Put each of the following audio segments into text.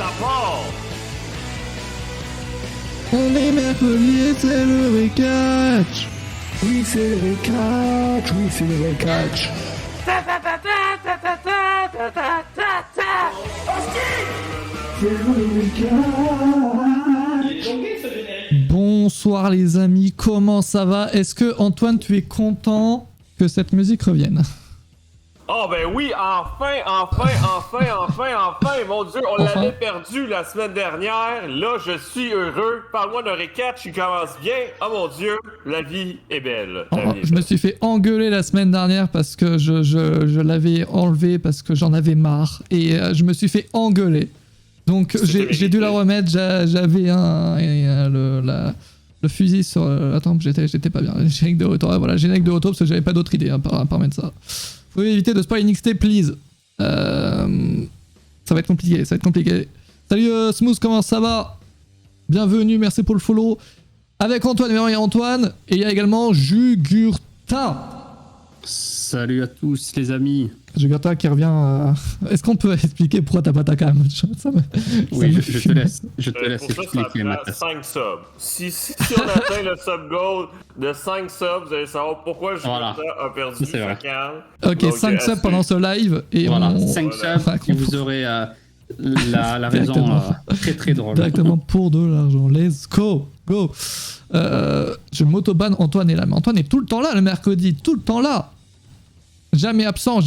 ça part! On est mercredi et c'est le recatch. Oui, c'est le recatch. Oui, c'est le recatch. C'est le recatch. Bonsoir les amis, comment ça va? Est-ce que Antoine, tu es content que cette musique revienne? Oh ben oui, enfin, mon Dieu, on l'avait perdu la semaine dernière, là je suis heureux, parle-moi d'un recatch qui commence bien, oh mon Dieu, la vie est belle. Je me suis fait engueuler la semaine dernière parce que je l'avais enlevé parce que j'en avais marre, et je me suis fait engueuler, donc j'ai dû la remettre, j'avais le fusil sur... attends, j'étais pas bien, générique de retour, voilà, générique de retour parce que j'avais pas d'autre idée à part mettre ça. Faut éviter de spoil NXT, please. Ça va être compliqué, Salut Smooth, comment ça va? Bienvenue, merci pour le follow. Avec Antoine, il y a Antoine, et il y a également Jugurtha. Salut à tous les amis. Jugurtha qui revient... Est-ce qu'on peut expliquer pourquoi t'as pas ta cam? Oui, je te laisse pour expliquer ma ça, 5 subs. Si on atteint le sub goal de 5 subs, vous allez savoir pourquoi Jugurtha a perdu sa cam. Ok, donc, 5 subs pendant ce live, et voilà, 5 subs, et vous aurez la raison très très drôle. Directement pour de l'argent, let's go. Je m'auto-banne, Antoine est là, mais Antoine est tout le temps là le mercredi, tout le temps là. Jamais absent.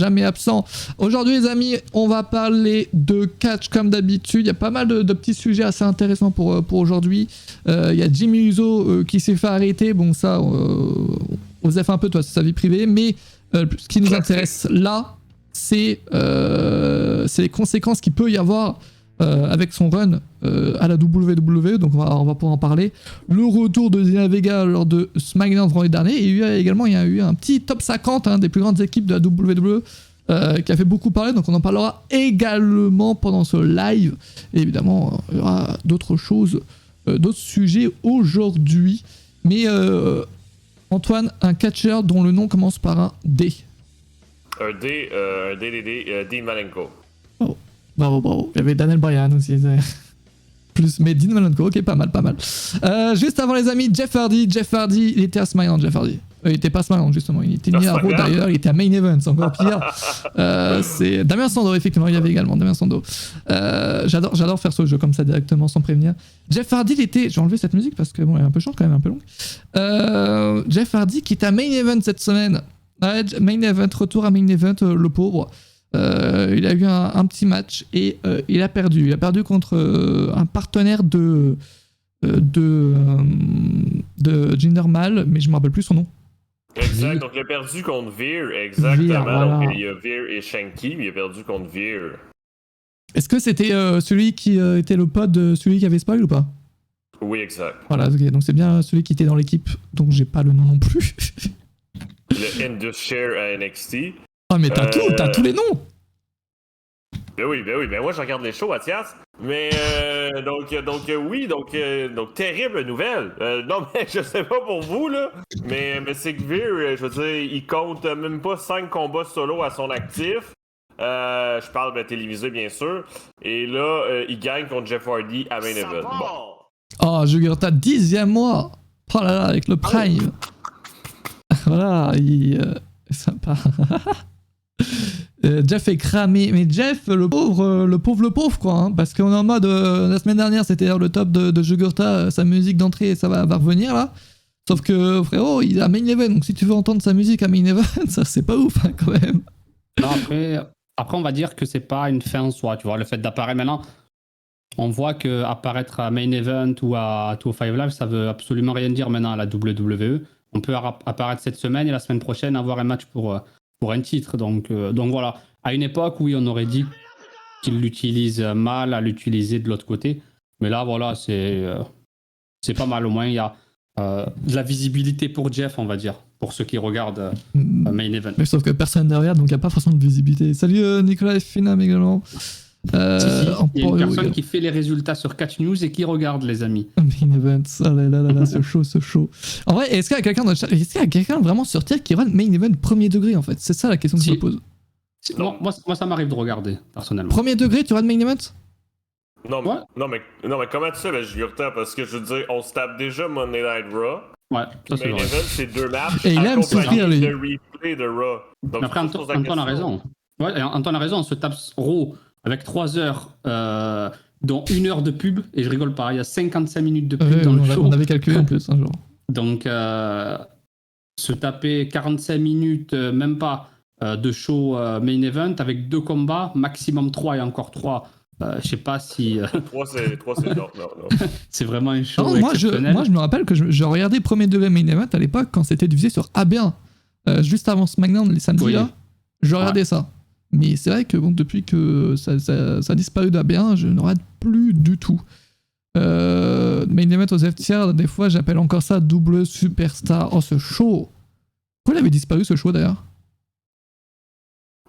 Aujourd'hui les amis, on va parler de catch comme d'habitude. Il y a pas mal de petits sujets assez intéressants pour aujourd'hui. Il y a Jimmy Uso qui s'est fait arrêter. Bon ça, Osef un peu, toi, c'est sa vie privée. Mais ce qui nous intéresse là, c'est les conséquences qu'il peut y avoir avec son run à la WWE, donc on va pouvoir en parler. Le retour de Zelina Vega lors de SmackDown vendredi dernier, et il y a eu un petit top 50 des plus grandes équipes de la WWE qui a fait beaucoup parler, donc on en parlera également pendant ce live. Et évidemment, il y aura d'autres choses, d'autres sujets aujourd'hui. Mais Antoine, un catcheur dont le nom commence par un D. Un D, Dean Malenko. Oh. Bravo. Il y avait Daniel Bryan aussi. Plus, mais Dean Malenko, ok, pas mal. Juste avant les amis, Jeff Hardy, il était à SmackDown, Jeff Hardy. Il était pas à SmackDown justement, il était mis à Raw d'ailleurs, il était à Main Event, c'est encore pire. C'est Damien Sandow, effectivement, il y avait également Damien Sandow. J'adore faire ce jeu comme ça directement sans prévenir. Jeff Hardy, j'ai enlevé cette musique parce que bon, elle est un peu short quand même, un peu longue. Jeff Hardy qui était à Main Event cette semaine. Main Event, retour à Main Event, le pauvre. Il a eu un petit match et il a perdu. Il a perdu contre un partenaire de Jinder Mahal, mais je me rappelle plus son nom. Exact, donc il a perdu contre Veer, exactement. Veer, voilà. Donc il y a Veer et Shanky, mais il a perdu contre Veer. Est-ce que c'était celui qui était le pote de celui qui avait spoil ou pas? Oui, exact. Voilà, okay, donc c'est bien celui qui était dans l'équipe, donc j'ai pas le nom non plus. Le Indus-Share à NXT. Ah mais t'as tous les noms. Ben oui, moi je regarde les shows, Mathias. Mais donc terrible nouvelle. Non mais je sais pas pour vous là, mais c'est que Veer, je veux dire, il compte même pas 5 combats solo à son actif. Je parle de télévisé bien sûr. Et là, il gagne contre Jeff Hardy à Main Event. Oh, Jugurtha 10e mois. Oh là là, avec le Prime. Voilà, sympa. Jeff est cramé, mais Jeff, le pauvre quoi, hein, parce qu'on est en mode la semaine dernière c'était le top de Jugurtha, sa musique d'entrée, ça va revenir là. Sauf que frérot, il a Main Event, donc si tu veux entendre sa musique à Main Event, ça c'est pas ouf hein, quand même. Non, après on va dire que c'est pas une fin en soi, tu vois, le fait d'apparaître maintenant. On voit que apparaître à Main Event ou à 205 Live, ça veut absolument rien dire maintenant à la WWE. On peut apparaître cette semaine et la semaine prochaine avoir un match pour un titre. Donc voilà. À une époque, oui, on aurait dit qu'il l'utilise mal à l'utiliser de l'autre côté. Mais là, voilà, c'est pas mal. Au moins, il y a de la visibilité pour Jeff, on va dire, pour ceux qui regardent Main Event. Mais sauf que personne ne regarde, donc il n'y a pas forcément de visibilité. Salut Nicolas Finam également. Il y a une personne qui fait les résultats sur Catch News et qui regarde, les amis. Main Event, oh là, c'est chaud. En vrai, est-ce qu'il y a quelqu'un dans le chat, vraiment sur Tier qui run Main Event premier degré en fait? C'est ça la question que je me pose. Non, moi ça m'arrive de regarder, personnellement. Premier degré, tu run Main Event? Non, Ouais. non, mais comment tu sais, ben, Jugurta? Parce que je veux dire, on se tape déjà Monday Night Raw. Ouais, ça c'est Main vrai. Event, c'est 2 matchs Et il aime accompagnés souffrir, lui. de replay de Raw. Donc, Mais après, je pose la Antoine a question. raison. Ouais, Antoine a raison, on se tape Raw avec 3 heures, dont 1 heure de pub, et je rigole pas, il y a 55 minutes de pub Ouais, dans le on show. avait calculé en plus un jour. Donc, se taper 45 minutes, même pas, de show main event avec 2 combats, maximum 3 et encore 3. Je sais pas si 3, c'est non. c'est vraiment un show Par contre, exceptionnel. moi, je me rappelle que je regardais premier degré Main Event à l'époque quand c'était diffusé sur AB1, juste avant SmackDown les samedis Oui. là. Je regardais ça. Mais c'est vrai que bon, depuis que ça a disparu d'AB1, je ne regarde plus du tout. Main Event aux FTR, des fois j'appelle encore ça double superstar. Oh, ce show! Pourquoi il avait disparu ce show d'ailleurs?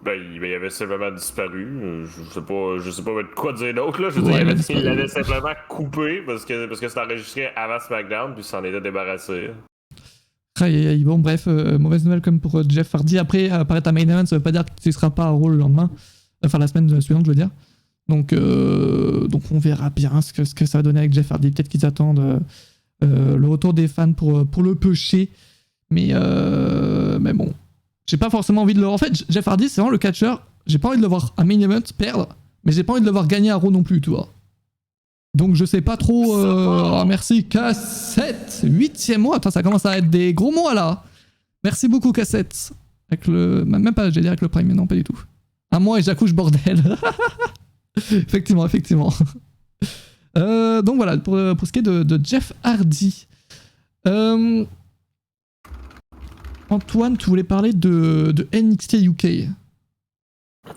Ben, il avait simplement disparu. Je sais pas quoi dire d'autre, là. Je veux Ouais, dire, il a il l'avait simplement coupé parce que c'était enregistré avant SmackDown, puis s'en était débarrassé. Aïe, aïe, aïe. Bon, bref, mauvaise nouvelle comme pour Jeff Hardy. Après, apparaître à Main Event, ça veut pas dire que tu seras pas à Raw le lendemain. Enfin, la semaine suivante, je veux dire. Donc on verra bien ce que ça va donner avec Jeff Hardy. Peut-être qu'ils attendent le retour des fans pour le pusher. Mais bon. J'ai pas forcément envie de le... En fait, Jeff Hardy, c'est vraiment le catcheur. J'ai pas envie de le voir à Main Event perdre, mais j'ai pas envie de le voir gagner à Raw non plus, tu vois. Donc je sais pas trop... Oh, merci, Cassette 8e mois. Attends, ça commence à être des gros mois, là. Merci beaucoup, Cassette. Avec le... Même pas, j'allais dire avec le Prime, mais non, pas du tout. Un mois et j'accouche, bordel. effectivement. Donc voilà, pour ce qui est de Jeff Hardy. Antoine, tu voulais parler de NXT UK.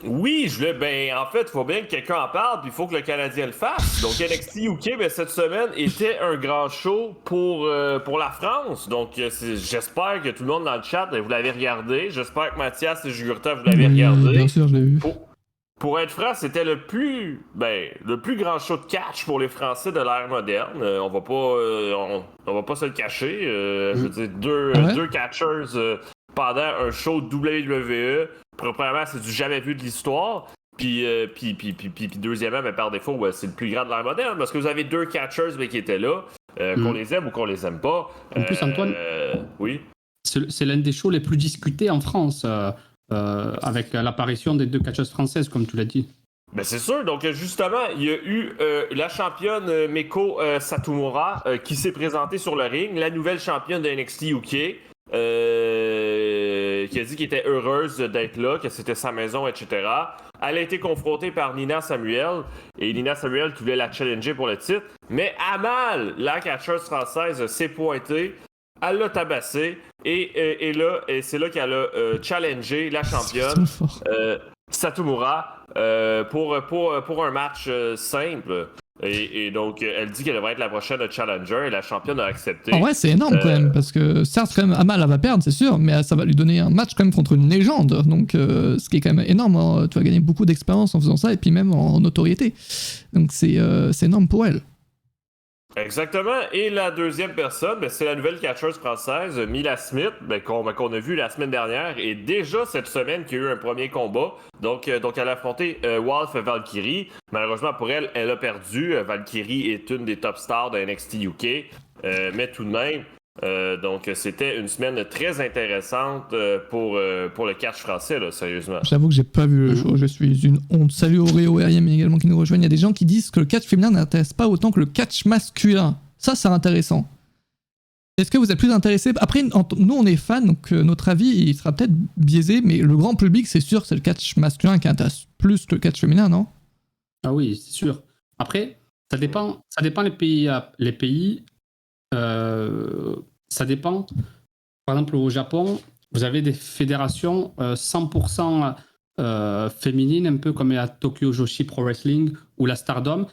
Oui, en fait, il faut bien que quelqu'un en parle, puis il faut que le Canadien le fasse. Donc, NXT UK, cette semaine, était un grand show pour la France. Donc, j'espère que tout le monde dans le chat, vous l'avez regardé. J'espère que Mathias et Jugurta, vous l'avez regardé. Bien sûr, je l'ai vu. Pour être franc, c'était le plus grand show de catch pour les Français de l'ère moderne. On va pas se le cacher. Je veux dire, deux catchers pendant un show WWE. Premièrement, c'est du jamais vu de l'histoire. Puis deuxièmement, par défaut, c'est le plus grand de l'ère moderne parce que vous avez 2 catchers qui étaient là, qu'on les aime ou qu'on les aime pas. En plus, Antoine, oui. C'est l'un des shows les plus discutés en France. Avec l'apparition des 2 catcheuses françaises, comme tu l'as dit. Ben c'est sûr, donc justement, il y a eu la championne Meiko Satomura qui s'est présentée sur le ring, la nouvelle championne de NXT UK, qui a dit qu'elle était heureuse d'être là, que c'était sa maison, etc. Elle a été confrontée par Nina Samuel, et Nina Samuel qui voulait la challenger pour le titre, mais Amal, la catcheuse française, s'est pointée. Elle l'a tabassé et c'est là qu'elle a challengé la championne Satomura pour un match simple. Et donc, elle dit qu'elle devrait être la prochaine challenger et la championne a accepté. En vrai, c'est énorme quand même, parce que certes, quand même, Amal, elle va perdre, c'est sûr, mais ça va lui donner un match quand même contre une légende. Donc, ce qui est quand même énorme. Hein. Tu vas gagner beaucoup d'expérience en faisant ça et puis même en notoriété. Donc, c'est énorme pour elle. Exactement. Et la deuxième personne, c'est la nouvelle catcheuse française, Mila Smith, qu'on a vu la semaine dernière. Et déjà cette semaine qu'il y a eu un premier combat. Donc elle a affronté Wolf Valkyrie. Malheureusement pour elle, elle a perdu. Valkyrie est une des top stars de NXT UK. Mais tout de même, donc c'était une semaine très intéressante pour le catch français, là, sérieusement. J'avoue que j'ai pas vu le show, je suis une honte. Salut Oreo et Ariam également qui nous rejoignent. Il y a des gens qui disent que le catch féminin n'intéresse pas autant que le catch masculin. Ça, c'est intéressant. Est-ce que vous êtes plus intéressé? Après, nous, on est fans, donc notre avis, il sera peut-être biaisé, mais le grand public, c'est sûr, c'est le catch masculin qui intéresse plus que le catch féminin, non? Ah oui, c'est sûr. Après, ça dépend les pays. Ça dépend. Par exemple, au Japon, vous avez des fédérations 100% féminines, un peu comme la Tokyo Joshi Pro Wrestling ou la Stardom,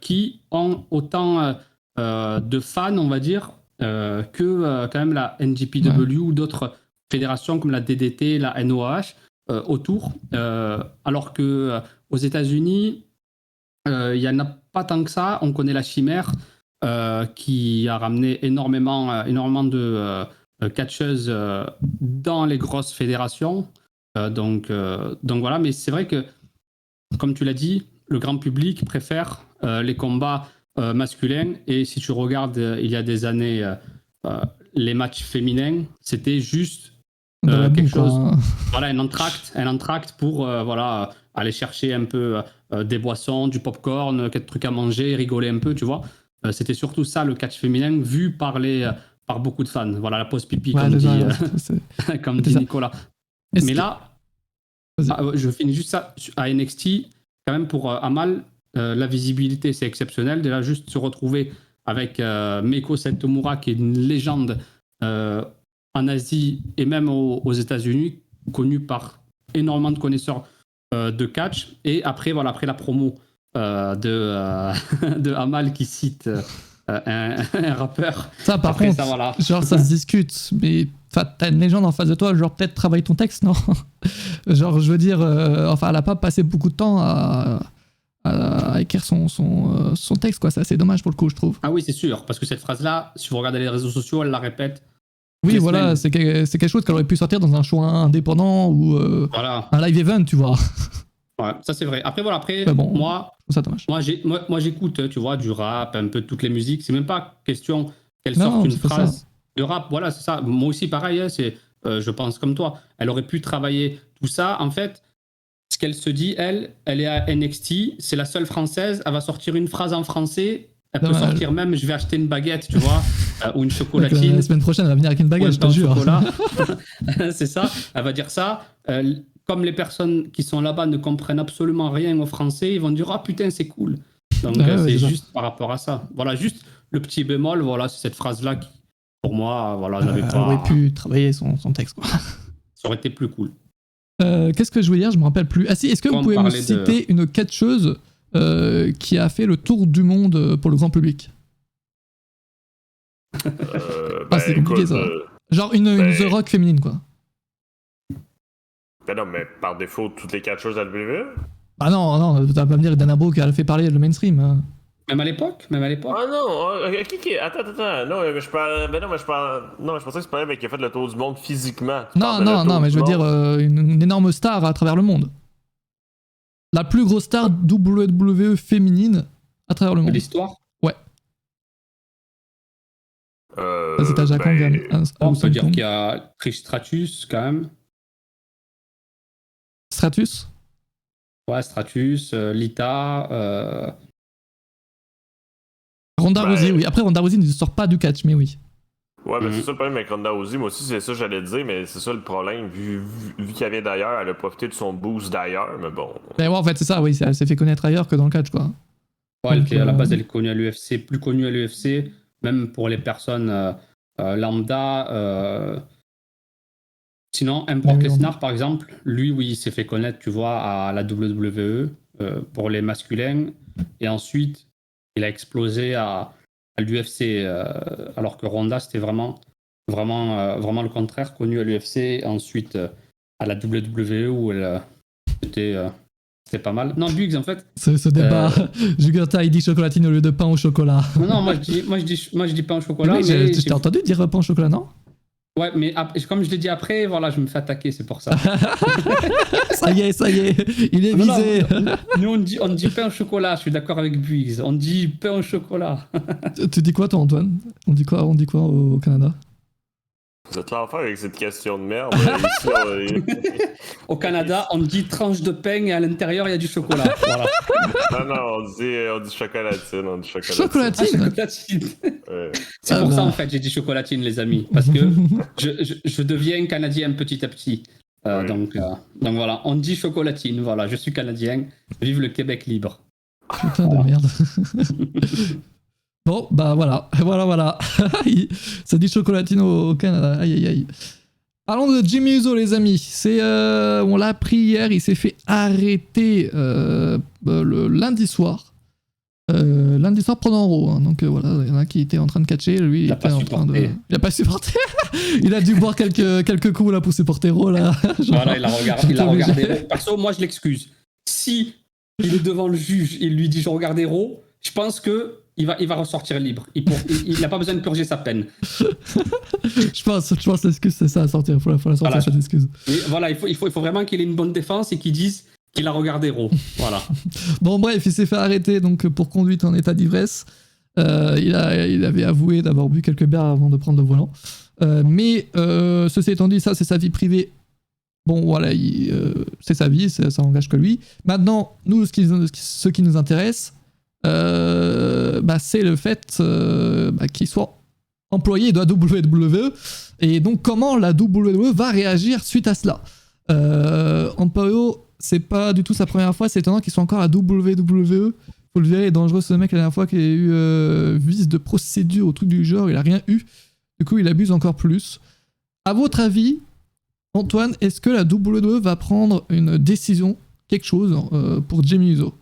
qui ont autant de fans, on va dire, que quand même la NJPW ou d'autres fédérations comme la DDT, la NOH autour. Alors que aux États-Unis, il n'y en a pas tant que ça. On connaît la Chimère. Qui a ramené énormément de catcheuses dans les grosses fédérations. Donc voilà, mais c'est vrai que, comme tu l'as dit, le grand public préfère les combats masculins. Et si tu regardes il y a des années les matchs féminins, c'était juste quelque chose. Voilà, un entracte pour aller chercher un peu des boissons, du popcorn, quelques trucs à manger, rigoler un peu, tu vois. C'était surtout ça le catch féminin vu par beaucoup de fans. Voilà, la pause pipi, comme dit Nicolas. Mais là, je finis juste ça à NXT, quand même pour Amal, la visibilité c'est exceptionnel. Déjà, juste se retrouver avec Meiko Satomura, qui est une légende en Asie et même aux États-Unis, connu par énormément de connaisseurs de catch. Et après la promo de Amal qui cite un rappeur. Ça, par contre, genre, ça se discute, mais t'as une légende en face de toi, genre, peut-être travaille ton texte, non? Genre, je veux dire, elle a pas passé beaucoup de temps à écrire son texte, quoi. C'est assez dommage pour le coup, je trouve. Ah oui, c'est sûr, parce que cette phrase-là, si vous regardez les réseaux sociaux, elle la répète. Oui, voilà, c'est quelque chose qu'elle aurait pu sortir dans un show indépendant ou un live event, tu vois. Ouais, ça c'est vrai. Après, bon, moi j'écoute, tu vois, du rap, un peu toutes les musiques. C'est même pas question qu'elle sorte une phrase de rap. Voilà, c'est ça. Moi aussi, pareil, hein, je pense comme toi. Elle aurait pu travailler tout ça. En fait, ce qu'elle se dit, elle est à NXT, c'est la seule française. Elle va sortir une phrase en français. Elle peut sortir même, je vais acheter une baguette, tu vois, ou une chocolatine. La semaine prochaine, elle va venir avec une baguette, je te jure. C'est ça, elle va dire ça. Comme les personnes qui sont là-bas ne comprennent absolument rien au français, ils vont dire « Ah putain, c'est cool ». Donc c'est juste par rapport à ça. Voilà, juste le petit bémol, voilà, c'est cette phrase-là qui, pour moi, voilà, j'avais pas... Elle aurait pu travailler son texte, quoi. Ça aurait été plus cool. Qu'est-ce que je voulais dire? Je me rappelle plus. Ah si, est-ce que vous pouvez me citer une catcheuse qui a fait le tour du monde pour le grand public? C'est compliqué, ça. Genre une The Rock féminine, quoi. Ben non, mais par défaut, toutes les catcheuses à WWE? Ah non, tu vas pas me dire Dana Brooke, elle a fait parler le mainstream. Hein. Même à l'époque? Ah non, attends, non, mais je parle, non, je pensais que c'est pas elle qui a fait le tour du monde physiquement. Non, mais je veux dire une énorme star à travers le monde. La plus grosse star WWE féminine à travers le monde. L'histoire? Ouais. C'est à Jacques on peut dire qu'il y a Trish Stratus, quand même. Stratus? Ouais, Stratus, Lita... Ronda Rousey, oui. Après, Ronda Rousey ne sort pas du catch, mais oui. Ouais, mais c'est ça le problème avec Ronda Rousey. Moi aussi, c'est ça que j'allais dire, mais c'est ça le problème. Vu qu'elle vient d'ailleurs, elle a profité de son boost d'ailleurs, mais bon. Mais ouais, en fait, c'est ça, oui. Elle s'est fait connaître ailleurs que dans le catch, quoi. Ouais, donc, à la base, elle est connue à l'UFC, plus connue à l'UFC, même pour les personnes lambda. Sinon, Brock Lesnar, par exemple, lui, oui, il s'est fait connaître, tu vois, à la WWE pour les masculins. Et ensuite, il a explosé à l'UFC, alors que Ronda, c'était vraiment le contraire, connu à l'UFC. Ensuite, à la WWE, où c'était pas mal. Non, Buggs, en fait... Ce débat, Jugurta, il dit chocolatine au lieu de pain au chocolat. Non, moi, je dis pain au chocolat. Oui, mais je t'ai entendu dire pain au chocolat, non? Ouais, mais comme je l'ai dit après, voilà, je me fais attaquer, c'est pour ça. ça y est, il est visé. Nous, on dit pain au chocolat, je suis d'accord avec Buggs. On dit pain au chocolat. Tu dis quoi, toi, Antoine? On dit quoi au Canada? Vous êtes l'enfer avec cette question de merde. Ici, Au Canada, on dit tranche de pain et à l'intérieur, il y a du chocolat. Voilà. Non, on dit chocolatine. Chocolatine? Ouais. C'est pour ça, en fait, j'ai dit chocolatine, les amis. Parce que je deviens Canadien petit à petit. Ouais. Donc voilà, on dit chocolatine. Voilà, je suis Canadien. Vive le Québec libre. Putain de merde. Bon, bah voilà. Ça dit chocolatine au Canada. Aïe. Parlons de Jimmy Uso, les amis. On l'a appris hier, il s'est fait arrêter le lundi soir. Lundi soir pendant Raw. Hein. Donc voilà, il y en a qui étaient en train de catcher. Lui, il était en train de. Il a pas supporté. Il a dû boire quelques coups là pour supporter Raw là. Voilà, il a regardé. Perso, moi je l'excuse. Si il est devant le juge et il lui dit je regardais Raw, je pense que il va ressortir libre. Il n'a pas besoin de purger sa peine. je pense l'excuse c'est ça à sortir. Il faut la sortir cette excuse. Mais voilà, il faut vraiment qu'il ait une bonne défense et qu'il dise qu'il a regardé Raw. Voilà. Bon, bref, il s'est fait arrêter donc pour conduite en état d'ivresse. Il avait avoué d'avoir bu quelques bières avant de prendre le volant. Mais ceci étant dit, ça, c'est sa vie privée. Bon, voilà, c'est sa vie, ça engage que lui. Maintenant, nous, ce qui nous intéresse, c'est le fait qu'il soit employé de la WWE. Et donc, comment la WWE va réagir suite à cela. Amparo, c'est pas du tout sa première fois, c'est étonnant qu'il soit encore à WWE. Faut le virer, dangereux ce mec. La dernière fois qu'il a eu vice de procédure ou truc du genre, il a rien eu. Du coup, il abuse encore plus. À votre avis, Antoine, est-ce que la WWE va prendre une décision, quelque chose, pour Jimmy Uso?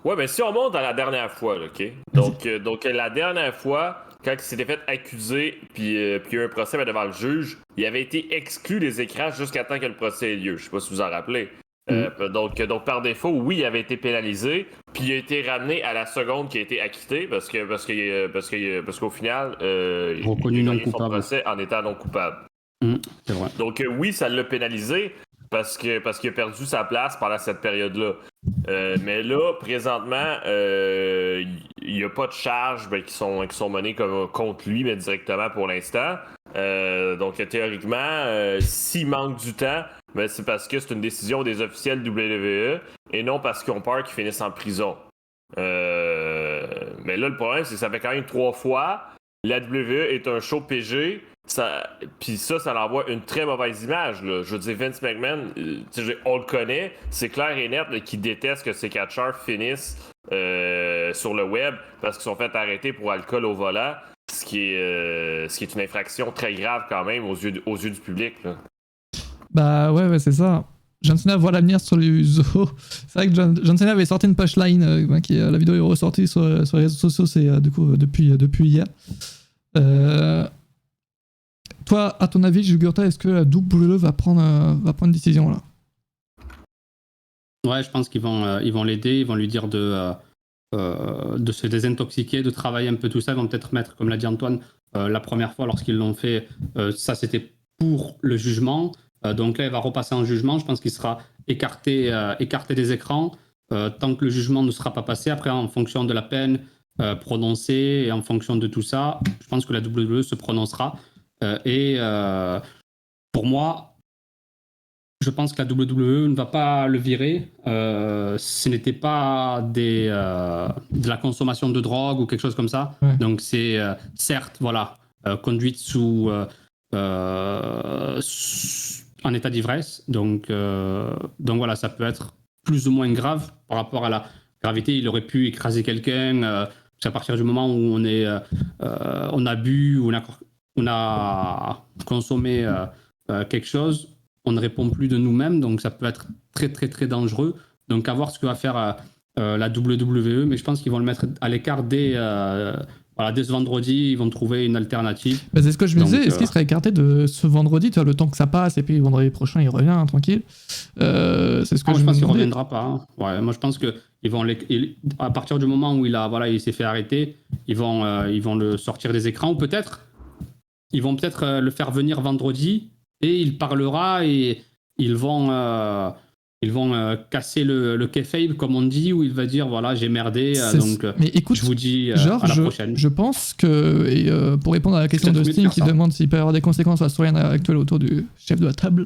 Ouais, ben si on monte à la dernière fois, là, OK? Donc la dernière fois, quand il s'était fait accuser, puis il y a eu un procès devant le juge, il avait été exclu des écrans jusqu'à temps que le procès ait lieu. Je sais pas si vous en rappelez. Donc par défaut, oui, il avait été pénalisé, puis il a été ramené à la seconde qui a été acquitté parce qu'au final, Reconnu il a non gagné son coupable. procès en étant non coupable. C'est vrai. Donc oui, ça l'a pénalisé parce qu'il a perdu sa place pendant cette période-là. Mais là, présentement, il n'y a pas de charges qui sont menées contre lui, mais directement pour l'instant. Donc théoriquement, s'il manque du temps, c'est parce que c'est une décision des officiels WWE et non parce qu'ils ont peur qu'ils finissent en prison. Mais là, le problème, c'est que ça fait quand même 3 fois. La WWE est un show PG. Puis ça l'envoie une très mauvaise image. Là. Je veux dire, Vince McMahon, on le connaît, c'est clair et net qu'il déteste que ses catcheurs finissent sur le web parce qu'ils sont fait arrêter pour alcool au volant, ce qui est une infraction très grave quand même aux yeux du public. Là. Bah ouais, c'est ça. John Cena voit l'avenir sur les Uso. C'est vrai que John Cena avait sorti une punchline, la vidéo est ressortie sur les réseaux sociaux, c'est du coup depuis hier. Toi, à ton avis, Jugurta, est-ce que la WWE va prendre une décision là? Ouais, je pense qu'ils vont l'aider, ils vont lui dire de se désintoxiquer, de travailler un peu tout ça. Ils vont peut-être mettre, comme l'a dit Antoine, la première fois lorsqu'ils l'ont fait, ça c'était pour le jugement. Donc là, il va repasser en jugement. Je pense qu'il sera écarté des écrans tant que le jugement ne sera pas passé. Après, en fonction de la peine prononcée et en fonction de tout ça, je pense que la WWE se prononcera. Pour moi, je pense que la WWE ne va pas le virer. Ce n'était pas de la consommation de drogue ou quelque chose comme ça. Ouais. Donc c'est certes, voilà, conduite sous en état d'ivresse. Donc voilà, ça peut être plus ou moins grave par rapport à la gravité. Il aurait pu écraser quelqu'un. À partir du moment où on a bu ou on a consommé quelque chose, on ne répond plus de nous-mêmes, donc ça peut être très très très dangereux. Donc à voir ce que va faire la WWE, mais je pense qu'ils vont le mettre à l'écart dès ce vendredi, ils vont trouver une alternative. Bah, c'est ce que je me disais, est-ce qu'il serait écarté de ce vendredi, tu vois, le temps que ça passe, et puis vendredi prochain il revient, tranquille. C'est ce que je pense qu'il ne demandais. reviendra pas. Hein. Ouais, moi je pense que à partir du moment où il s'est fait arrêter, ils vont le sortir des écrans, ou peut-être ils vont peut-être le faire venir vendredi et il parlera et ils vont casser le kayfabe, comme on dit, où il va dire voilà, j'ai merdé, donc mais écoute, je vous dis à la prochaine. Je pense que, et pour répondre à la question de Sting qui demande s'il peut y avoir des conséquences à la storyline actuelle autour du chef de la table,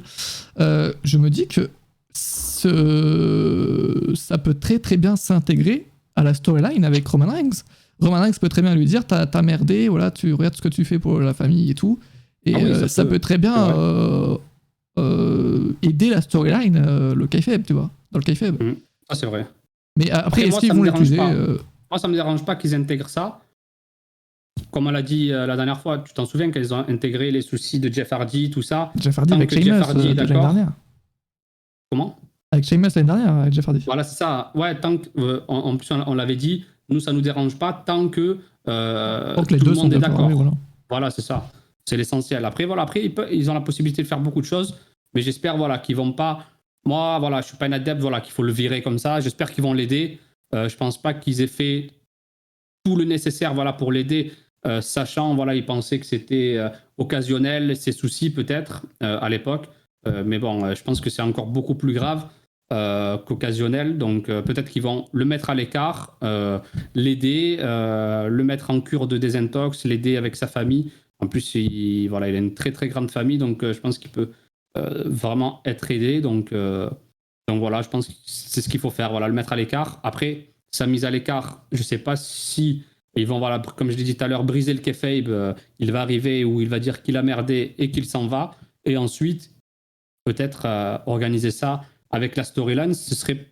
je me dis que ça peut très très bien s'intégrer à la storyline avec Roman Reigns. Roman Reigns peut très bien lui dire t'as merdé, voilà, tu regardes ce que tu fais pour la famille et tout. Et ça peut très bien aider la storyline, le kayfabe, tu vois, dans le kayfabe. Ça c'est vrai. Mais après est-ce qu'ils vont l'utiliser Moi ça me dérange pas qu'ils intègrent ça. Comme on l'a dit la dernière fois, tu t'en souviens qu'ils ont intégré les soucis de Jeff Hardy, tout ça. Jeff Hardy avec Sheamus l'année dernière. Comment? Avec Sheamus l'année dernière, avec Jeff Hardy. Voilà, c'est ça. Ouais, tant que, en plus, on l'avait dit, nous, ça nous dérange pas tant que les tout deux le monde est d'accord. Voilà, c'est ça. C'est l'essentiel. Après, ils ont la possibilité de faire beaucoup de choses, mais j'espère qu'ils vont pas... Moi, je suis pas un adepte qu'il faut le virer comme ça. J'espère qu'ils vont l'aider. Je pense pas qu'ils aient fait tout le nécessaire pour l'aider, sachant, ils pensaient que c'était occasionnel, ses soucis peut-être, à l'époque. Mais bon, je pense que c'est encore beaucoup plus grave. qu'occasionnel. Donc peut-être qu'ils vont le mettre à l'écart, l'aider, le mettre en cure de désintox, l'aider avec sa famille. En plus, il a une très très grande famille, donc je pense qu'il peut vraiment être aidé. Donc voilà, je pense que c'est ce qu'il faut faire, voilà, le mettre à l'écart. Après, sa mise à l'écart, je ne sais pas si ils vont, voilà, comme je l'ai dit tout à l'heure, briser le kayfabe. Il va arriver où il va dire qu'il a merdé et qu'il s'en va. Et ensuite, peut-être organiser ça avec la storyline, ce serait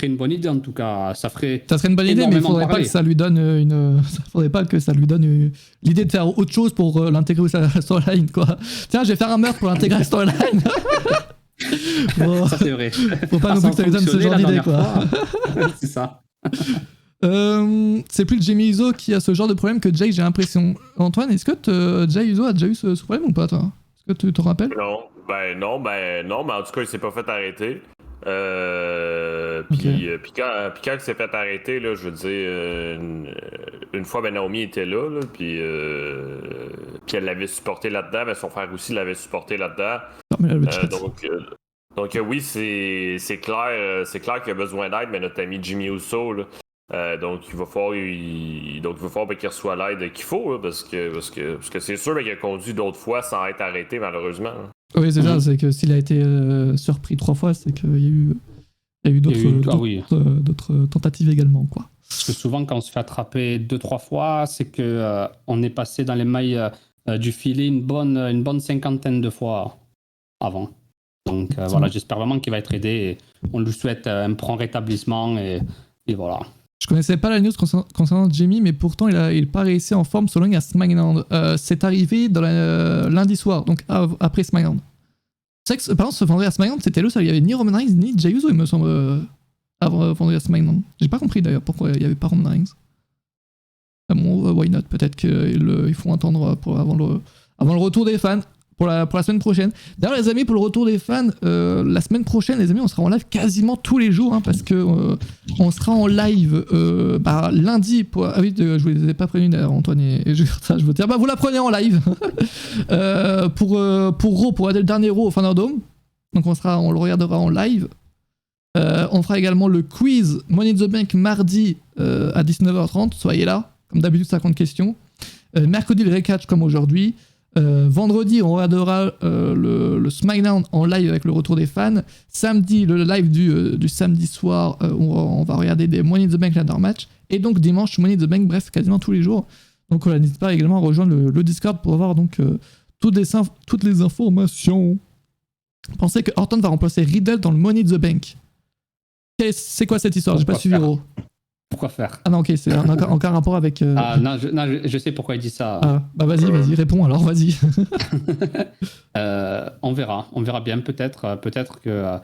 une bonne idée en tout cas. Ça serait une bonne idée, mais il faudrait pas parler. que ça lui donne faudrait pas que ça lui donne l'idée de faire autre chose pour l'intégrer à la storyline, quoi. Tiens, je vais faire un meurtre pour l'intégrer à la storyline. Bon, ça c'est vrai. Faut pas non plus que ça lui donne ce genre d'idée, quoi. C'est ça. C'est plus le Jimmy Uso qui a ce genre de problème que Jay, j'ai l'impression. Antoine, est-ce que Jay Uso a déjà eu ce problème ou pas, toi? Est-ce que tu te rappelles? Non, mais en tout cas, il s'est pas fait arrêter. Puis quand il s'est fait arrêter, là, je veux dire, une fois, Naomi était là, puis elle l'avait supporté là-dedans, mais son frère aussi l'avait supporté là-dedans. Non, mais là, le chat. Donc oui, c'est clair qu'il a besoin d'aide, mais notre ami Jimmy Uso, là, donc il va falloir qu'il reçoive l'aide qu'il faut, là, parce que c'est sûr qu'il a conduit d'autres fois sans être arrêté, malheureusement. Oui, c'est ça, c'est que s'il a été surpris 3 fois, c'est qu'il y a eu d'autres tentatives également, quoi. Parce que souvent, quand on se fait attraper 2-3 fois, c'est que on est passé dans les mailles du filet une bonne 50aine de fois avant. Donc voilà, j'espère vraiment qu'il va être aidé. Et on lui souhaite un prompt rétablissement et voilà. Je connaissais pas la news concernant Jamie, mais pourtant il paraît en forme selon à SmackDown. C'est arrivé dans lundi soir, donc après SmackDown. C'est vrai que par exemple, ce vendredi à SmackDown, c'était le seul. Il y avait ni Roman Reigns ni Jey Uso, il me semble, avant vendredi à SmackDown. J'ai pas compris d'ailleurs pourquoi il y avait pas Roman Reigns. Ah bon, why not? Peut-être qu'ils font attendre avant le retour des fans. Pour la semaine prochaine. D'ailleurs, les amis, pour le retour des fans, la semaine prochaine, les amis, on sera en live quasiment tous les jours, hein, parce que on sera en live lundi. Ah oui, je vous les ai pas prévenus d'ailleurs, Antoine et je vous dire, vous la prenez en live pour Raw, pour le dernier Raw au Thunderdome. Donc on le regardera en live. On fera également le quiz Money in the Bank mardi à 19h30. Soyez là, comme d'habitude, 50 questions. Mercredi, le recatch comme aujourd'hui. Vendredi, on regardera le SmackDown en live avec le retour des fans. Samedi, le live du samedi soir, où on va regarder des Money in the Bank ladder match. Et donc dimanche, Money in the Bank, bref, quasiment tous les jours. Donc n'hésitez pas également à rejoindre le Discord pour avoir donc toutes les informations. Pensez que Orton va remplacer Riddle dans le Money in the Bank. C'est quoi cette histoire? J'ai pas suivi, gros. Pourquoi faire? Ah non, ok, c'est encore un rapport avec... Ah non, je sais pourquoi il dit ça. Ah, bah vas-y, réponds alors, vas-y. On verra bien, peut-être que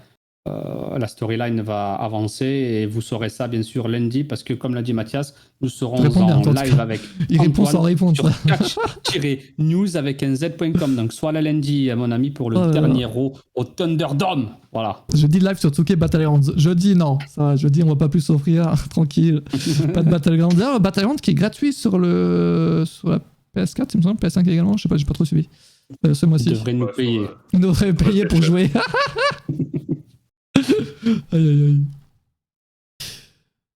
la storyline va avancer et vous saurez ça bien sûr lundi, parce que comme l'a dit Mathias, nous serons en live avec il répond sans répondre sur catch-news avec un z.com, donc soit le lundi, mon ami, pour le dernier Raw au Thunderdome. Voilà. Jeudi live sur 2K Battlegrounds. Jeudi non, ça, jeudi on va pas plus s'offrir, tranquille. Pas de Battlegrounds. D'ailleurs, Battlegrounds qui est gratuit sur la PS4, il me semble, PS5 également, je sais pas, j'ai pas trop suivi. Ce mois-ci. Ils devraient nous payer. On devrait payer pour jouer. Aïe.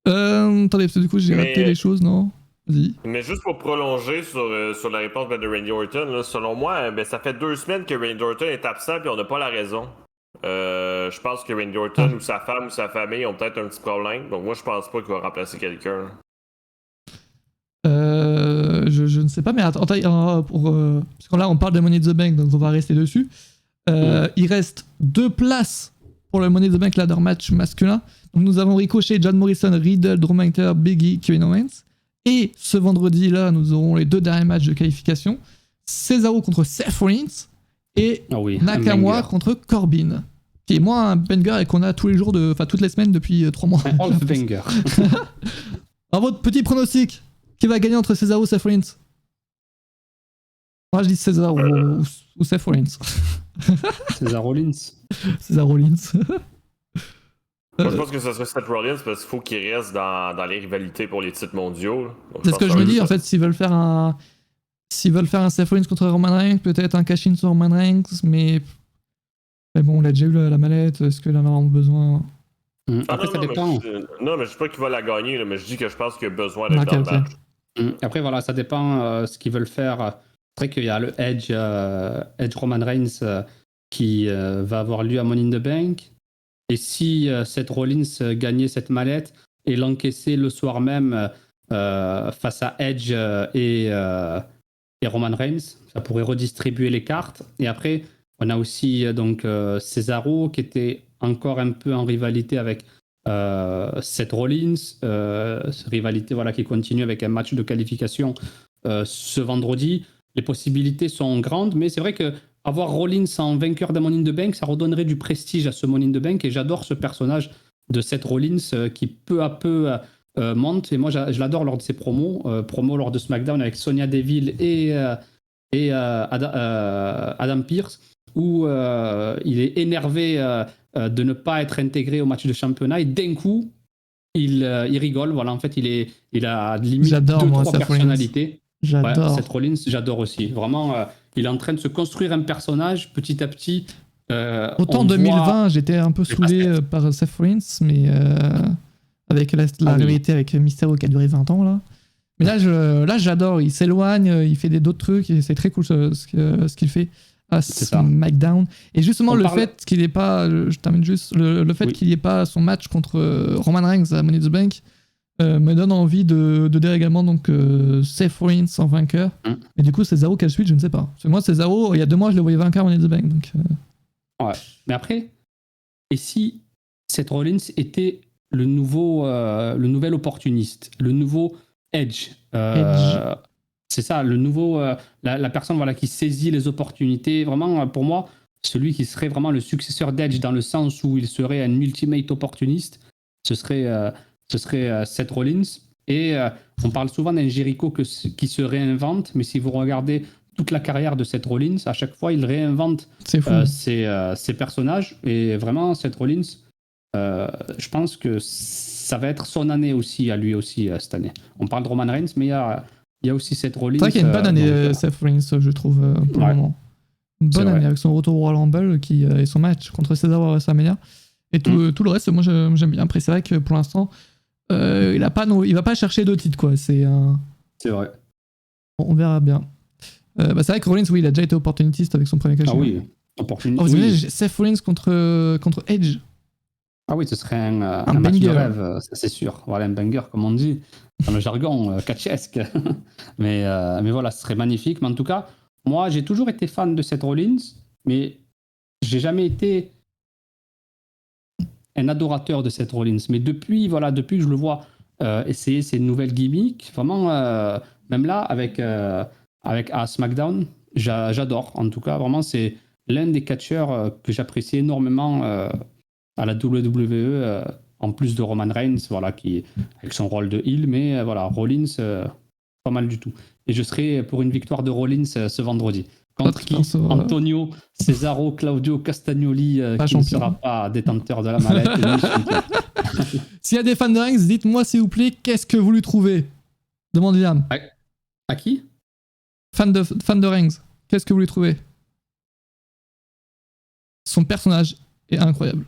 Attendez, parce que du coup j'ai raté les choses, non? Vas-y. Mais juste pour prolonger sur la réponse de Randy Orton, là, selon moi, ça fait 2 semaines que Randy Orton est absent puis on n'a pas la raison. Je pense que Randy Orton ou sa femme ou sa famille ont peut-être un petit problème. Donc moi je pense pas qu'il va remplacer quelqu'un. Je ne sais pas, mais attends, parce que là on parle de Money in the Bank, donc on va rester dessus. Il reste 2 places pour le Money in the Bank ladder match masculin. Donc nous avons Ricochet, John Morrison, Riddle, Drew McIntyre, Big E, Kevin Owens. Et ce vendredi là, nous aurons les 2 derniers matchs de qualification. Cesaro contre Seth Rollins et Nakamura contre Corbin. Qui est moins un banger et qu'on a tous les jours, toutes les semaines depuis 3 mois. Un off banger. Alors votre petit pronostic, qui va gagner entre Cesaro et Seth Rollins? Moi je dis Cesaro ou Seth Rollins. Cesaro Rollins. Cesaro Rollins. Moi, je pense que ce serait Seth Rollins parce qu'il faut qu'il reste dans les rivalités pour les titres mondiaux. C'est ce que je me dis, en fait, s'ils veulent faire un Seth Rollins contre Roman Reigns, peut-être un cash-in sur Roman Reigns, mais bon, on a déjà eu la mallette, est-ce que là on a besoin? Après, ça dépend. Non, mais je dis pas qu'il va la gagner, là, mais je dis que je pense qu'il a besoin d'être dans le Ok. match. Après, voilà, ça dépend ce qu'ils veulent faire. C'est vrai qu'il y a le Edge Roman Reigns qui va avoir lieu à Money in the Bank. Et si Seth Rollins gagnait cette mallette et l'encaissait le soir même face à Edge et Roman Reigns, ça pourrait redistribuer les cartes. Et après, on a aussi donc Cesaro qui était encore un peu en rivalité avec Seth Rollins, rivalité voilà, qui continue avec un match de qualification ce vendredi. Les possibilités sont grandes, mais c'est vrai que avoir Rollins en vainqueur d'un Money in the Bank, ça redonnerait du prestige à ce Money in the Bank, et j'adore ce personnage de Seth Rollins qui peu à peu monte, et moi je l'adore lors de ses promos lors de SmackDown avec Sonya Deville et Adam Pearce, où il est énervé de ne pas être intégré au match de championnat, et d'un coup il rigole. Voilà, en fait il a limite J'adore, moi, 2-3 Seth personnalités. J'adore. Ouais, Seth Rollins, j'adore aussi. Vraiment, il est en train de se construire un personnage petit à petit. Autant en 2020, j'étais un peu saoulé par Seth Rollins, mais avec la rivalité avec Mysterio qui a duré 20 ans, là. Mais là, j'adore. Il s'éloigne, il fait d'autres trucs, et c'est très cool ce qu'il fait à SmackDown. Et justement, fait qu'il n'ait pas, je termine juste, le fait qu'il n'y ait pas son match contre Roman Reigns à Money in the Bank me donne envie de dire également donc, Seth Rollins en vainqueur. Et du coup, Cesaro quelle suite, je ne sais pas. Parce que moi, Cesaro, il y a 2 mois, je le voyais vainqueur à Money in the Bank. Donc, ouais. Mais après, et si Seth Rollins était le nouvel opportuniste, le nouveau Edge, c'est ça, le nouveau, la personne voilà, qui saisit les opportunités. Vraiment, pour moi, celui qui serait vraiment le successeur d'Edge dans le sens où il serait un ultimate opportuniste, ce serait Seth Rollins. Et on parle souvent d'un Jericho qui se réinvente, mais si vous regardez toute la carrière de Seth Rollins, à chaque fois, il réinvente ses personnages. Et vraiment, Seth Rollins, je pense que ça va être son année aussi, à lui aussi, cette année. On parle de Roman Reigns, mais il y a aussi Seth Rollins. C'est vrai qu'il y a une bonne année, Seth Rollins, je trouve, pour le moment. Une bonne année avec son retour au Royal Rumble et son match contre Cesaro à WrestleMania. Et tout le reste, moi, j'aime bien. Après, c'est vrai que pour l'instant, il va pas chercher de titres, quoi. C'est vrai. On verra bien. C'est vrai que Rollins, oui, il a déjà été opportuniste avec son premier catch. Ah oui, opportuniste. Vous imaginez Seth Rollins contre Edge. Ah oui, ce serait un match de rêve, ça c'est sûr. Voilà, un banger, comme on dit, dans le jargon catchesque. mais voilà, ce serait magnifique. Mais en tout cas, moi, j'ai toujours été fan de Seth Rollins, mais j'ai jamais été un adorateur de Seth Rollins. Mais depuis que je le vois essayer ces nouvelles gimmicks, vraiment, même là, avec à SmackDown, j'adore. En tout cas, vraiment, c'est l'un des catcheurs que j'apprécie énormément à la WWE, en plus de Roman Reigns, voilà, qui avec son rôle de heel, mais voilà, Rollins, pas mal du tout. Et je serai pour une victoire de Rollins ce vendredi. Contre qui Antonio Cesaro, Claudio Castagnoli, qui ne sera pas détenteur de la mallette. S'il y a des fans de Reigns, dites-moi s'il vous plaît, qu'est-ce que vous lui trouvez? Demande Liam. À qui? Fan de Reigns, qu'est-ce que vous lui trouvez? Son personnage est incroyable.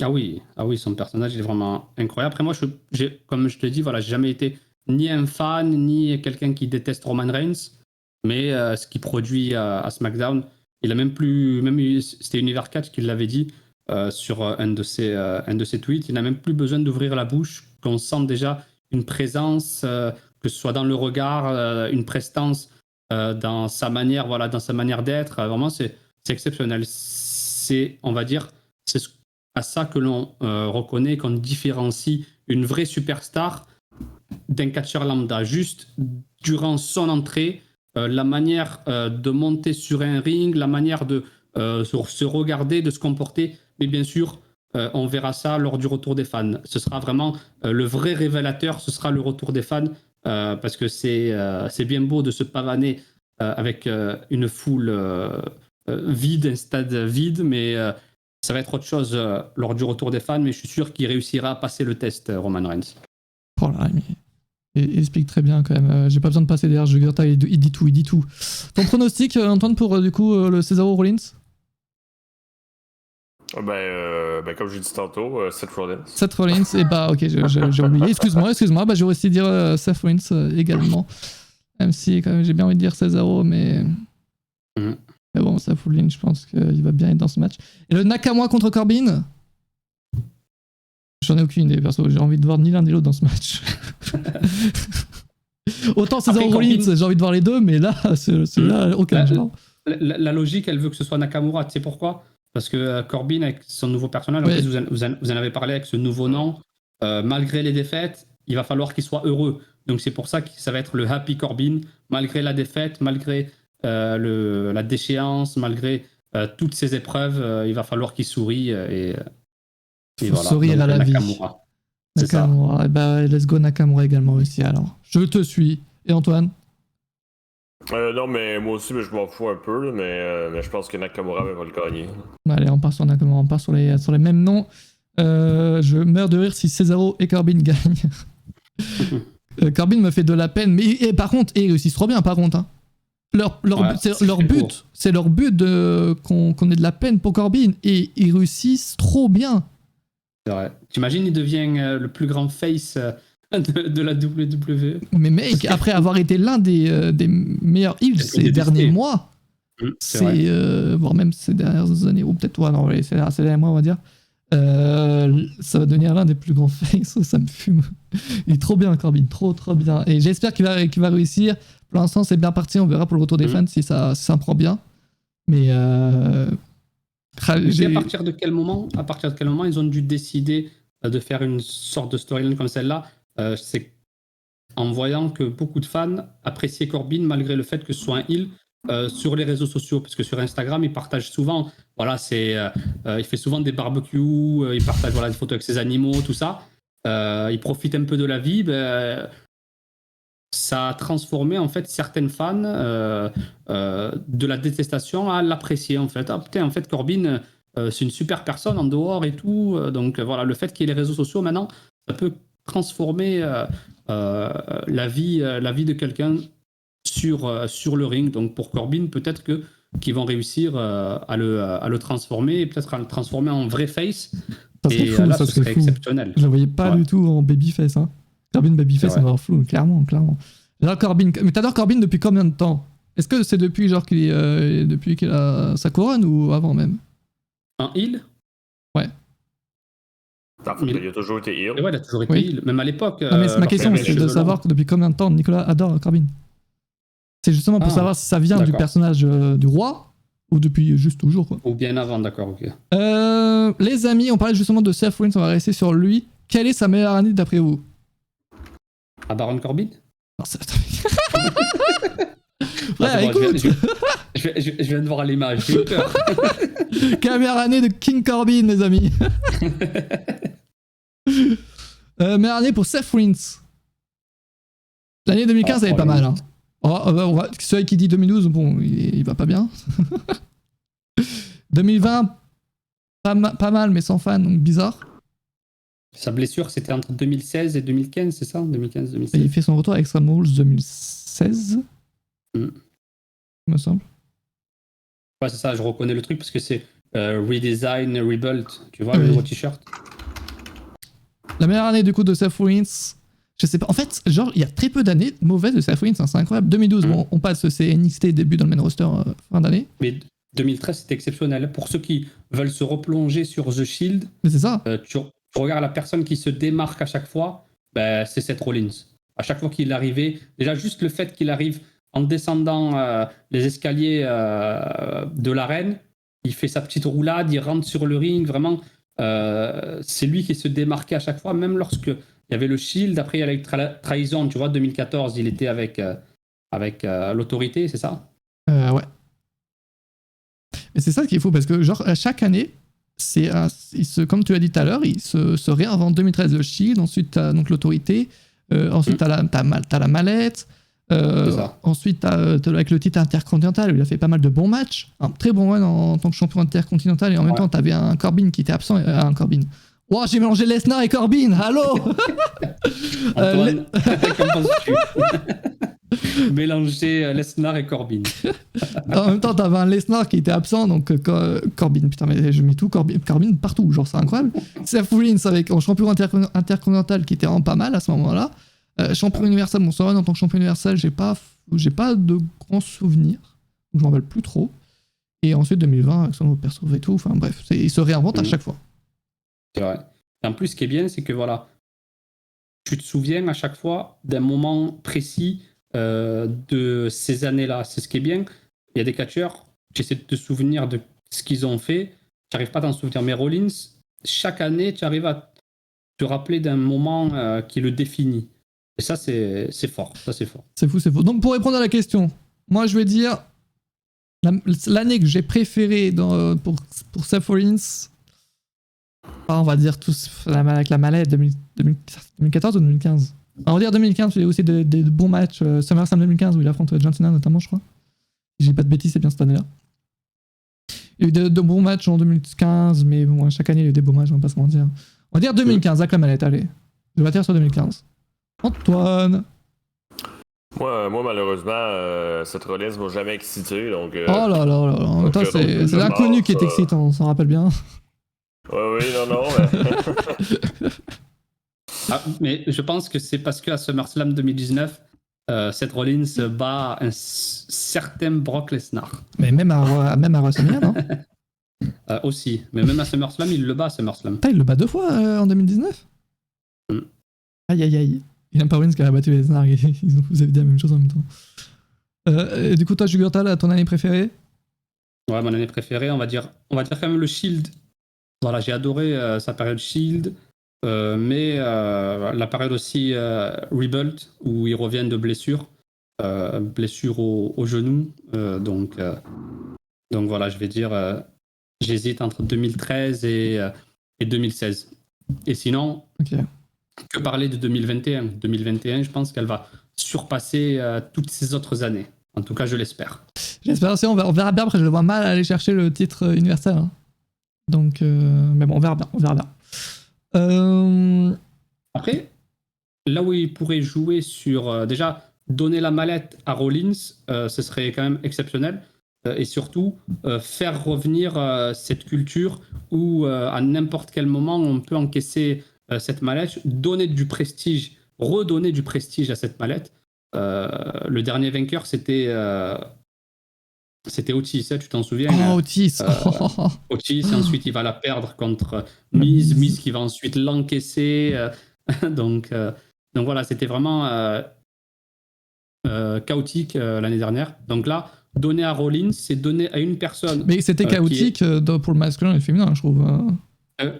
Ah oui, son personnage est vraiment incroyable. Après moi, comme je te l'ai dit, voilà, j'ai jamais été ni un fan, ni quelqu'un qui déteste Roman Reigns. Mais ce qu'il produit à SmackDown, il a c'était Universe 4 qui l'avait dit sur un de ses tweets, il n'a même plus besoin d'ouvrir la bouche, qu'on sent déjà une présence, que ce soit dans le regard, une prestance dans sa manière d'être. Vraiment, c'est exceptionnel. On va dire, c'est à ça que l'on reconnaît, qu'on différencie une vraie superstar d'un catcheur lambda. Juste durant son entrée, la manière de monter sur un ring, la manière de se regarder, de se comporter. Mais bien sûr, on verra ça lors du retour des fans. Ce sera vraiment le vrai révélateur, ce sera le retour des fans, parce que c'est bien beau de se pavaner avec une foule vide, un stade vide, mais ça va être autre chose lors du retour des fans, mais je suis sûr qu'il réussira à passer le test, Roman Reigns. Oh là, mais il explique très bien quand même. J'ai pas besoin de passer derrière Jugurta, il dit tout. Ton pronostic, Antoine, pour du coup le Cesaro Rollins? Comme je l'ai dit tantôt, Seth Rollins. Seth Rollins, et bah ok, j'ai oublié. Excuse-moi, bah j'aurais aussi dire Seth Rollins également. Même si quand même, j'ai bien envie de dire Cesaro, mais. Mais bon, Seth Rollins, je pense qu'il va bien être dans ce match. Et le Nakamura contre Corbin? J'en ai aucune idée, perso. J'ai envie de voir ni l'un ni l'autre dans ce match. Autant Cesaro Rollins, j'ai envie de voir les deux, mais là, celui-là, aucun. La logique, elle veut que ce soit Nakamura. Tu sais pourquoi? Parce que Corbin, avec son nouveau personnage, Ouais. en plus, vous en avez parlé avec ce nouveau nom, malgré les défaites, il va falloir qu'il soit heureux. Donc c'est pour ça que ça va être le Happy Corbin, malgré la défaite, malgré la déchéance, malgré toutes ces épreuves, il va falloir qu'il sourie. Et voilà. Sourire donc, à la Nakamura. vie. C'est Nakamura. ça. Et bah, let's go Nakamura également aussi, alors. Je te suis. Et Antoine? Non, mais moi aussi, je m'en fous un peu, là, mais je pense que Nakamura va le gagner. Allez, on part sur Nakamura, on part sur les mêmes noms. Je meurs de rire si Cesaro et Corbin gagnent. Corbin me fait de la peine, mais par contre, ils réussissent trop bien, par contre. Hein. Leur but, c'est leur but qu'on ait de la peine pour Corbin, et ils réussissent trop bien. C'est vrai. T'imagines, il devient le plus grand face de la WWE. Mais mec, après avoir été l'un des meilleurs heels ces derniers mois, voire même ces dernières années, ou peut-être, ouais, non, ouais, ces derniers mois, on va dire, ça va devenir l'un des plus grands faces, ça me fume. Il est trop bien, Corbin, trop bien. Et j'espère qu'il va réussir. Pour l'instant, c'est bien parti, on verra pour le retour des fans si ça prend bien. Mais à partir de quel moment ils ont dû décider de faire une sorte de storyline comme celle-là? C'est en voyant que beaucoup de fans appréciaient Corbin malgré le fait que ce soit un heel sur les réseaux sociaux, parce que sur Instagram il partage souvent, voilà, il fait souvent des barbecues, il partage des photos avec ses animaux, tout ça, il profite un peu de la vie. Ça a transformé en fait certaines fans de la détestation à l'apprécier en fait. Ah putain, en fait Corbin c'est une super personne en dehors et tout, donc voilà, le fait qu'il y ait les réseaux sociaux maintenant, ça peut transformer la vie de quelqu'un sur le ring. Donc pour Corbin, peut-être qu'ils vont réussir à le transformer, et peut-être à le transformer en vrai face. Ça serait fou, là, ça ce serait serait fou. exceptionnel. Je la voyais pas du tout en babyface. Hein. Corbin babyface, ça va avoir flou, clairement. Là, Corbin, mais t'adores Corbin depuis combien de temps? Est-ce que c'est depuis genre qu'il a sa couronne ou avant même? Un heel? Ouais. En fait, il a toujours été heel. Ouais, il a toujours été heel, même à l'époque. Ah, mais ma question, c'est de savoir depuis combien de temps Nicolas adore Corbin. C'est justement pour savoir si ça vient du personnage du roi ou depuis juste toujours, quoi. Ou bien avant, d'accord, ok. Les amis, on parlait justement de Seth Rollins, on va rester sur lui. Quelle est sa meilleure année d'après vous? À Baron Corbin? Non, ouais, écoute. Je viens de voir l'image, j'ai eu peur. Quelle meilleure année de King Corbin, les amis. Meilleure année pour Seth Rollins. L'année 2015, elle est pas mal. Hein. Celui qui dit 2012, bon, il va pas bien. 2020, pas mal, mais sans fan, donc bizarre. Sa blessure, c'était entre 2016 et 2015, c'est ça? 2015-2016. Il fait son retour avec Extreme Rules 2016, il me semble. Ouais, c'est ça, je reconnais le truc parce que c'est Redesign, Rebuild, tu vois, le nouveau t-shirt. La meilleure année du coup de Seth Rollins, je sais pas. En fait, genre, il y a très peu d'années mauvaises de Seth Rollins, hein, c'est incroyable. 2012, bon, on passe, c'est NXT début dans le main roster fin d'année. Mais 2013, c'était exceptionnel. Pour ceux qui veulent se replonger sur The Shield, mais c'est ça. Tu regardes la personne qui se démarque à chaque fois, c'est Seth Rollins. À chaque fois qu'il arrivait, déjà juste le fait qu'il arrive en descendant les escaliers de l'arène, il fait sa petite roulade, il rentre sur le ring, vraiment, c'est lui qui se démarquait à chaque fois, même lorsque il y avait le Shield, après il y avait la trahison, tu vois, 2014, il était avec l'autorité, c'est ça? Ouais. Mais c'est ça qui est fou, parce que genre, à chaque année, comme tu as dit tout à l'heure, il se réinvente. 2013 le Shield, ensuite t'as donc l'autorité, ensuite t'as la mallette, ensuite avec le titre intercontinental, il a fait pas mal de bons matchs, un très bon run en tant que champion intercontinental, et en même temps t'avais un Corbin qui était absent, un Corbin. Wow, j'ai mélangé Lesnar et Corbin, allô. Antoine, qu'en penses-tu? Mélanger Lesnar et Corbin. En même temps, t'avais un Lesnar qui était absent, donc Corbin, putain, mais je mets tout Corbin partout, genre c'est incroyable. Seth Rollins avec un champion intercontinental qui était vraiment pas mal à ce moment-là. Champion universel, bon, Soren en tant que champion universel, j'ai pas de grands souvenirs, donc je m'en rappelle plus trop. Et ensuite 2020 avec son nouveau perso et tout, enfin bref, il se réinvente à chaque fois. C'est vrai. Et en plus, ce qui est bien, c'est que voilà, tu te souviens à chaque fois d'un moment précis de ces années-là. C'est ce qui est bien. Il y a des catcheurs, tu essaies de te souvenir de ce qu'ils ont fait, tu n'arrives pas à t'en souvenir. Mais Rollins, chaque année, tu arrives à te rappeler d'un moment qui le définit. Et ça, c'est fort. Ça, c'est fort. C'est fou, c'est fou. Donc, pour répondre à la question, moi, je vais dire l'année que j'ai préférée pour Seth Rollins, on va dire tous avec la mallette 2014 ou 2015. On va dire 2015, il y a aussi des bons matchs. SummerSlam 2015 où il affronte John Cena notamment, je crois. Si j'ai pas de bêtises, c'est bien cette année-là. Il y a eu de bons matchs en 2015, mais bon, chaque année il y a eu des bons matchs, on va pas se mentir. On va dire 2015 avec la mallette, allez. Je vais dire sur 2015. Antoine. Moi malheureusement, cette Rollins m'a jamais excité, donc... Oh là là là là, en même temps, c'est l'inconnu qui est excitant, on s'en rappelle bien. Oui, non, mais je pense que c'est parce qu'à SummerSlam 2019, Seth Rollins bat un certain Brock Lesnar. Mais même à WrestleMania, non? Aussi, mais même à SummerSlam, il le bat à SummerSlam. Il le bat 2 fois en 2019. Aïe aïe aïe. Il n'y a pas Rollins qui a battu Lesnar, vous avez dit la même chose en même temps. Et du coup, toi, Jugurtal, ton année préférée? Ouais, mon année préférée, on va dire quand même le Shield. Voilà, j'ai adoré sa période Shield, mais la période aussi Rebuild, où il revient de blessure au genou. Donc voilà, je vais dire, j'hésite entre 2013 et 2016. Et sinon, que parler de 2021 ? 2021, je pense qu'elle va surpasser toutes ces autres années. En tout cas, je l'espère. J'espère aussi, on verra bien. Après, je le vois mal aller chercher le titre universel. Hein. Donc, mais bon, on verra bien. Après, là où il pourrait jouer sur... déjà, donner la mallette à Rollins, ce serait quand même exceptionnel. Et surtout, faire revenir cette culture où à n'importe quel moment, on peut encaisser cette mallette, redonner du prestige à cette mallette. Le dernier vainqueur, c'était Otis, tu t'en souviens? Otis. Otis, et ensuite il va la perdre contre Miz qui va ensuite l'encaisser. Donc voilà, c'était vraiment chaotique l'année dernière. Donc là, donner à Rollins, c'est donner à une personne. Mais c'était chaotique pour le masculin et le féminin, je trouve.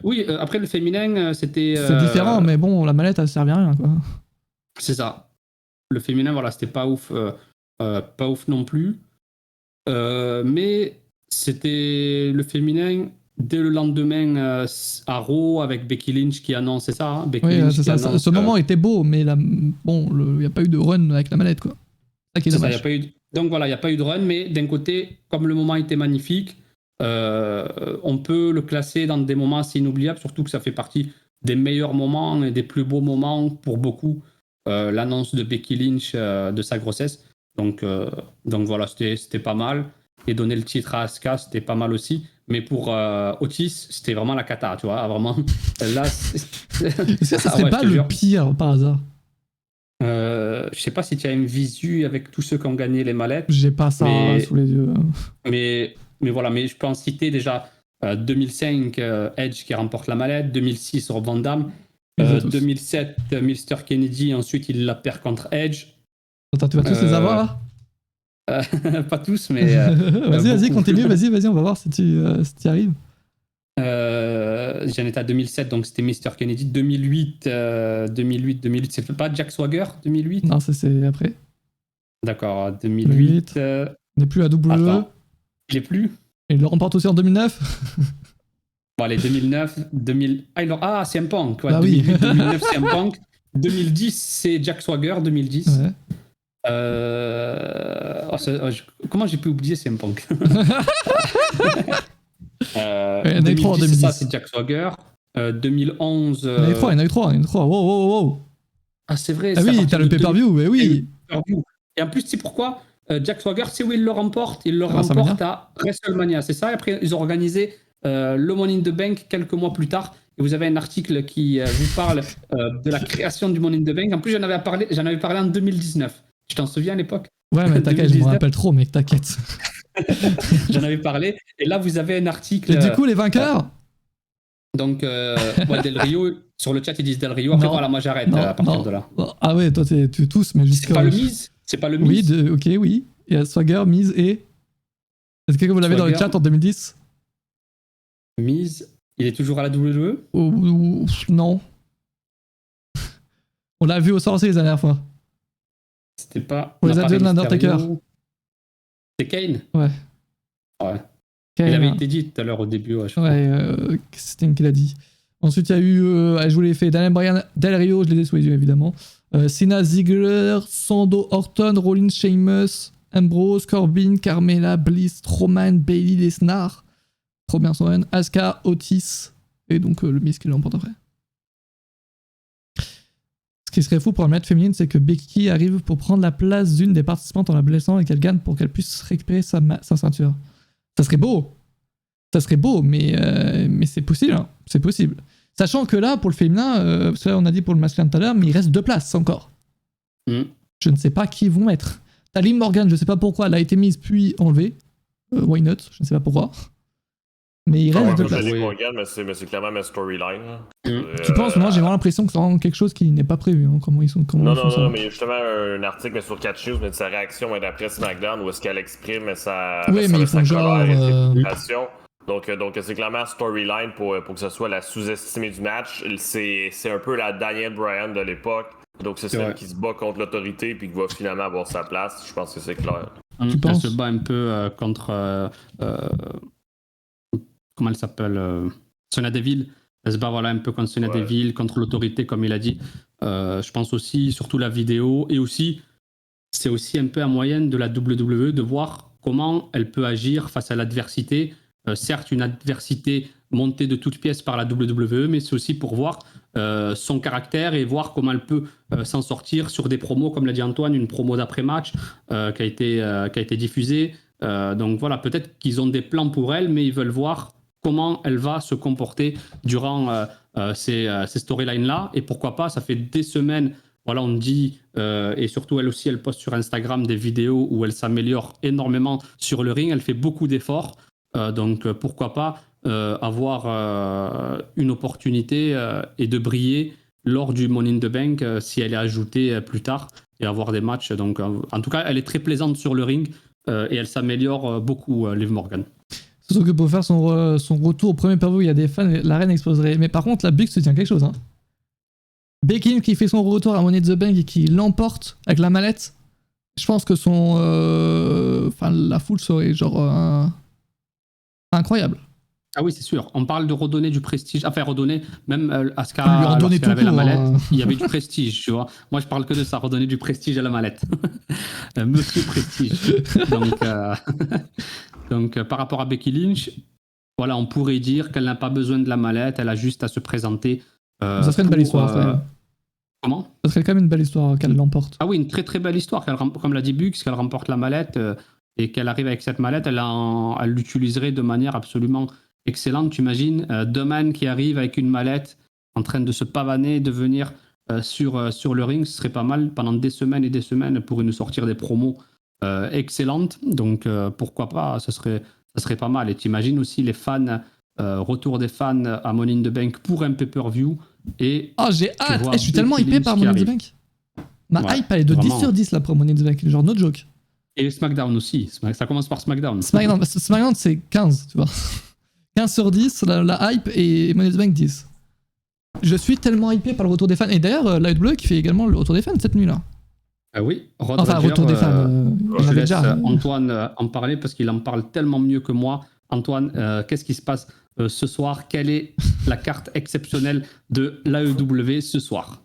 Oui, après le féminin, c'était... C'est différent, mais bon, la mallette, elle servait à rien, quoi. C'est ça. Le féminin, voilà, c'était pas ouf non plus. Mais c'était le féminin dès le lendemain à Raw avec Becky Lynch qui annonce, c'est ça, hein, Becky Lynch c'est ça. Annonce, ce moment était beau, mais il n'y a pas eu de run avec la mallette, quoi. Ça qui est dommage. Donc voilà, il n'y a pas eu de run, mais d'un côté, comme le moment était magnifique, on peut le classer dans des moments assez inoubliables, surtout que ça fait partie des meilleurs moments et des plus beaux moments pour beaucoup, l'annonce de Becky Lynch de sa grossesse. Donc voilà, c'était pas mal. Et donner le titre à Asuka, c'était pas mal aussi. Mais pour Otis, c'était vraiment la cata, tu vois. Vraiment, là... ça serait pas le pire, par hasard? Je sais pas si tu as une visu avec tous ceux qui ont gagné les mallettes. J'ai pas ça sous les yeux. Mais voilà, mais je peux en citer déjà 2005, Edge qui remporte la mallette, 2006, Rob Van Dam, 2007, Mr. Kennedy, ensuite il la perd contre Edge. Attends, tu vas tous les avoir là? Pas tous, mais... vas-y, continue, vas-y, on va voir si tu y arrives. J'en étais à 2007, donc c'était Mr. Kennedy. 2008, c'est pas Jack Swagger, 2008? Non, c'est après. D'accord, 2008. On n'est plus à WWE. Attends, il est plus? Et il le remporte aussi en 2009. Bon, allez, 2009, 2000... CM Punk, ouais, bah 2008, oui. 2009, CM Punk. 2010, c'est Jack Swagger, 2010. Ouais. Comment j'ai pu oublier CM Punk? Il y en a eu 3 en 2010. Ça, c'est Jack Swagger. 2011... Il y en a eu 3. Wow. Ah, c'est vrai. Ah oui, t'as le pay-per-view, mais oui. Et Et en plus, tu sais pourquoi Jack Swagger, c'est où il le remporte. Il le WrestleMania. remporte à WrestleMania, c'est ça. Et après, ils ont organisé le Money in the Bank quelques mois plus tard. Et vous avez un article qui vous parle de la création du Money in the Bank. En plus, j'en avais parlé en 2019. Tu t'en souviens à l'époque? Ouais, mais t'inquiète, je me 2019. rappelle trop, mec, t'inquiète. J'en avais parlé. Et là, vous avez un article. Et du coup, les vainqueurs Donc, moi, Del Rio, sur le chat, ils disent Del Rio. Après, Non. voilà, moi, j'arrête Non, à partir non. de là. Ah ouais, toi, tu tous, mais C'est jusqu'à. pas le Miz? C'est pas le Oui, Miz? ok, oui. Il y a Swagger, Miz et. Est-ce que vous l'avez dans le Swagger. chat en 2010 Miz, il est toujours à la WWE? ou non. On l'a vu au sorcier les dernières fois. C'était pas. Pour on les a adieux de parlé l'Undertaker. Mysterio. C'est Kane? Ouais. Ouais. Kane, Il avait hein. été dit tout à l'heure au début. Ouais, je crois. Ouais, Sting qui l'a dit. Ensuite, il y a eu, je vous l'ai fait, Daniel Bryan, Del Rio, je les ai sous les yeux évidemment. Cena, Ziggler, Sando, Orton, Rollins, Sheamus, Ambrose, Corbin, Carmella, Bliss, Strowman, Bayley, Lesnar. Trop bien son run. Asuka, Otis. Et donc le Miz qui l'emporte après. Ce qui serait fou pour la manette féminine, c'est que Becky arrive pour prendre la place d'une des participantes en la blessant et qu'elle gagne pour qu'elle puisse récupérer sa ceinture. Ça serait beau. Ça serait beau, mais c'est possible. Hein. C'est possible. Sachant que là, pour le féminin, parce que là, on a dit pour le masculin tout à l'heure, mais il reste 2 places encore. Je ne sais pas qui ils vont mettre. T'as Liv Morgan, je ne sais pas pourquoi, elle a été mise puis enlevée. Why not? Je ne sais pas pourquoi. Mais il reste 2 places. Liv Morgan, mais c'est clairement ma storyline. Tu penses? Moi, j'ai vraiment l'impression que c'est vraiment quelque chose qui n'est pas prévu. Hein, comment ils sont, Non, mais justement, un article mais sur Catch News, mais de sa réaction d'après SmackDown, où est-ce qu'elle exprime sa oui, mais ils font genre. Donc c'est clairement storyline pour que ce soit la sous-estimée du match. C'est un peu la Daniel Bryan de l'époque. Donc c'est celle qui se bat contre l'autorité puis qui va finalement avoir sa place. Je pense que c'est clair. Tu penses? Elle se bat un peu contre... comment elle s'appelle Sonya Deville. Elle se bat un peu contre Sonya Deville, contre l'autorité, comme il a dit. Je pense aussi, surtout la vidéo. Et aussi, c'est aussi un peu un moyen de la WWE de voir comment elle peut agir face à l'adversité. Certes, une adversité montée de toutes pièces par la WWE, mais c'est aussi pour voir son caractère et voir comment elle peut s'en sortir sur des promos, comme l'a dit Antoine, une promo d'après-match qui a été diffusée. Donc voilà, peut-être qu'ils ont des plans pour elle, mais ils veulent voir comment elle va se comporter durant ces storylines-là. Et pourquoi pas, ça fait des semaines, voilà, on dit, et surtout elle aussi, elle poste sur Instagram des vidéos où elle s'améliore énormément sur le ring, elle fait beaucoup d'efforts. Donc pourquoi pas avoir une opportunité et de briller lors du Money in the Bank si elle est ajoutée plus tard et avoir des matchs. Donc en tout cas, elle est très plaisante sur le ring et elle s'améliore beaucoup, Liv Morgan. Surtout que pour faire son retour au premier pay-per-view, il y a des fans, l'arène exploserait. Mais par contre, la Buck se tient quelque chose. Hein. Becky qui fait son retour à Money in the Bank et qui l'emporte avec la mallette. Je pense que la foule serait genre incroyable. Ah oui, c'est sûr. On parle de redonner du prestige. Enfin, redonner, même Asuka, Lui redonner lorsqu'elle avait la mallette, hein. il y avait du prestige, tu vois. Moi, je parle que de ça, redonner du prestige à la mallette. Monsieur Prestige. Donc, par rapport à Becky Lynch, voilà, on pourrait dire qu'elle n'a pas besoin de la mallette, elle a juste à se présenter. Ça serait une belle histoire, quand même. Comment? Ça serait quand même une belle histoire qu'elle l'emporte. Ah oui, une très très belle histoire. Comme l'a dit Bugs, qu'elle remporte la mallette et qu'elle arrive avec cette mallette, elle l'utiliserait de manière absolument excellente. Tu imagines deux man qui arrivent avec une mallette en train de se pavaner, de venir sur le ring, ce serait pas mal pendant des semaines et des semaines pour nous sortir des promos excellentes. Donc pourquoi pas, ça serait pas mal. Et tu imagines aussi les fans, retour des fans à Money in the Bank pour un pay-per-view. Et j'ai hâte! Je suis tellement hypé par Money in the Bank. Ma hype elle est de vraiment. 10 sur 10 là pour Money in the Bank, genre no joke. Et SmackDown aussi, ça commence par SmackDown. SmackDown c'est 15, tu vois. 15 sur 10, la hype, et Money in the Bank 10. Je suis tellement hypé par le retour des fans. Et d'ailleurs, la WWE qui fait également le retour des fans cette nuit-là. Ah oui, retour des fans. Je laisse Antoine en parler parce qu'il en parle tellement mieux que moi. Antoine, qu'est-ce qui se passe ce soir? Quelle est la carte exceptionnelle de l'AEW ce soir?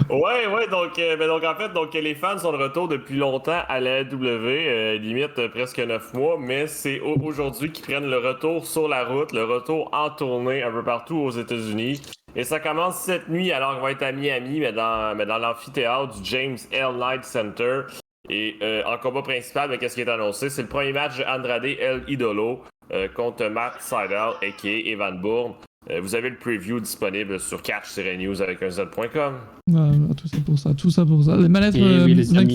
ouais, donc en fait, les fans sont de retour depuis longtemps à la AEW, limite presque 9 mois, mais c'est aujourd'hui qu'ils prennent le retour sur la route, le retour en tournée un peu partout aux États-Unis. Et ça commence cette nuit, alors qu'on va être à Miami, mais dans l'amphithéâtre du James L. Knight Center. Et en combat principal, qu'est-ce qui est annoncé? C'est le premier match de Andrade El Idolo contre Matt Sydal, a.k.a. Evan Bourne. Vous avez le preview disponible sur catch-news avec un z.com. Tout ça pour ça. Les manettes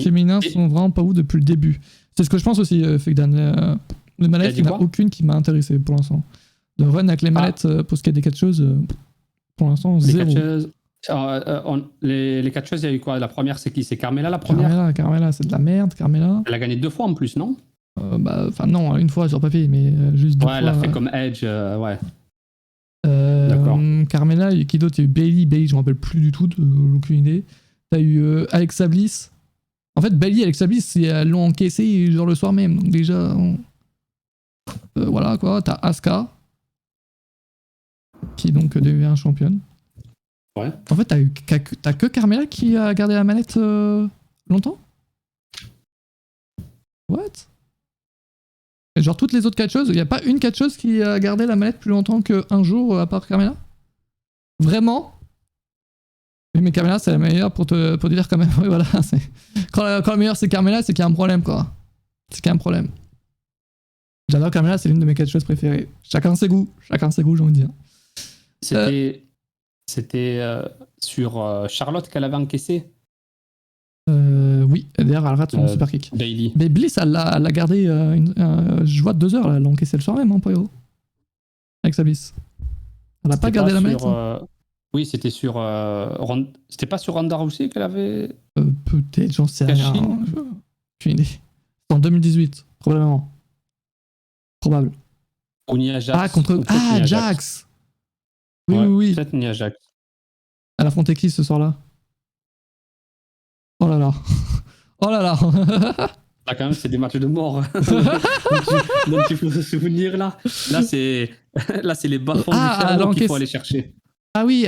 féminins sont vraiment pas ouf depuis le début. C'est ce que je pense aussi, Fekdan. Les manettes, il n'y en a aucune qui m'a intéressé pour l'instant. De run avec les manettes pour ce qui est des catcheuses, pour l'instant, zéro. Les catcheuses, il y a eu quoi? La première, c'est qui? C'est Carmella la première? Carmella, c'est de la merde, Carmella. Elle a gagné 2 fois en plus, non? Enfin, non, une fois sur papier, mais juste 2 fois. Ouais, elle a fait comme Edge, ouais. D'accord. Carmella, il y a qui d'autre? Il y a eu Bailey, je me rappelle plus du tout, aucune idée. T'as eu Alexa Bliss. En fait, Bailey et Alexa Bliss, elles l'ont encaissé genre le soir même, donc déjà. Voilà quoi, t'as Asuka, qui donc devient championne. Ouais. En fait, t'as que Carmella qui a gardé la manette longtemps? What? Et genre toutes les autres catcheuses, il n'y a pas une catcheuse qui a gardé la manette plus longtemps qu'un jour à part Carmella? Vraiment? Oui, mais Carmella c'est la meilleure pour te dire quand même. Oui, voilà. Quand la meilleure c'est Carmella, c'est qu'il y a un problème quoi. C'est qu'il y a un problème. J'adore Carmella, c'est l'une de mes catcheuses préférées. Chacun ses goûts, j'ai envie de dire. C'était sur Charlotte qu'elle avait encaissé. Oui, d'ailleurs elle rate son super kick. Bailey. Mais Bliss, elle l'a gardé je vois 2 heures, là, elle l'a encaissé le soir même, hein, Poyo. Avec sa Bliss. Elle a pas gardé la manette. Oui, c'était sur. C'était pas sur Ronda Rousey qu'elle avait. Peut-être, j'en sais rien. Aucune idée. C'est en 2018, probablement. Probable. Ou Nia Jax. Contre Jax. Oui. Peut-être Nia Jax. Elle affrontait qui ce soir-là? Oh là là. Là, quand même, c'est des matchs de mort. donc, il faut se souvenir, là. Là, c'est les bas-fonds du cerveau qu'il faut aller chercher. Ah oui,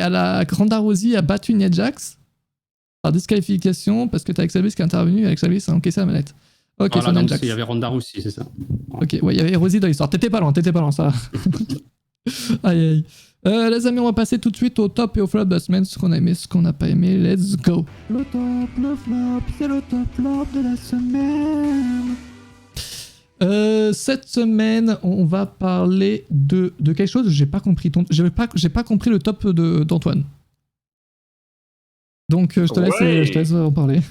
Ronda Rousey a battu Nia Jax par disqualification parce que t'as Alexa Bliss qui est intervenu, Alexa Bliss a encaissé la manette. Ok, voilà, donc il y avait Ronda Rousey, c'est ça. Ok, ouais, il y avait Rousey dans l'histoire. T'étais pas loin, ça. Aïe. Les amis, on va passer tout de suite au top et au flop de la semaine, ce qu'on a aimé, ce qu'on n'a pas aimé. Let's go. Le top, le flop, c'est le top flop de la semaine. Cette semaine, on va parler de quelque chose. J'ai pas compris j'ai pas compris le top d'Antoine. Donc je te laisse en parler.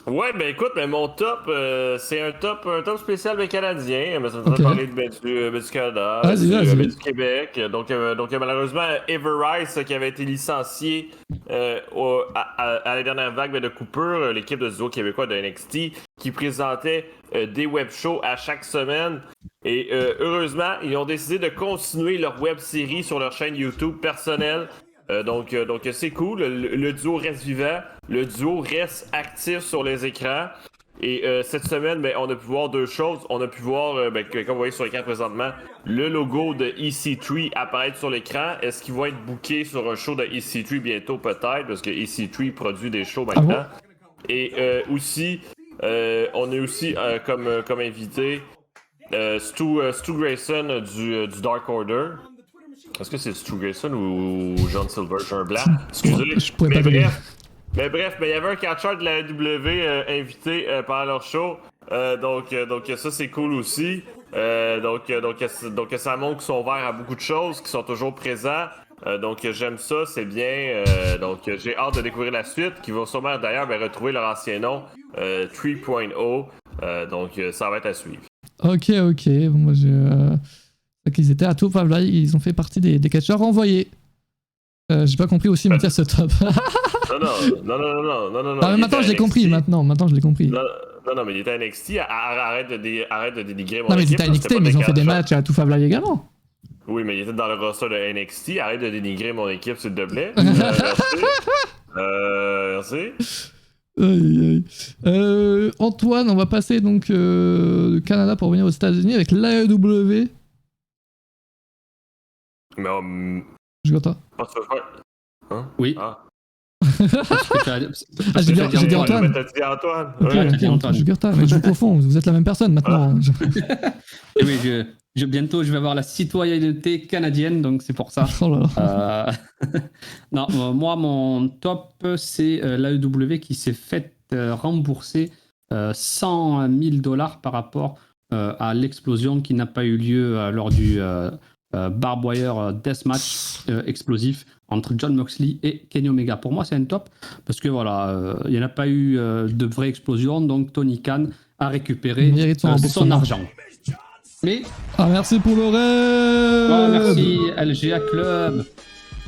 Ouais, ben écoute, mon top, c'est un top spécial canadien. Mais ça me fait parler du Canada, du Québec. Donc malheureusement, Ever Rice, qui avait été licencié à la dernière vague de coupure, l'équipe de duo québécois de NXT, qui présentait des web shows à chaque semaine. Et heureusement, ils ont décidé de continuer leur web série sur leur chaîne YouTube personnelle. Donc c'est cool, le duo reste vivant, le duo reste actif sur les écrans. Et cette semaine, on a pu voir 2 choses. On a pu voir, comme vous voyez sur l'écran présentement, le logo de EC3 apparaître sur l'écran. Est-ce qu'il va être booké sur un show de EC3 bientôt? Peut-être, parce que EC3 produit des shows maintenant. Et aussi, on a aussi comme invité Stu Grayson du Dark Order. Est-ce que c'est Stu Grayson ou John Silver? J'ai un blanc. Excusez. Mais bref, il y avait un catcheur de la AEW invité pendant leur show. Donc ça, c'est cool aussi. Donc ça montre qu'ils sont ouverts à beaucoup de choses, qu'ils sont toujours présents. Donc j'aime ça, c'est bien. Donc j'ai hâte de découvrir la suite, qui va sûrement d'ailleurs retrouver leur ancien nom, 3.0. Donc ça va être à suivre. Ok. Bon, moi qu'ils étaient à tout là, ils ont fait partie des catcheurs envoyés. J'ai pas compris aussi mettre ce top. Non. Ah, maintenant je l'ai compris, maintenant je l'ai compris. Non, mais il était à NXT, arrête de dénigrer mon équipe. Non, mais il était à NXT, mais ils ont fait des matchs à tout Fablaï également. Oui, mais il était dans le roster de NXT, arrête de dénigrer mon équipe, s'il te plaît. Merci. Antoine, on va passer donc du Canada pour revenir aux États-Unis avec l'AEW. Mais je t'entends. Hein? Oui. J'ai dit Antoine. T'as dit Antoine. Okay, ouais, t'as dit Antoine. Mais je vous confonds, vous êtes la même personne maintenant. Oui, bientôt, je vais avoir la citoyenneté canadienne, donc c'est pour ça. Oh là là. Non, moi, mon top, c'est l'AEW qui s'est fait rembourser 100 000 $ par rapport à l'explosion qui n'a pas eu lieu lors du Barbed Wire Deathmatch explosif entre Jon Moxley et Kenny Omega. Pour moi, c'est un top parce que voilà, il n'y en a pas eu de vraie explosion, donc Tony Khan a récupéré Il mérite son son remboursement. argent. Mais Ah, merci pour le rêve. merci LGA Club.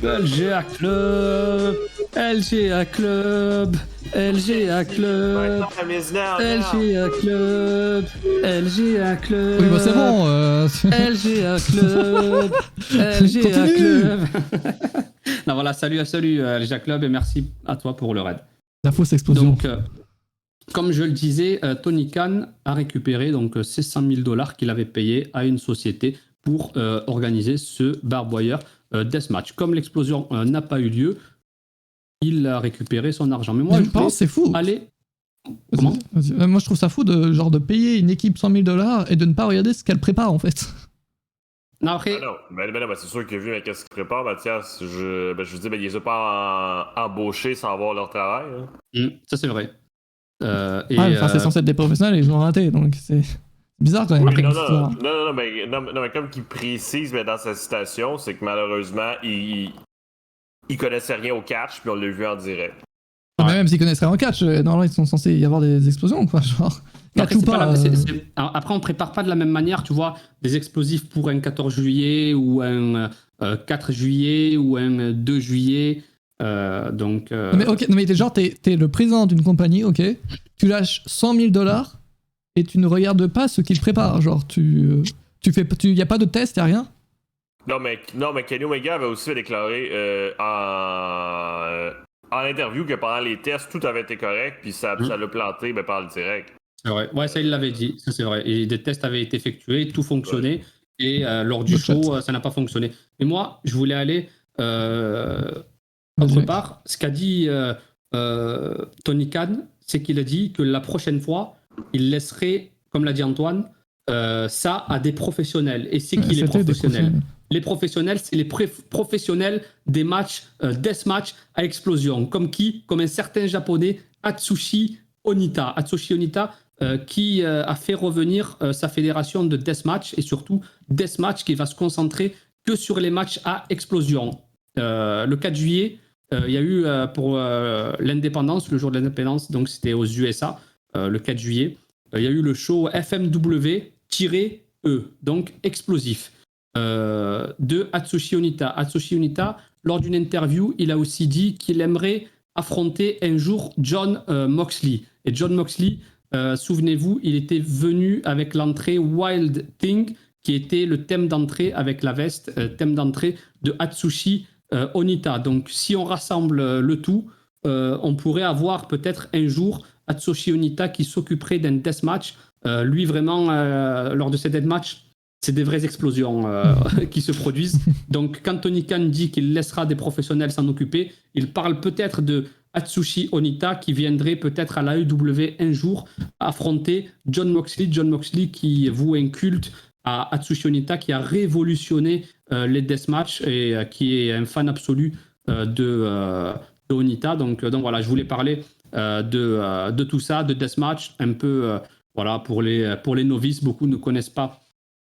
LGA Club. LGA Club. LGA Club. LGA Club. LGA Club. Oui, bah c'est bon. LGA Club. LGA Continue. Club. Non, voilà, salut LGA Club et merci à toi pour le raid. La fausse explosion. Donc, comme je le disais, Tony Khan a récupéré donc, ces 100 000 $ qu'il avait payé à une société pour organiser ce Barbed Wire Deathmatch. Comme l'explosion n'a pas eu lieu, il a récupéré son argent. Mais moi, je je pense c'est fou. aller. Vas-y, Comment vas-y. Moi, je trouve ça fou de payer une équipe 100 000 $ et de ne pas regarder ce qu'elle prépare en fait. Non, après, Non, c'est sûr que vu qu'est-ce qu'ils préparent, Mathias, je veux dire, ils les ont pas embauchés sans voir leur travail. Hein. ça c'est vrai. C'est censé être des professionnels et ils ont raté, donc c'est bizarre quand même. Oui, Après, non, mais comme qu'il précise dans sa citation, c'est que malheureusement, ils connaissaient rien au catch, puis on l'a vu en direct. Mais même s'ils connaissent rien en catch, normalement ils sont censés y avoir des explosions, quoi. Genre, catch après, ou pas. Alors, après, on prépare pas de la même manière, tu vois, des explosifs pour un 14 juillet ou un 4 juillet ou un 2 juillet. Mais ok, non, mais t'es le président d'une compagnie, ok, tu lâches 100 000 $ et tu ne regardes pas ce qu'ils préparent. Genre, y a pas de test, y a rien. Non, mais Kenny Omega avait aussi déclaré en interview que pendant les tests, tout avait été correct, puis ça l'a planté par le direct. C'est vrai. Ouais, ça, il l'avait dit. Ça, c'est vrai. Et des tests avaient été effectués, tout fonctionnait. Et lors du show, ça n'a pas fonctionné. Mais moi, je voulais aller autre part. Ce qu'a dit Tony Khan, c'est qu'il a dit que la prochaine fois, il laisserait, comme l'a dit Antoine, ça à des professionnels. Et c'est qui les professionnels ? Les professionnels, c'est les professionnels des matchs deathmatch à explosion. Comme qui ? Comme un certain japonais, Atsushi Onita. Atsushi Onita, qui a fait revenir sa fédération de deathmatch et surtout deathmatch qui va se concentrer que sur les matchs à explosion. Le 4 juillet, il y a eu pour l'indépendance, le jour de l'indépendance, donc c'était aux USA, le 4 juillet, il y a eu le show FMW-E, donc explosif, de Atsushi Onita. Atsushi Onita, lors d'une interview, il a aussi dit qu'il aimerait affronter un jour Jon Moxley. Et Jon Moxley, souvenez-vous, il était venu avec l'entrée Wild Thing, qui était le thème d'entrée avec la veste, thème d'entrée de Atsushi Onita. Donc si on rassemble le tout, on pourrait avoir peut-être un jour Atsushi Onita qui s'occuperait d'un deathmatch. Lui vraiment, lors de ces deathmatchs, c'est des vraies explosions qui se produisent. Donc quand Tony Khan dit qu'il laissera des professionnels s'en occuper, il parle peut-être de Atsushi Onita qui viendrait peut-être à l'AEW un jour affronter Jon Moxley. Jon Moxley qui voue un culte à Atsushi Onita, qui a révolutionné les deathmatchs et qui est un fan absolu de Onita. Donc voilà, je voulais parler de tout ça, de deathmatch, un peu voilà, pour les novices. Beaucoup ne connaissent pas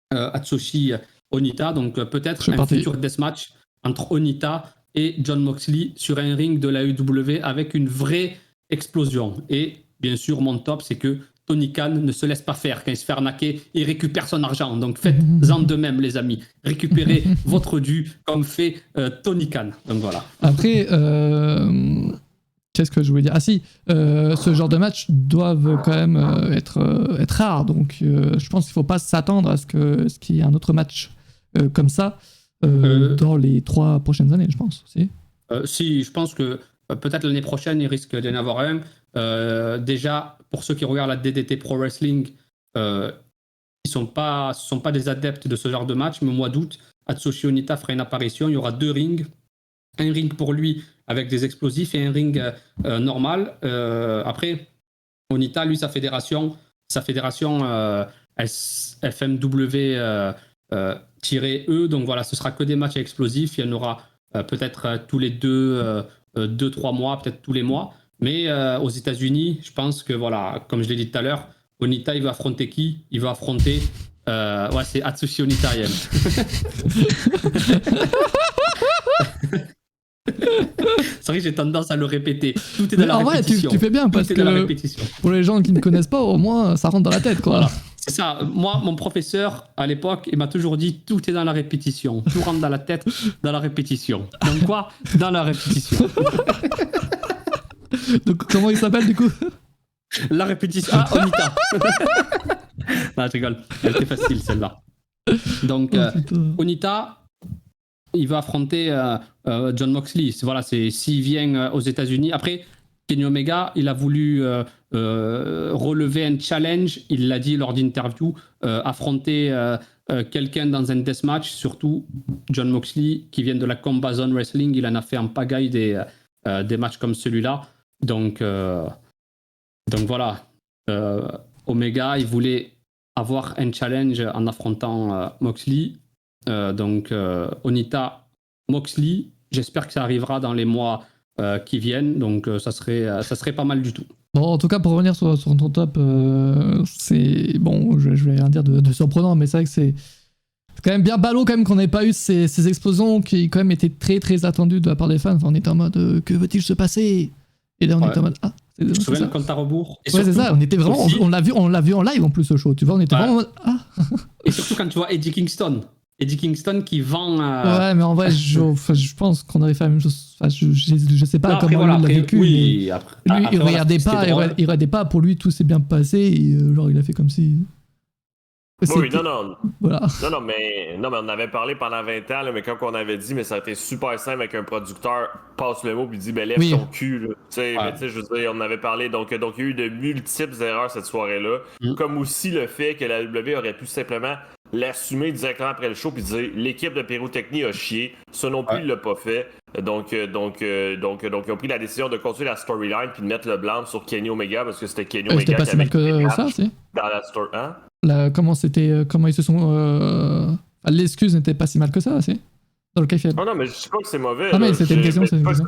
Atsushi Onita, donc peut-être un futur deathmatch entre Onita et Jon Moxley sur un ring de la AEW avec une vraie explosion. Et bien sûr, mon top, c'est que Tony Khan ne se laisse pas faire. Quand il se fait arnaquer, il récupère son argent. Donc faites-en de même, les amis. Récupérez votre dû comme fait Tony Khan. Donc voilà. Après, qu'est-ce que je voulais dire ? Ah si, ce genre de matchs doivent quand même être rares. Donc je pense qu'il ne faut pas s'attendre à ce qu'il y ait un autre match comme ça dans les 3 prochaines années, je pense. Si, je pense que peut-être l'année prochaine, il risque d'y en avoir un. Déjà, pour ceux qui regardent la DDT Pro Wrestling, ils ne sont pas des adeptes de ce genre de match, mais au mois d'août, Atsushi Onita fera une apparition. Il y aura 2 rings. Un ring pour lui avec des explosifs et un ring normal. Après, Onita, lui, sa fédération FMW tirer eux. Donc voilà, ce sera que des matchs explosifs. Il y en aura peut-être tous les 2-3 mois, peut-être tous les mois. Mais aux États-Unis, je pense que voilà, comme je l'ai dit tout à l'heure, Onita, il va affronter qui? Il va affronter. Ouais, c'est Atsushi Onita. C'est vrai que j'ai tendance à le répéter. Tout est dans la répétition. En vrai, tu fais bien parce que pour les gens qui ne connaissent pas, au moins, ça rentre dans la tête, quoi. Voilà. C'est ça. Moi, mon professeur, à l'époque, il m'a toujours dit tout est dans la répétition. Tout rentre dans la tête, dans la répétition. Donc quoi? Dans la répétition. Donc comment il s'appelle du coup? La répétition. Ah, Onita. Non, je rigole. Elle était facile celle-là. Donc, Onita, il va affronter John Moxley. Voilà, s'il vient aux États-Unis. Après, Kenny Omega, il a voulu relever un challenge. Il l'a dit lors d'interview, affronter quelqu'un dans un deathmatch, surtout John Moxley, qui vient de la Combat Zone Wrestling. Il en a fait en pagaille des matchs comme celui-là. Donc voilà, Omega, il voulait avoir un challenge en affrontant Moxley. Donc Onita, Moxley, j'espère que ça arrivera dans les mois qui viennent. Donc ça serait pas mal du tout. Bon, en tout cas, pour revenir sur ton top, c'est... Bon, je vais rien dire de surprenant, mais c'est vrai que c'est quand même bien ballot quand même qu'on n'ait pas eu ces explosions qui quand même étaient très très attendues de la part des fans. Enfin, on était en mode que veut-il se passer? Et là on était en mode je me souviens le compte à rebours. Ouais, c'est ça, on était vraiment aussi, on l'a vu en live en plus ce show, tu vois, on était vraiment en mode Et surtout quand tu vois Eddie Kingston qui vend ouais, mais en vrai je pense qu'on aurait fait la même chose. Enfin, je sais pas comment lui l'a vécu, oui, mais lui il regardait pas, pour lui tout s'est bien passé et genre il a fait comme si oui, non. Voilà. Non, mais on en avait parlé pendant 20 ans, là, mais quand on avait dit, mais ça a été super simple avec un producteur, passe le mot, puis dit, ben lève ton cul. Là. Mais tu sais, je veux dire, on en avait parlé, donc il y a eu de multiples erreurs cette soirée-là. Comme aussi le fait que la WWE aurait pu simplement l'assumer directement après le show, puis dire, l'équipe de Pyrotechnie a chié. Ça non plus, il l'a pas fait. Donc, ils ont pris la décision de continuer la storyline, puis de mettre le blâme sur Kenny Omega, parce que c'était Kenny Omega qui avait que ça, c'est dans la story. Hein? Comment ils se sont l'excuse n'était pas si mal que ça, c'est dans le café. Oh non, mais je sais pas que c'est mauvais. Ah mais c'était une question, c'est une question.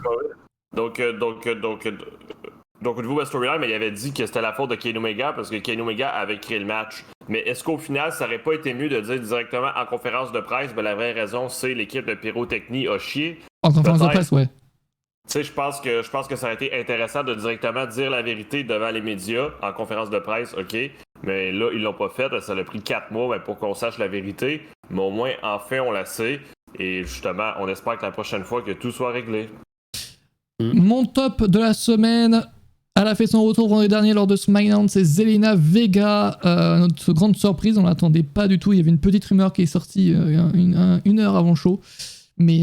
Donc au niveau de la storyline, il avait dit que c'était la faute de Kenny Omega parce que Kenny Omega avait créé le match. Mais est-ce qu'au final, ça aurait pas été mieux de dire directement en conférence de presse, ben la vraie raison, c'est l'équipe de Pyrotechnie a chié? En conférence de presse, ouais. Tu sais, je pense que ça aurait été intéressant de directement dire la vérité devant les médias en conférence de presse, ok. Mais là, ils l'ont pas fait. Ça a pris 4 mois pour qu'on sache la vérité. Mais au moins, enfin, on la sait. Et justement, on espère que la prochaine fois, que tout soit réglé. Mon top de la semaine, elle a fait son retour vendredi dernier lors de SmackDown, c'est Zelina Vega. Notre grande surprise, on l'attendait pas du tout. Il y avait une petite rumeur qui est sortie une heure avant le show. Mais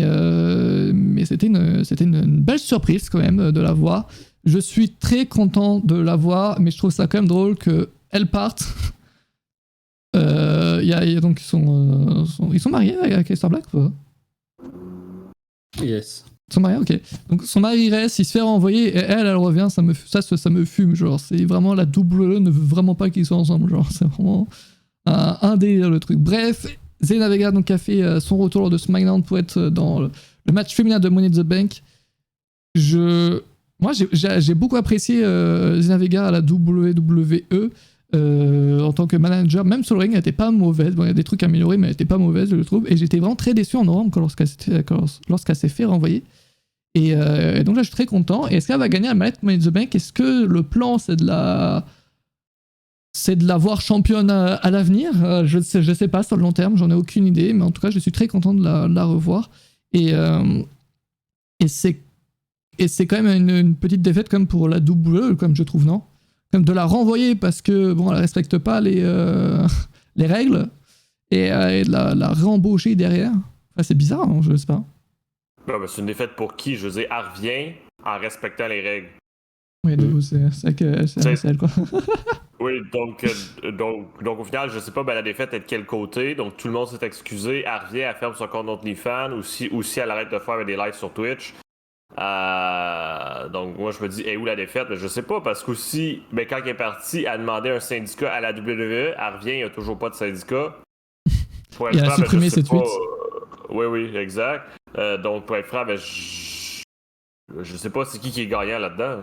c'était une belle surprise quand même de la voir. Je suis très content de la voir, mais je trouve ça quand même drôle qu'elle parte. Donc ils sont mariés avec Aleister Black ou pas? Yes. Ils sont mariés, ok. Donc son mari reste, il se fait renvoyer et elle revient, ça me fume. Genre, c'est vraiment la WWE ne veut vraiment pas qu'ils soient ensemble. Genre, c'est vraiment un délire le truc. Bref, Zelina Vega donc, a fait son retour lors de SmackDown pour être dans le match féminin de Money in the Bank. Moi, j'ai beaucoup apprécié Zelina Vega à la WWE en tant que manager. Même sur le ring, elle était pas mauvaise. Bon, il y a des trucs améliorés, mais elle était pas mauvaise, je trouve. Et j'étais vraiment très déçu en novembre lorsqu'elle s'est fait renvoyer. Et donc là, je suis très content. Et est-ce qu'elle va gagner la mallette Money in the Bank? Est-ce que le plan, c'est de la voir championne à l'avenir? Je sais pas, sur le long terme, j'en ai aucune idée. Mais en tout cas, je suis très content de la revoir. Et c'est quand même une petite défaite comme pour la WWE, comme je trouve, non? Comme de la renvoyer parce que bon, elle respecte pas les règles et de la réembaucher derrière. Enfin, c'est bizarre, hein, je sais pas. Non, mais c'est une défaite pour qui? Je veux dire, elle revient en respectant les règles. Oui, de vous, c'est elle, quoi. Oui, donc au final, je sais pas, la défaite est de quel côté. Donc tout le monde s'est excusé. Elle revient, elle ferme son compte OnlyFans. Aussi, elle arrête de faire des lives sur Twitch. Donc moi je me dis où la défaite? Mais je sais pas, parce qu'aussi quand elle est partie, elle a demandé un syndicat à la WWE, elle revient, il n'y a toujours pas de syndicat. pour être Il a franc, supprimé je sais ses pas, tweets. oui, exact. Donc, pour être franc, je sais pas c'est qui est gagnant là-dedans.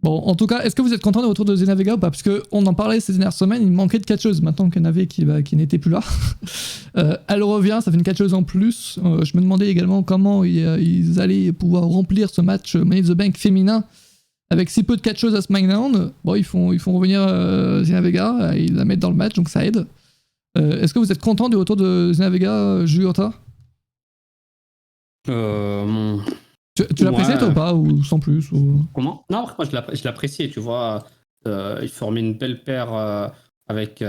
Bon, en tout cas, est-ce que vous êtes content du retour de Zelina Vega ou pas? Parce qu'on en parlait ces dernières semaines, il manquait de catcheuse maintenant que Navé qui n'était plus là. Elle revient, ça fait une catcheuse en plus. Je me demandais également comment ils allaient pouvoir remplir ce match Money in the Bank féminin avec si peu de catcheuses à SmackDown. Bon, ils font revenir Zelina Vega, ils la mettent dans le match, donc ça aide. Est-ce que vous êtes content du retour de Zelina Vega, Juliota? Tu l'appréciais toi ou pas, ou sans plus ou... Comment? Non, après, moi je l'appréciais, tu vois. Il formait une belle paire avec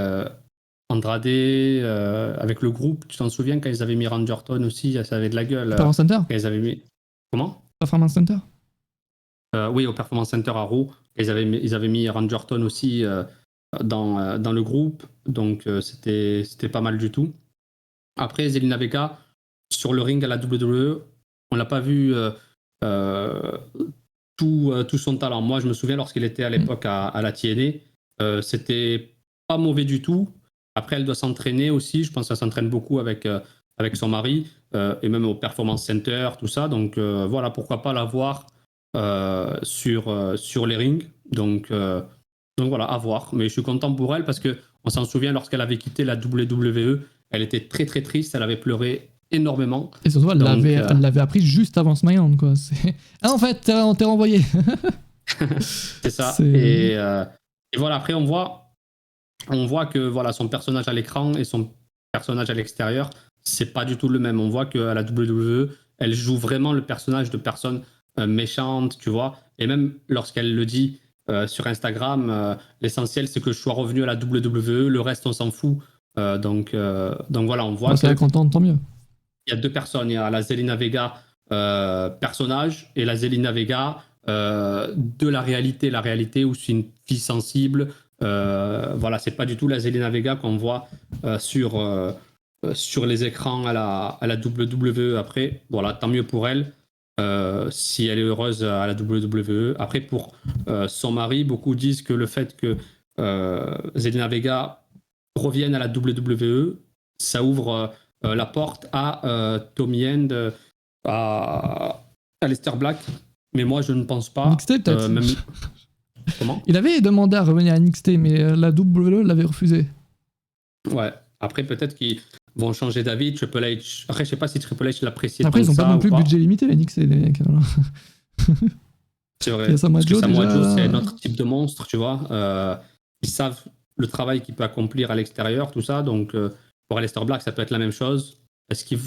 Andrade, avec le groupe. Tu t'en souviens quand ils avaient mis Randy Orton aussi, ça avait de la gueule. Performance Center? Quand ils avaient mis... Comment? Performance Center? Oui, au Performance Center à Raw. Ils avaient mis Randy Orton aussi dans le groupe. Donc c'était pas mal du tout. Après, Zelina Vega, sur le ring à la WWE, on l'a pas vu tout son talent. Moi, je me souviens lorsqu'il était à l'époque à la TNA, c'était pas mauvais du tout. Après, elle doit s'entraîner aussi. Je pense qu'elle s'entraîne beaucoup avec son mari et même au Performance Center, tout ça. Donc voilà, pourquoi pas la voir sur les rings. Donc voilà, à voir. Mais je suis content pour elle parce qu'on s'en souvient lorsqu'elle avait quitté la WWE, elle était très très triste. Elle avait pleuré énormément. Et surtout, elle l'avait appris juste avant SmackDown, quoi. Ah, en fait, on t'est renvoyé. C'est ça. Et voilà, après, on voit que voilà, son personnage à l'écran et son personnage à l'extérieur, c'est pas du tout le même. On voit qu'à la WWE, elle joue vraiment le personnage de personne méchante, tu vois. Et même lorsqu'elle le dit sur Instagram, l'essentiel, c'est que je sois revenu à la WWE, le reste, on s'en fout. Donc voilà, on voit c'est content, tant mieux. Il y a deux personnes. Il y a la Zelina Vega personnage et la Zelina Vega de la réalité où c'est une fille sensible. Voilà, c'est pas du tout la Zelina Vega qu'on voit sur les écrans à la WWE. Après, voilà, tant mieux pour elle. Si elle est heureuse à la WWE. Après, pour son mari, beaucoup disent que le fait que Zelina Vega revienne à la WWE, ça ouvre la porte à Tommy End, à Aleister Black. Mais moi, je ne pense pas. NXT, peut-être. Comment? Il avait demandé à revenir à NXT, mais la WWE l'avait refusé. Ouais. Après, peut-être qu'ils vont changer d'avis. Triple H. Après, je sais pas si Triple H l'apprécie. Après, ils ont pas non plus budget limité, les NXT, les mecs. C'est vrai. Il y a Samoa Joe, c'est un autre type de monstre, tu vois. Ils savent le travail qu'il peut accomplir à l'extérieur, tout ça. Donc, pour Aleister Black, ça peut être la même chose. Est-ce qu'ils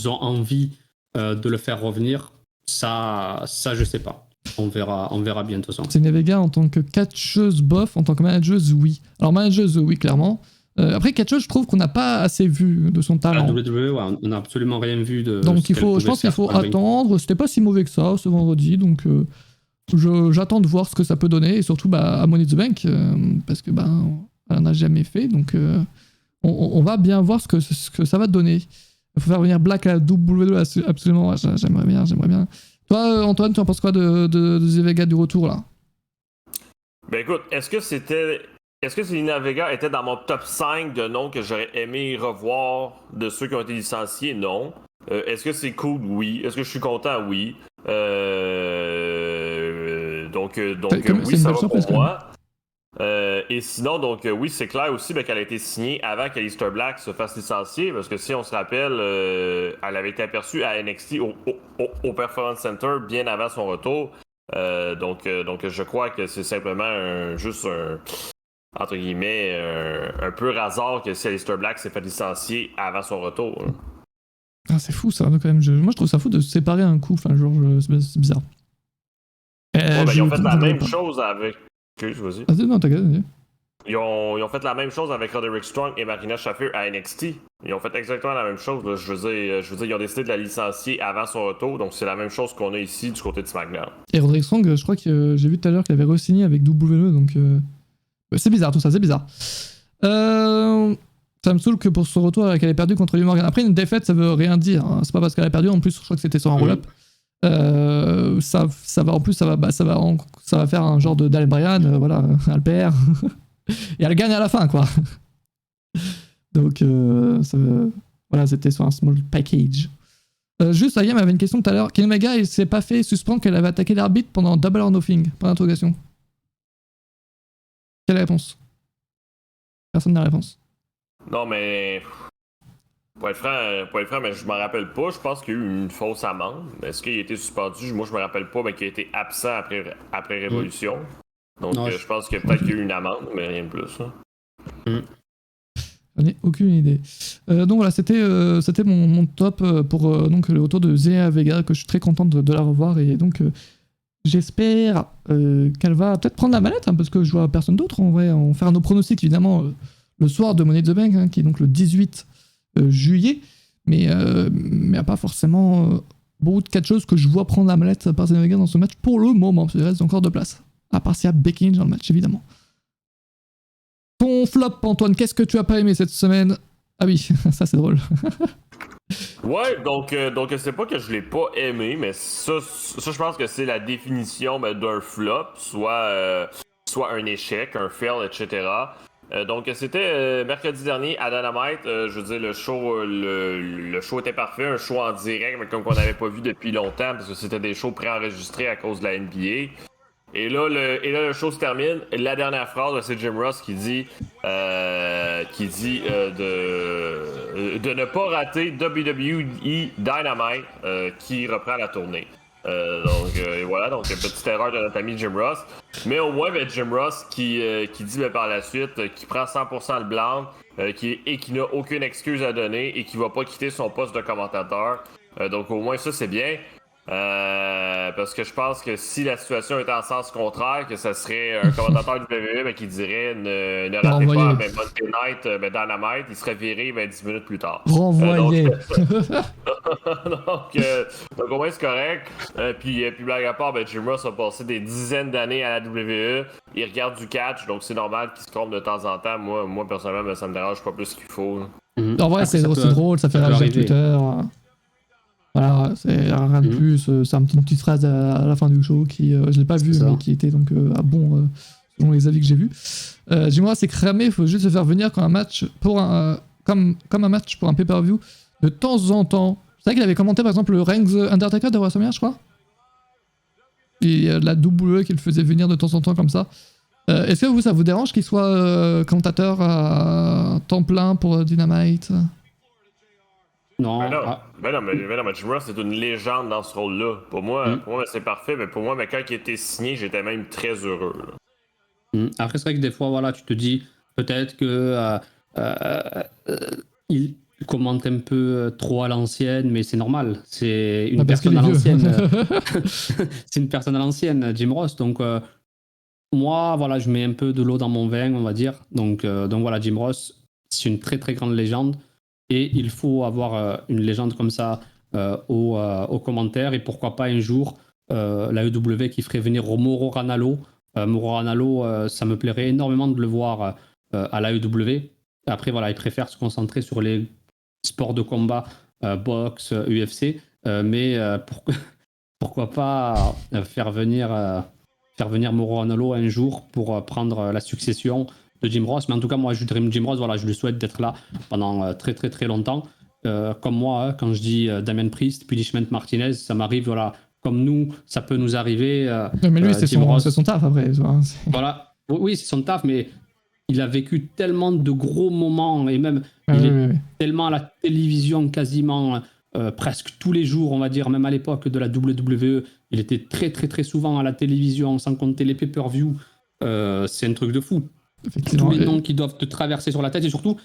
ont envie de le faire revenir? Ça, je sais pas. On verra bien de toute façon. Zelina Vega en tant que catcheuse bof, en tant que manageuse, oui. Alors, manageuse, oui, clairement. Après, catcheuse, je trouve qu'on n'a pas assez vu de son talent. À la WWE, ouais, on n'a absolument rien vu de. Donc, je pense qu'il faut attendre. C'était pas si mauvais que ça ce vendredi. Donc, j'attends de voir ce que ça peut donner. Et surtout, à Money in the Bank, parce que elle n'en a jamais fait. Donc, on va bien voir ce que ça va donner. Il faut faire venir Black à la WWE, absolument. J'aimerais bien. Toi, Antoine, tu en penses quoi de Zelina Vega du retour, là? Ben écoute, est-ce que Zelina Vega était dans mon top 5 de noms que j'aurais aimé revoir de ceux qui ont été licenciés? Non. Est-ce que c'est cool? Oui. Est-ce que je suis content? Oui. Donc oui, ça va pour moi. Et sinon, oui, c'est clair aussi qu'elle a été signée avant qu'Aleister Black se fasse licencier, parce que si on se rappelle, elle avait été aperçue à NXT au Performance Center bien avant son retour. Donc je crois que c'est simplement juste un, entre guillemets, un peu hasard que si Aleister Black s'est fait licencier avant son retour. Hein. Ah, c'est fou ça, quand même. Moi, je trouve ça fou de se séparer un coup. Enfin, genre, c'est bizarre. Ils ont fait la même chose avec. Vas-y. Ah, non, t'inquiète. Ils ont fait la même chose avec Roderick Strong et Marina Shafir à NXT. Ils ont fait exactement la même chose. Là. Je veux dire, ils ont décidé de la licencier avant son retour, donc c'est la même chose qu'on a ici du côté de SmackDown. Et Roderick Strong, je crois que j'ai vu tout à l'heure qu'il avait re-signé avec WWE, donc c'est bizarre tout ça, c'est bizarre. Ça me saoule que pour son retour qu'elle ait perdu contre Liv Morgan. Après, une défaite, ça veut rien dire. Hein. C'est pas parce qu'elle a perdu, en plus, je crois que c'était sur un roll-up. Ça va faire un genre de d'Al Bryan, voilà, elle perd et elle gagne à la fin, quoi. Donc, voilà, c'était sur un small package. Juste, Ayam avait une question tout à l'heure. Kenny Omega, il s'est pas fait suspendre qu'elle avait attaqué l'arbitre pendant Double or Nothing. Point d'interrogation. Quelle est la réponse? Personne n'a la réponse. Non, mais. Pour être franc, mais je m'en rappelle pas. Je pense qu'il y a eu une fausse amende. Est-ce qu'il a été suspendu? Moi, je me rappelle pas, mais qu'il a été absent après Révolution. Donc, Non, je pense que peut-être qu'il y a eu une amende, mais rien de plus. Hein. J'en ai aucune idée. Donc voilà, c'était mon top pour donc, le retour de Zelina Vega, que je suis très contente de la revoir. Et donc, j'espère qu'elle va peut-être prendre la manette, hein, parce que je vois personne d'autre. En vrai, on va faire nos pronostics, évidemment, le soir de Money in the Bank, hein, qui est donc le 18 juillet. Mais il n'y a pas forcément beaucoup de catcheuses que je vois prendre la manette par Zelina Vega dans ce match pour le moment, parce qu'il reste encore de place. À part s'il y a Becky Lynch dans le match, évidemment. Ton flop, Antoine, qu'est-ce que tu as pas aimé cette semaine? Ah oui, ça c'est drôle. Ouais, donc c'est pas que je l'ai pas aimé, mais ça je pense que c'est la définition d'un flop, soit un échec, un fail, etc. Donc c'était mercredi dernier à Dynamite. Je veux dire, le show était parfait, un show en direct, mais comme qu'on n'avait pas vu depuis longtemps, parce que c'était des shows préenregistrés à cause de la NBA. Et là, le show se termine. La dernière phrase, c'est Jim Ross qui dit de ne pas rater WWE Dynamite qui reprend la tournée. Voilà, donc petite erreur de notre ami Jim Ross. Mais au moins, Jim Ross qui dit par la suite qu'il prend 100% le blanc et qui n'a aucune excuse à donner et qui va pas quitter son poste de commentateur. Donc au moins ça c'est bien. Parce que je pense que si la situation était en sens contraire, que ça serait un commentateur du WWE qui dirait ne ratez pas Monday Night Dynamite, il serait viré 10 minutes plus tard. Renvoyé. Donc au moins c'est correct. Puis blague à part, Jim Ross a passé des dizaines d'années à la WWE. Il regarde du catch, donc c'est normal qu'il se trompe de temps en temps. Moi personnellement, ça me dérange pas plus qu'il faut. En vrai, c'est drôle, ça fait rage Twitter. Voilà, c'est rien de plus, c'est une petite phrase à la fin du show qui, je l'ai pas vu, mais qui était donc bon selon les avis que j'ai vus. Dis-moi, c'est cramé, il faut juste se faire venir comme un match pour comme un match pour un pay-per-view de temps en temps. C'est vrai qu'il avait commenté par exemple le Reigns Undertaker de WrestleMania, je crois. Et la WWE qui le faisait venir de temps en temps comme ça. Est-ce que ça vous dérange qu'il soit commentateur à temps plein pour Dynamite? Non. Mais Jim Ross c'est une légende dans ce rôle-là. Pour moi, c'est parfait, mais pour moi, quand il était signé, j'étais même très heureux. Après, c'est vrai que des fois, voilà, tu te dis peut-être que il commente un peu trop à l'ancienne, mais c'est normal. C'est une personne à l'ancienne. C'est une personne à l'ancienne, Jim Ross. Donc moi, voilà, je mets un peu de l'eau dans mon vin, on va dire. Donc voilà, Jim Ross, c'est une très très grande légende. Et il faut avoir une légende comme ça aux commentaires. Et pourquoi pas un jour la EW qui ferait venir Mauro Ranallo. Mauro Ranallo, ça me plairait énormément de le voir à la EW. Après, voilà, il préfère se concentrer sur les sports de combat, boxe, UFC. Mais pourquoi pas faire venir Mauro Ranallo un jour pour prendre la succession de Jim Ross. Mais en tout cas, moi, Jim Ross, voilà, je lui souhaite d'être là pendant très très très longtemps. Comme moi, quand je dis Damien Priest, Punishment Martinez, ça m'arrive, voilà, comme nous, ça peut nous arriver. Mais lui, c'est son taf après. Voilà, oui, c'est son taf, mais il a vécu tellement de gros moments et même tellement à la télévision quasiment presque tous les jours, on va dire, même à l'époque de la WWE, il était très très très souvent à la télévision, sans compter les pay-per-view. C'est un truc de fou. Tous les noms qui doivent te traverser sur la tête et surtout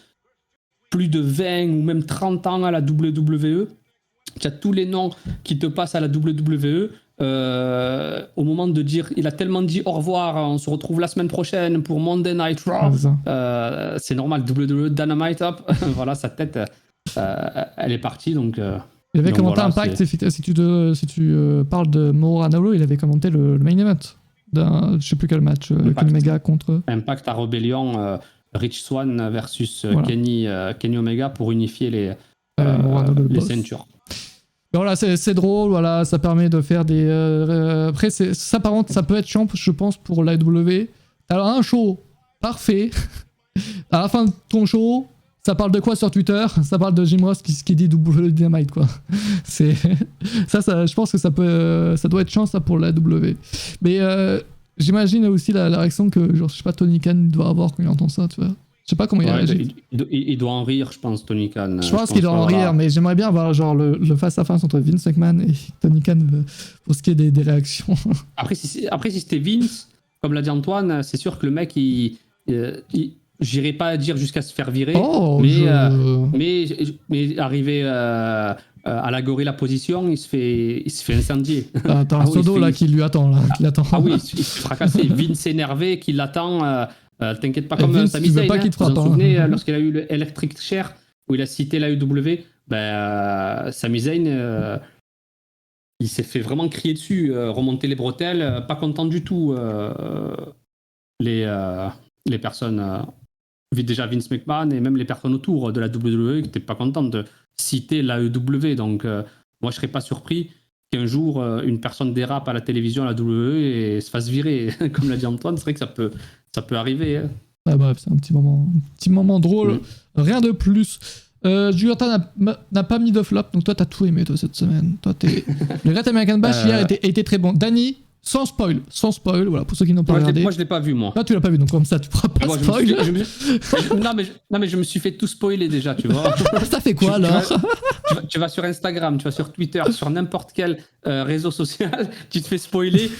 plus de 20 ou même 30 ans à la WWE. Tu as tous les noms qui te passent à la WWE. Au moment de dire, il a tellement dit au revoir, on se retrouve la semaine prochaine pour Monday Night Raw. C'est normal, WWE Dynamite Up. Voilà, sa tête, elle est partie. Donc, il avait commenté voilà, Impact, si tu parles de Mauro Ranallo, il avait commenté le main event. Je sais plus quel match, Kenny Omega contre... Impact à Rebellion, Rich Swann versus voilà. Kenny Omega pour unifier les ceintures. Voilà, c'est drôle, voilà, ça permet de faire des... Après, ça par contre, ça peut être chiant, je pense, pour l'AEW. Alors un show parfait, à la fin de ton show, Ça parle de quoi sur Twitter? Ça parle de Jim Ross qui dit double Dynamite, quoi. C'est ça, je pense que ça doit être chance ça pour la W. Mais j'imagine aussi la réaction que, genre, je sais pas, Tony Khan doit avoir quand il entend ça, tu vois. Je sais pas comment il réagit. Il doit en rire, je pense, Tony Khan. Je pense qu'il doit en rire, mais j'aimerais bien avoir genre le face-à-face entre Vince McMahon et Tony Khan pour ce qui est des réactions. Après, si c'était Vince, comme l'a dit Antoine, c'est sûr que le mec, j'irai pas dire jusqu'à se faire virer, mais arriver à la gorilla position, il se fait incendier. T'as un Sodo là qui lui attend. Ah oui, il se fait fracasser. Vince énervé qui l'attend. T'inquiète pas, comme Sami Zayn. Vous vous vous souvenez, lorsqu'il a eu le Electric Chair, où il a cité l'AEW, Sami Zayn, il s'est fait vraiment crier dessus, remonter les bretelles, pas content du tout. Les personnes, déjà Vince McMahon et même les personnes autour de la WWE qui n'étaient pas contentes de citer l'AEW. Donc, moi, je serais pas surpris qu'un jour, une personne dérape à la télévision à la WWE et se fasse virer. Comme l'a dit Antoine, c'est vrai que ça peut arriver. Hein. Ah bref, c'est un petit moment drôle. Rien de plus. Jonathan n'a pas mis de flop, donc toi, t'as tout aimé, toi, cette semaine. Toi, le Great American Bash hier était très bon. Danny, sans spoil, voilà, pour ceux qui n'ont pas regardé. Moi, je l'ai pas vu, moi. Toi, tu l'as pas vu, donc comme ça, tu pourras pas spoil. Non, mais je me suis fait tout spoiler déjà, tu vois. Ça fait quoi, alors tu vas sur Instagram, tu vas sur Twitter, sur n'importe quel réseau social, tu te fais spoiler.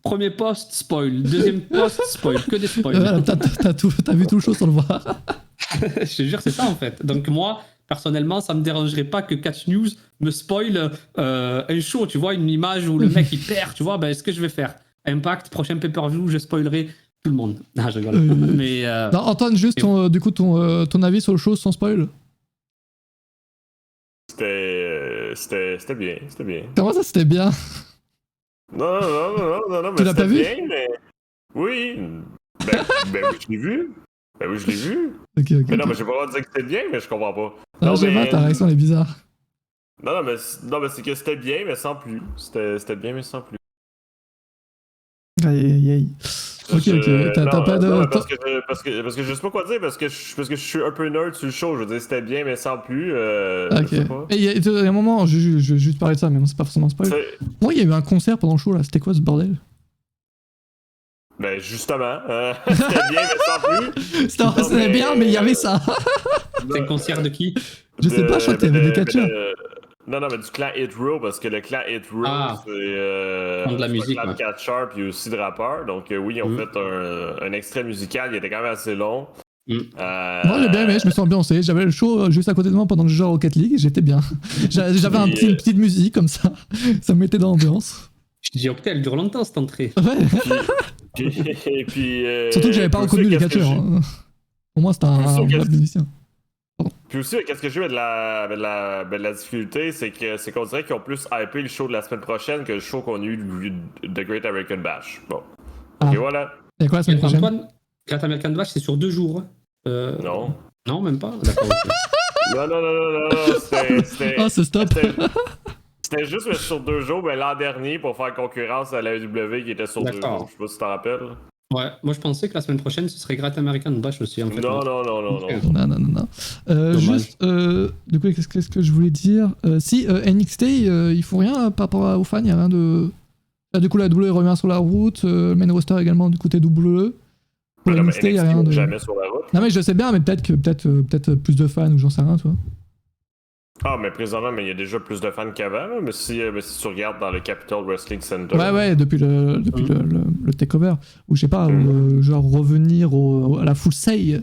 Premier post, spoil. Deuxième post, spoil. Que des spoils. T'as vu tout le show sans le voir. Je te jure, c'est ça, en fait. Donc moi, personnellement, ça me dérangerait pas que Catch News me spoil un show, tu vois, une image où le mec il perd, tu vois, ce que je vais faire. Impact, prochain pay-per-view, je spoilerai tout le monde. Ah, je rigole. Mais non, Antoine, juste ton avis sur le show sans spoil. C'était bien. Comment ça, c'était bien? Non, mais tu l'as pas vu? Bien, mais... Oui. Ben oui, je l'ai vu. Ok. Mais non, mais j'ai pas le droit de dire que c'était bien, mais je comprends pas. Non, j'aime pas, ta réaction elle est bizarre. Non, mais c'est que c'était bien, mais sans plus. C'était bien, mais sans plus. Aïe. Ok. T'as pas de... Non, parce que je sais pas quoi dire, parce que je suis un peu nerd sur le show. Je veux dire, c'était bien, mais sans plus. Ok. Et il y a un moment, je vais juste parler de ça, mais c'est pas forcément spoil. Moi, il y a eu un concert pendant le show, là. C'était quoi ce bordel? Ben, justement. C'était bien, mais sans plus. C'était bien, mais il y avait ça. C'est un concert de qui? Je sais pas, je crois que t'avais des catcheurs. Non, mais du clan Hit Row, parce que le clan Hit Row, c'est de la musique, un clan de catcheurs, puis aussi de rappeurs. Donc oui, ils ont fait un extrait musical, il était quand même assez long. Moi j'ai bien aimé, je me suis ambiancé. J'avais le show juste à côté de moi pendant que je jouais à Rocket League et j'étais bien. J'avais une petite musique comme ça, ça me mettait dans l'ambiance. Je dis, elle dure longtemps cette entrée. Ouais. Et puis, surtout que j'avais pas reconnu les catcheurs. Pour moi, c'était un vrai musicien. Puis aussi, qu'est-ce que j'ai eu de la difficulté, c'est qu'on dirait qu'ils ont plus hypé le show de la semaine prochaine que le show qu'on a eu de Great American Bash. Bon. Ok, voilà. Et quoi la semaine prochaine? Antoine, Great American Bash, c'est sur 2 jours. Non. Non, même pas. D'accord. Non, c'était... Oh, c'est stop. C'était juste sur 2 jours, mais l'an dernier, pour faire concurrence à la AEW qui était sur 2 jours. Je sais pas si tu t'en rappelles. Ouais, moi je pensais que la semaine prochaine ce serait Great American Bash aussi en fait. Non. Juste, du coup, qu'est-ce que je voulais dire? Si NXT, ils font rien par rapport aux fans, il n'y a rien de. Là, du coup, la WWE revient sur la route, main roster également du côté WWE. Pour non, NXT, il n'y a rien de. Jamais sur la route. Non, mais je sais bien, mais peut-être plus de fans ou j'en sais rien, tu vois. Ah, mais présentement, il y a déjà plus de fans qu'avant, mais si tu regardes dans le Capital Wrestling Center. Ouais, depuis le takeover. Ou je sais pas, genre revenir à la full say.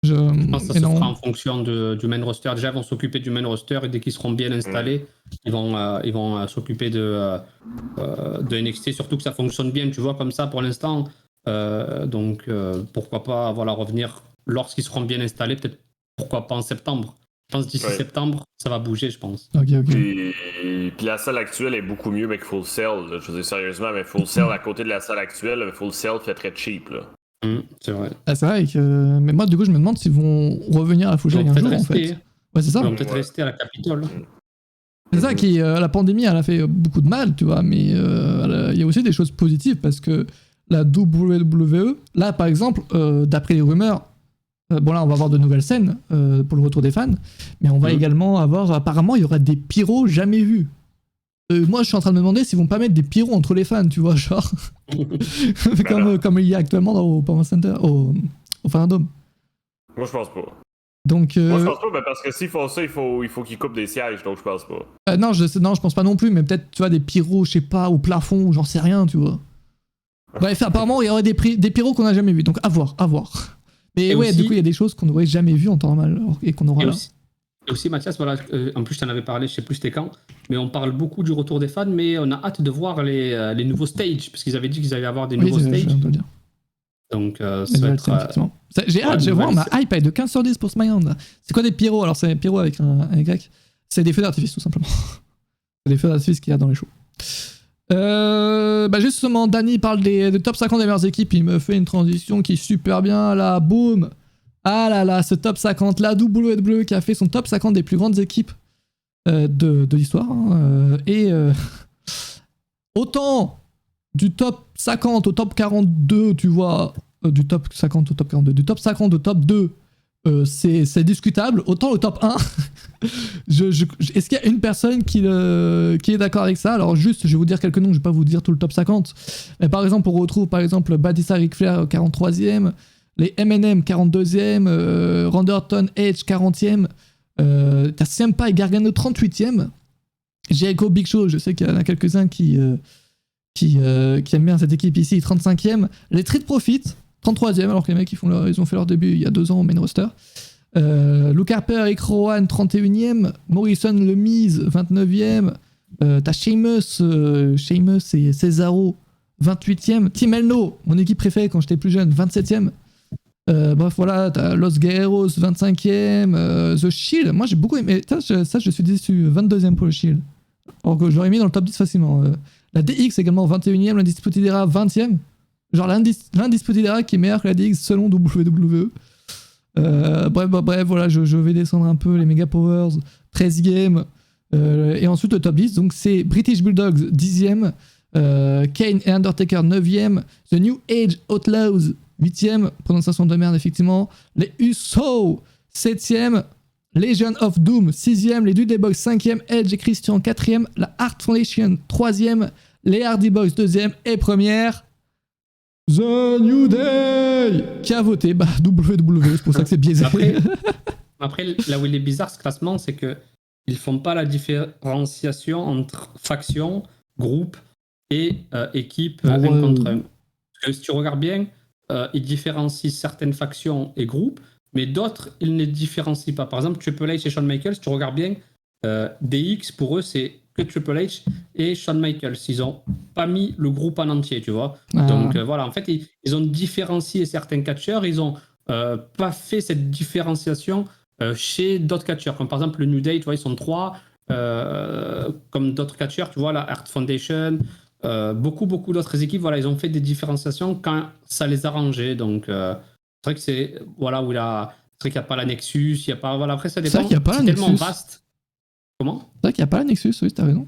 Je pense que ça se fera en fonction du main roster. Déjà, ils vont s'occuper du main roster et dès qu'ils seront bien installés, ils vont s'occuper de NXT, surtout que ça fonctionne bien, tu vois, comme ça pour l'instant. Donc, pourquoi pas revenir lorsqu'ils seront bien installés, peut-être pourquoi pas en septembre. Je pense d'ici septembre, ça va bouger, je pense. Ok. Puis la salle actuelle est beaucoup mieux, mais que Full Sail. Je veux dire sérieusement, mais Full Sail à côté de la salle actuelle, Full Sail fait très cheap. Là. C'est vrai. Ah, c'est vrai que. Mais moi, du coup, je me demande s'ils vont revenir à la Full Sail un jour, en fait. Ouais, c'est ça. Ils vont peut-être rester à la Capitole. C'est ça qui. La pandémie, elle a fait beaucoup de mal, tu vois, mais il y a aussi des choses positives parce que la WWE, là, par exemple, d'après les rumeurs, Bon là on va avoir de nouvelles scènes pour le retour des fans, mais on va également avoir, apparemment il y aura des pyros jamais vus. Moi je suis en train de me demander s'ils vont pas mettre des pyros entre les fans, tu vois, genre comme il y a actuellement au Power Center, au Fandom. Moi je pense pas. Donc, Moi je pense pas, parce que s'ils font ça, il faut qu'ils coupent des sièges, donc je pense pas. non, je pense pas non plus, mais peut-être tu vois des pyros, je sais pas, au plafond, ou j'en sais rien, tu vois. Bref, apparemment il y aurait des pyros qu'on a jamais vus, donc à voir. Mais ouais, aussi, du coup, il y a des choses qu'on n'aurait jamais vues en temps normal et qu'on aura là. Et aussi, Mathias, voilà, en plus, je t'en avais parlé, je sais plus c'était quand, mais on parle beaucoup du retour des fans, mais on a hâte de voir les nouveaux stages, parce qu'ils avaient dit qu'ils allaient avoir des nouveaux stages. Donc, ça va être... J'ai hâte, vraiment, ma hype est de 15 sur 10 pour ce Mayhem. C'est quoi des pyros? Alors, c'est des pyros avec un Y. C'est des feux d'artifice, tout simplement. C'est des feux d'artifice qu'il y a dans les shows. Justement, Danny parle des top 50 des meilleures équipes, il me fait une transition qui est super bien, là, boum. Ah là là, ce top 50, la WWE qui a fait son top 50 des plus grandes équipes de l'histoire. Hein, autant du top 50 au top 42, tu vois, du top 50 au top 42, du top 50 au top 2, c'est discutable, autant au top 1, est-ce qu'il y a une personne qui est d'accord avec ça? Alors juste, je vais vous dire quelques noms, je vais pas vous dire tout le top 50, mais par exemple, on retrouve par exemple Batista Ric Flair 43e, les M&M 42e, Randy Orton Edge 40e, t'as Ciampa et Gargano 38e, Jericho Big Show, je sais qu'il y en a quelques-uns qui aiment bien cette équipe ici, 35e, les Street Profits 33e, alors que les mecs ils ont fait leur début il y a 2 ans au main roster. Luke Harper, Eric Rowan 31e, Morrison Le Miz 29e, t'as Sheamus et Cesaro 28e, Team Elno, mon équipe préférée quand j'étais plus jeune, 27e. Bref voilà, t'as Los Guerreros 25e, The Shield, moi j'ai beaucoup aimé, ça je suis déçu, 22e pour le Shield, alors que je l'aurais mis dans le top 10 facilement. La DX également 21e, l'Undisputed Era 20e, genre l'Undisputed Era qui est meilleur que la DX selon WWE. Bref, voilà, je vais descendre un peu les Mega Powers, 13e, et ensuite le top 10, donc c'est British Bulldogs 10e, Kane et Undertaker 9e, The New Age Outlaws 8e, prononciation de merde effectivement, les Usos 7e, Legion of Doom 6e, les Dudley Boys 5e, Edge et Christian 4e, la Hart Foundation 3e, les Hardy Boys 2e et première, The New Day qui a voté WWE, c'est pour ça que c'est biaisé. Après, là où il est bizarre ce classement, c'est que ils font pas la différenciation entre factions, groupes et équipes 1 contre 1. Parce que si tu regardes bien, ils différencient certaines factions et groupes, mais d'autres, ils ne différencient pas. Par exemple, Triple H et Shawn Michaels, si tu regardes bien, DX, pour eux, c'est que Triple H et Shawn Michaels. Ils n'ont pas mis le groupe en entier, tu vois. Donc voilà, en fait, ils ont différencié certains catcheurs, ils n'ont pas fait cette différenciation chez d'autres catcheurs. Comme par exemple le New Day, tu vois, ils sont 3, comme d'autres catcheurs, tu vois, la Hart Foundation, beaucoup d'autres équipes, voilà, ils ont fait des différenciations quand ça les arrangeait. Donc c'est vrai que c'est, voilà, où c'est vrai qu'il n'y a pas la Nexus, il n'y a pas, voilà, après ça dépend, c'est tellement vaste. Comment ? C'est vrai qu'il n'y a pas la Nexus, oui, t'as raison.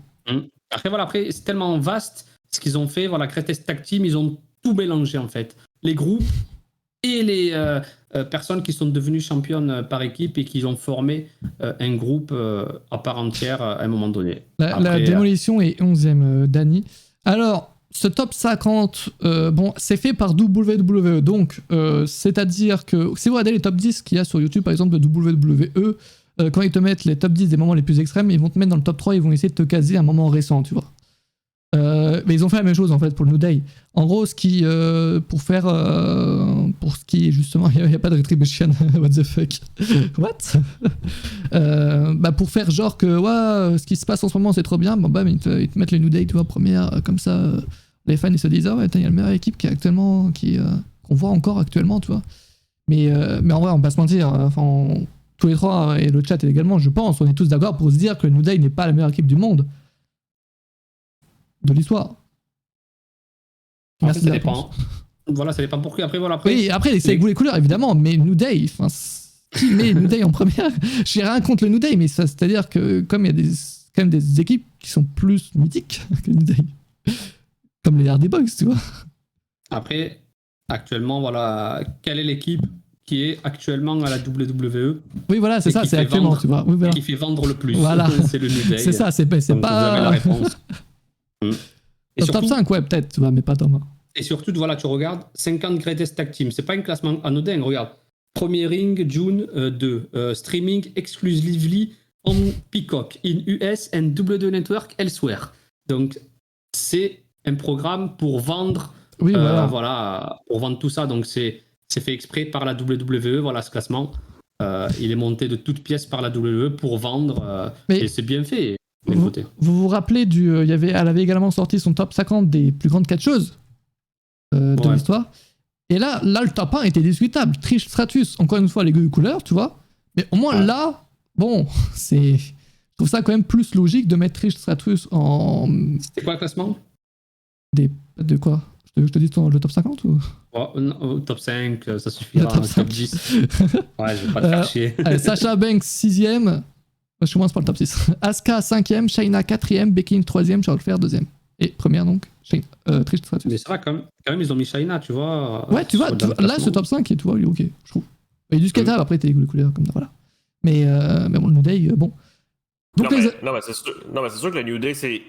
Après, voilà, après, c'est tellement vaste ce qu'ils ont fait. Voilà, Greatest Tag Team, ils ont tout mélangé en fait. Les groupes et les personnes qui sont devenues championnes par équipe et qui ont formé un groupe à part entière à un moment donné. La démolition est 11e, Danny. Alors, ce top 50, c'est fait par WWE. Donc, c'est-à-dire que si vous regardez les top 10 qu'il y a sur YouTube, par exemple, de WWE, quand ils te mettent les top 10 des moments les plus extrêmes, ils vont te mettre dans le top 3, ils vont essayer de te caser un moment récent, tu vois. Mais ils ont fait la même chose en fait pour le New Day. En gros, pour ce qui est justement, il n'y a pas de Retribution, what the fuck, what pour faire genre que ce qui se passe en ce moment c'est trop bien, ils te mettent les New Day, tu vois, première, comme ça, les fans ils se disent il y a la meilleure équipe qui est actuellement, qu'on voit encore actuellement, tu vois. Mais en vrai, on va pas se mentir, tous les trois, et le chat également, je pense, on est tous d'accord pour se dire que le New Day n'est pas la meilleure équipe du monde de l'histoire. Merci, ça dépend. Voilà, ça dépend pourquoi. Après, voilà. Oui, après, c'est avec vous les couleurs, évidemment, mais New Day, qui met New Day en première? J'ai rien contre le New Day, mais c'est-à-dire que comme il y a quand même des équipes qui sont plus mythiques que New Day, comme les Hardy Boys, tu vois. Après, actuellement, voilà, quelle est l'équipe qui est actuellement à la WWE. Oui, voilà, c'est Et ça, qui c'est fait actuellement, vendre. tu vois. Oui, voilà. Qui fait vendre le plus. Voilà. C'est le New Day. C'est ça, c'est Donc, vous avez la pas. réponse. Et Top surtout, 5, ouais, peut-être, tu vois, mais pas top 1. et surtout, voilà, tu regardes 50 Greatest Tag Team. C'est pas un classement anodin. Regarde. Premier ring, June 2. Streaming exclusively on Peacock in US and WWE Network elsewhere. Donc, c'est un programme pour vendre. Oui, voilà. Voilà, pour vendre tout ça. Donc, c'est fait exprès par la WWE. Voilà, ce classement. Il est monté de toutes pièces par la WWE pour vendre. Mais- et c'est bien fait. d'un Vous côté. vous rappelez elle avait également sorti son top 50 des plus grandes catcheuses de Ouais. l'histoire. Et là, le top 1 était discutable. Trish Stratus, encore une fois, les gueules couleurs, tu vois. Mais au moins Ouais. là, bon, je trouve ça quand même plus logique de mettre Trish Stratus en. C'était quoi le classement? De quoi? Je te dis le top 50 ou. Au top 5, ça suffira. Le top Top 5. 10. Ouais, je vais pas te faire chier. Allez, Sasha Banks 6ème. Moi, je suis moins pour le top 6. Asuka 5ème, Shayna 4ème, Becky Lynch 3ème, Charlotte Flair 2ème. Et première donc, Trish Stratus. Mais c'est vrai, quand même, ils ont mis Shayna, tu vois. Ouais, tu vois, dans le là, classement. ce top 5, tu vois, il est ok, je trouve. Il y a du skatable, après, t'as les couleurs comme ça, voilà. Mais bon, le New Day, bon. Donc, Non, mais c'est sûr que le New Day, c'est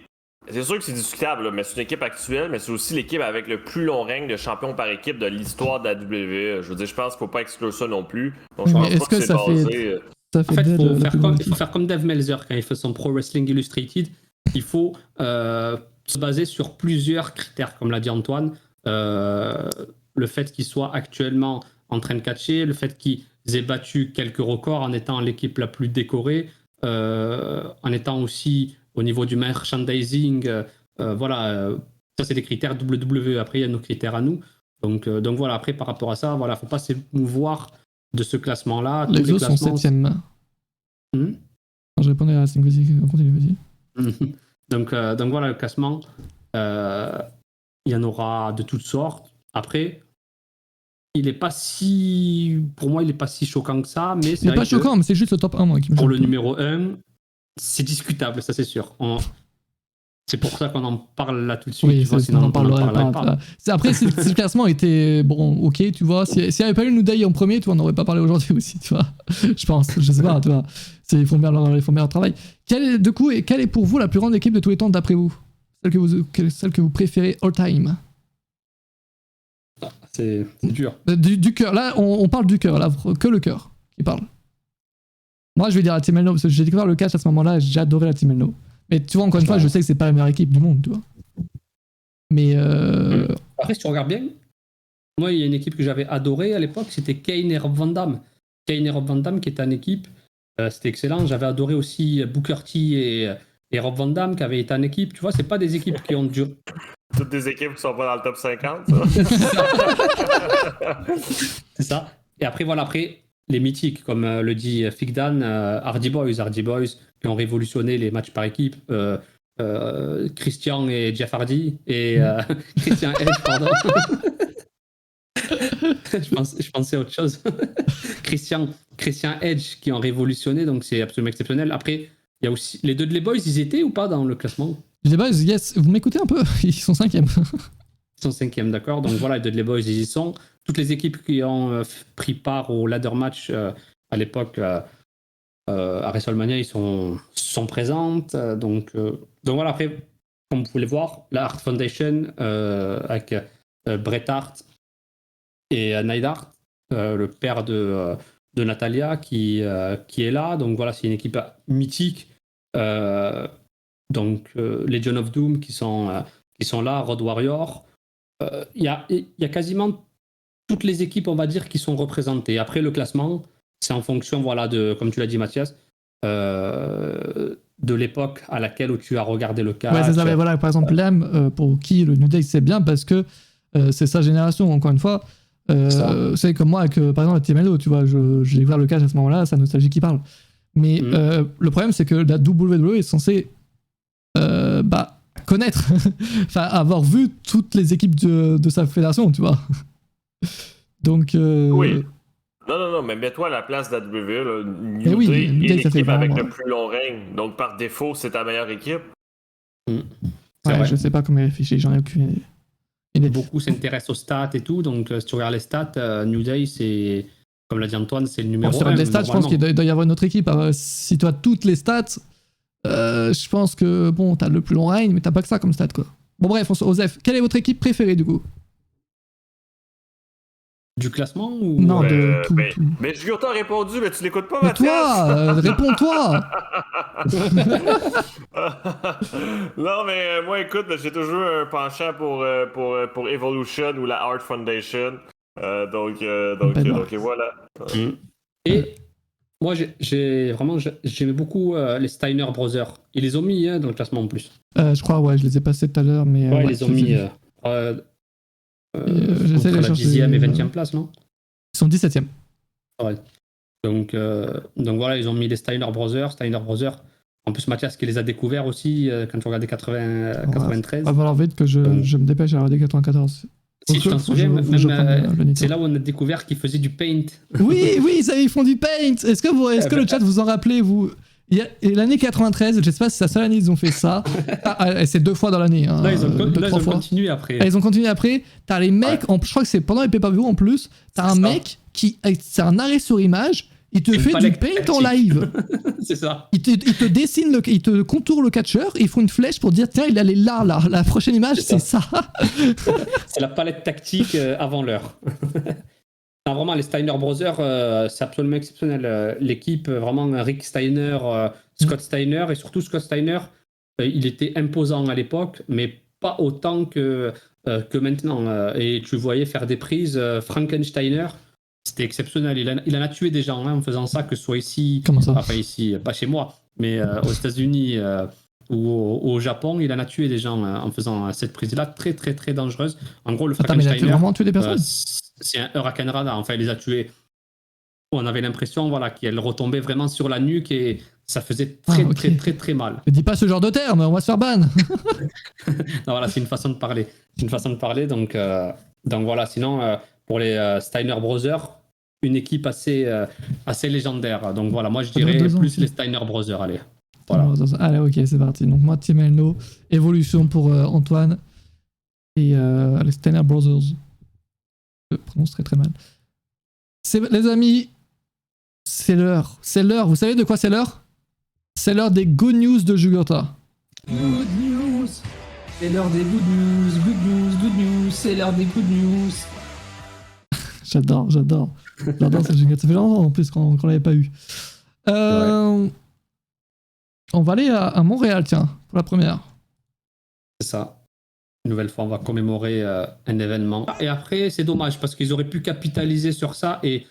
sûr que c'est discutable, là, mais c'est une équipe actuelle, mais c'est aussi l'équipe avec le plus long règne de champion par équipe de l'histoire de la WWE. Je veux dire, je pense qu'il ne faut pas exclure ça non plus. Donc, je Mais pense est-ce pas que que c'est ça fait- basé. ça En fait fait, d'elle il la plus grande faut équipe. faire comme Dave Meltzer quand il fait son Pro Wrestling Illustrated. Il faut se baser sur plusieurs critères, comme l'a dit Antoine. Le fait qu'ils soient actuellement en train de catcher, le fait qu'ils aient battu quelques records en étant l'équipe la plus décorée, en étant aussi au niveau du merchandising. Voilà, ça c'est des critères WWE. Après, il y a nos critères à nous. Donc voilà, après par rapport à ça, voilà, faut pas s'émouvoir de ce classement-là. Tous Les autres sont classements- 7ème. Hmm. Quand je répondais à la 5, vas-y, continue, vas-y. Donc voilà, le classement, il y en aura de toutes sortes. Après, pour moi, il n'est pas si choquant que ça, mais c'est C'est vrai pas que choquant, mais c'est juste le top 1, moi, qui me pour choque. le numéro 1, c'est discutable, ça c'est sûr. C'est pour ça qu'on en parle là tout de suite. Oui, tu vois, sinon sinon on en parlerait parlerait pas. Après, si le classement était bon, ok, tu vois, s'il n'y avait pas eu le New Day en premier, tu vois, on n'aurait pas parlé aujourd'hui aussi, tu vois. Je pense, je sais pas, tu vois. Ils font bien leur travail. Quelle est pour vous la plus grande équipe de tous les temps d'après vous? Celle que vous préférez all time? C'est dur. Du cœur, là, on parle du cœur, là, que le cœur qui parle. Moi, je vais dire la Team Elno, parce que j'ai découvert le catch à ce moment-là, et j'ai adoré la Team Elno. Mais tu vois, encore une fois, je sais que c'est pas la meilleure équipe du monde, tu vois. Mais Après, si tu regardes bien, moi, il y a une équipe que j'avais adorée à l'époque, c'était Kane et Rob Van Dam. Kane et Rob Van Dam, qui était une équipe, c'était excellent. J'avais adoré aussi Booker T et Rob Van Dam, qui avaient été en équipe. Tu vois, c'est pas des équipes qui ont duré. Toutes des équipes qui sont pas dans le top 50, ça. C'est ça. Et après, voilà, les mythiques, comme le dit Figdan, Hardy Boys, qui ont révolutionné les matchs par équipe. Christian et Jeff Hardy, et Christian Edge, pardon. je pensais à autre chose. Christian Edge, qui ont révolutionné, donc c'est absolument exceptionnel. Après, il y a aussi les Dudley Boys, ils étaient ou pas dans le classement? les boys, yes, vous m'écoutez un peu? Ils sont 5ème. Ils sont 5e, d'accord. Donc voilà, les Dudley Boys, ils y sont. Toutes les équipes qui ont pris part au ladder match à l'époque à WrestleMania, ils sont présentes. Donc voilà, après, comme vous pouvez le voir, la Hart Foundation avec Bret Hart et Neidhart, le père de Natalia, qui est là. Donc voilà, c'est une équipe mythique. Donc Legion of Doom qui sont là, Road Warrior. Il y a quasiment toutes les équipes, on va dire, qui sont représentées. Après, le classement, c'est en fonction, voilà, comme tu l'as dit, Mathias, de l'époque à laquelle où tu as regardé le catch. Ouais, c'est ça. Mais voilà, par exemple, Lem, pour qui le New Day c'est bien parce que c'est sa génération, encore une fois. C'est comme moi, avec, par exemple, la Team Elno, tu vois, j'ai découvert le catch à ce moment-là, c'est la nostalgie qui parle. Mais le problème, c'est que la WWE est censée connaître, enfin, avoir vu toutes les équipes de sa fédération, tu vois. Donc. Oui. Non, mais mets-toi à la place de la WWE. Là. New oui, Day New est Day, ça fait l'équipe avec vraiment, le plus long règne. Donc, par défaut, c'est ta meilleure équipe. Ouais, je sais pas comment réfléchir, j'en ai aucune idée. Beaucoup s'intéressent aux stats et tout, donc si tu regardes les stats, New Day, c'est comme l'a dit Antoine, c'est le Bon, numéro sur 1. les stats, je pense qu'il doit y avoir une autre équipe. Alors, si tu as toutes les stats, je pense que bon, t'as le plus long règne, mais t'as pas que ça comme stat, quoi. Bon, bref, Osef, quelle est votre équipe préférée du coup? Du classement ou... Non, de tout. Mais Jugurta a répondu, mais tu l'écoutes pas, Mais Mathias! toi, réponds-toi! Non, mais moi, écoute, j'ai toujours un penchant pour Evolution ou la Art Foundation. Donc voilà. Et moi, j'aimais beaucoup les Steiner Brothers. Ils les ont mis dans le classement en plus. Je crois, ouais, je les ai passés tout à l'heure, mais... Ouais, ils les ont mis j'essaie de entre la chercher, 10e et 20e place, non? Ils sont 17e. Ouais. Donc voilà, ils ont mis les Steiner Brothers. En plus, Mathias qui les a découverts aussi quand tu regardais 93. Il va falloir vite que je me dépêche à regarder 94. Si tu t'en souviens, c'est là où on a découvert qu'ils faisaient du paint. Oui, ils font du paint. Est-ce que le chat vous en rappelez, vous? L'année 93, je sais pas si c'est la seule année ils ont fait ça. C'est 2 fois dans l'année. Hein, là, ils ont continué après. Ils ont continué après. T'as les mecs, je crois que c'est pendant les pay-per-view en plus, t'as un mec qui, c'est un arrêt sur image, il te fait du paint en live. C'est ça. Il te dessine, il te contourne le catcheur, et ils font une flèche pour dire tiens, il allait là. La prochaine image, c'est ça. C'est la palette tactique avant l'heure. Non, vraiment, les Steiner Brothers, c'est absolument exceptionnel. L'équipe, vraiment, Rick Steiner, Scott Steiner, et surtout Scott Steiner, il était imposant à l'époque, mais pas autant que maintenant. Et tu voyais faire des prises, Frankensteiner, c'était exceptionnel. Il en a tué des gens en faisant ça, que ce soit ici, comment ça? Enfin ici, pas chez moi, mais aux États-Unis ou au Japon, il en a tué des gens en faisant cette prise-là, très très très dangereuse. En gros, le Frankensteiner... mais il a vraiment tué des personnes? C'est un Hurricane Radar, enfin il les a tués. On avait l'impression qu'elle retombait vraiment sur la nuque et ça faisait très mal. Ne dis pas ce genre de terme, on va se faire ban. Non, voilà, c'est une façon de parler. Donc voilà, sinon pour les Steiner Brothers, une équipe assez légendaire. Donc voilà, moi je dirais plus les Steiner Brothers, allez. Voilà. Allez, ok, c'est parti. Donc moi, Team Elno, évolution pour Antoine et les Steiner Brothers. Je prononce très mal. Les amis, c'est l'heure. Vous savez de quoi c'est l'heure? C'est l'heure des good news de Jugurta. Good news. C'est l'heure des good news. C'est l'heure des good news. J'adore ce Jugurta. Ça fait longtemps en plus qu'on l'avait pas eu. On va aller à Montréal, tiens, pour la première. C'est ça. Une nouvelle fois, on va commémorer un événement. Et après, c'est dommage parce qu'ils auraient pu capitaliser sur ça et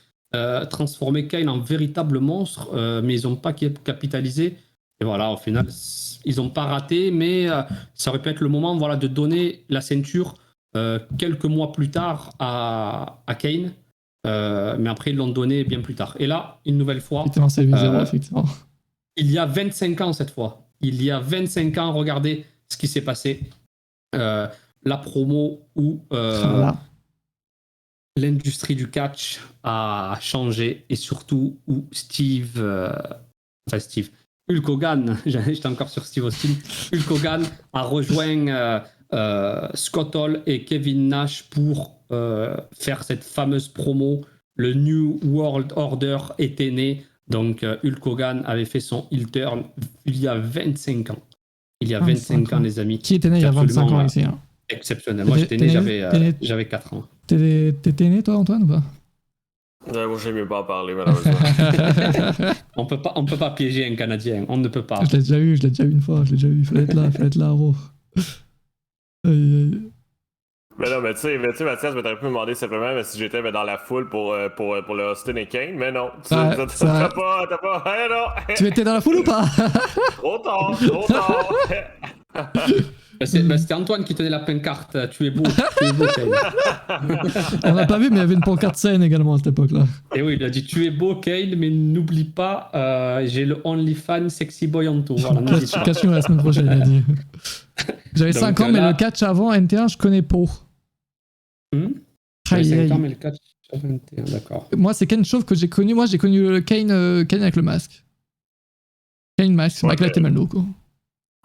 transformer Kane en véritable monstre, mais ils n'ont pas capitalisé. Et voilà, au final, ils n'ont pas raté, mais ça aurait pu être le moment, de donner la ceinture quelques mois plus tard à Kane. Mais après, ils l'ont donné bien plus tard. Et là, une nouvelle fois, effectivement, c'est 8-0, effectivement. Il y a 25 ans cette fois. Il y a 25 ans, regardez ce qui s'est passé. La promo où l'industrie du catch a changé et surtout où Hulk Hogan, j'étais encore sur Steve Austin, Hulk Hogan a rejoint Scott Hall et Kevin Nash pour faire cette fameuse promo. Le New World Order était né. Donc Hulk Hogan avait fait son heel turn il y a 25 ans. Il y a 25 ans, les amis. Qui était né il y a 25 ans ici, hein? Exceptionnel. Moi, j'étais né, j'avais 4 ans. T'étais né, toi, Antoine, ou pas? Moi, j'aime mieux pas en parler, malheureusement. On peut pas piéger un Canadien. On ne peut pas. Je l'ai déjà eu une fois. Il fallait être là, gros. Mais non, mais tu sais, Mathias, je m'aurais pu me demander simplement si j'étais dans la foule pour le Austin et Kane, mais non. T'as pas. Hey, non. Tu étais dans la foule ou pas? Trop tard. C'était Antoine qui tenait la pancarte. Tu es beau, Kane. On n'a pas vu, mais il y avait une pancarte saine également à cette époque-là. Et oui, il a dit tu es beau, Kane, mais n'oublie pas, j'ai le OnlyFans Sexy Boy Anto. Voilà, question la semaine prochaine, il a dit. J'avais 5 ans, mais le catch avant NT1, je connais pas. J'avais 5 ans, mais le catch avant NT1, d'accord. Moi, c'est Kane Chauve que j'ai connu. Moi, j'ai connu le Kane avec le masque. Kane masque, avec la Temello, quoi.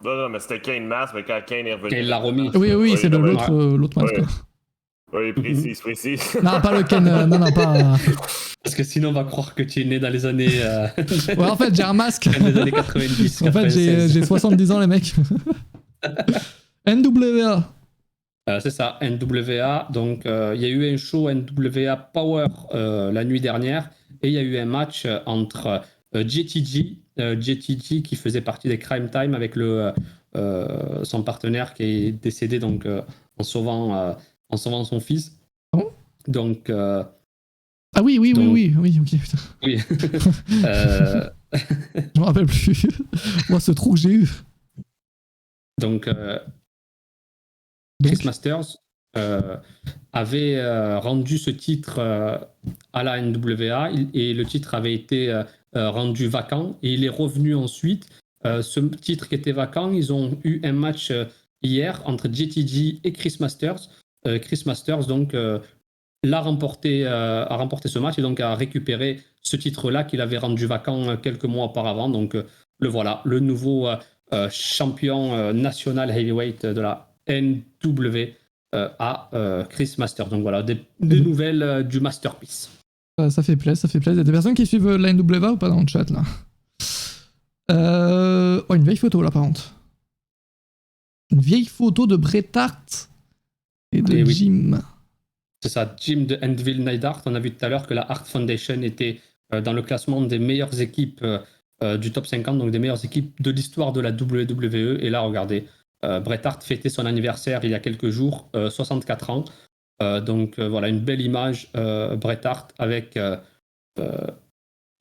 Non, mais c'était Kane Mask, mais quand Kane est revenu. Kane l'a remis. Oui, c'est l'autre masque. Oui, précise. Non, pas le Kane. Non, pas. Parce que sinon, on va croire que tu es né dans les années, Ouais, en fait, j'ai un masque. les années 90. En fait, 96. j'ai 70 ans, les mecs. NWA. C'est ça, NWA. Donc, il y a eu un show NWA Power la nuit dernière et il y a eu un match entre JTG, JTG qui faisait partie des Crime Time avec son partenaire qui est décédé donc, en sauvant son fils. Oh. Donc, Ah oui, oui, Donc- oui, oui, oui, ok, putain. oui. Je me rappelle plus. Moi, ce trou que j'ai eu. Donc, Donc, Chris Masters avait rendu ce titre à la NWA et le titre avait été rendu vacant et il est revenu ensuite. Ce titre qui était vacant, ils ont eu un match hier entre JTG et Chris Masters. Chris Masters donc a remporté ce match et donc a récupéré ce titre-là qu'il avait rendu vacant quelques mois auparavant. Donc le voilà, le nouveau champion national heavyweight de la NWA Chris Masters. Donc voilà, des nouvelles du Masterpiece. ça fait plaisir, ça fait plaisir. Il y a des personnes qui suivent la NWA ou pas dans le chat, là? Oh, une vieille photo, là, par contre. Une vieille photo de Bret Hart et de Eh oui. Jim. C'est ça, Jim de Endville Neidhart. On a vu tout à l'heure que la Hart Foundation était dans le classement des meilleures équipes du top 50, donc des meilleures équipes de l'histoire de la WWE. Et là, regardez, Bret Hart fêtait son anniversaire il y a quelques jours, 64 ans. Donc voilà, une belle image, Bret Hart avec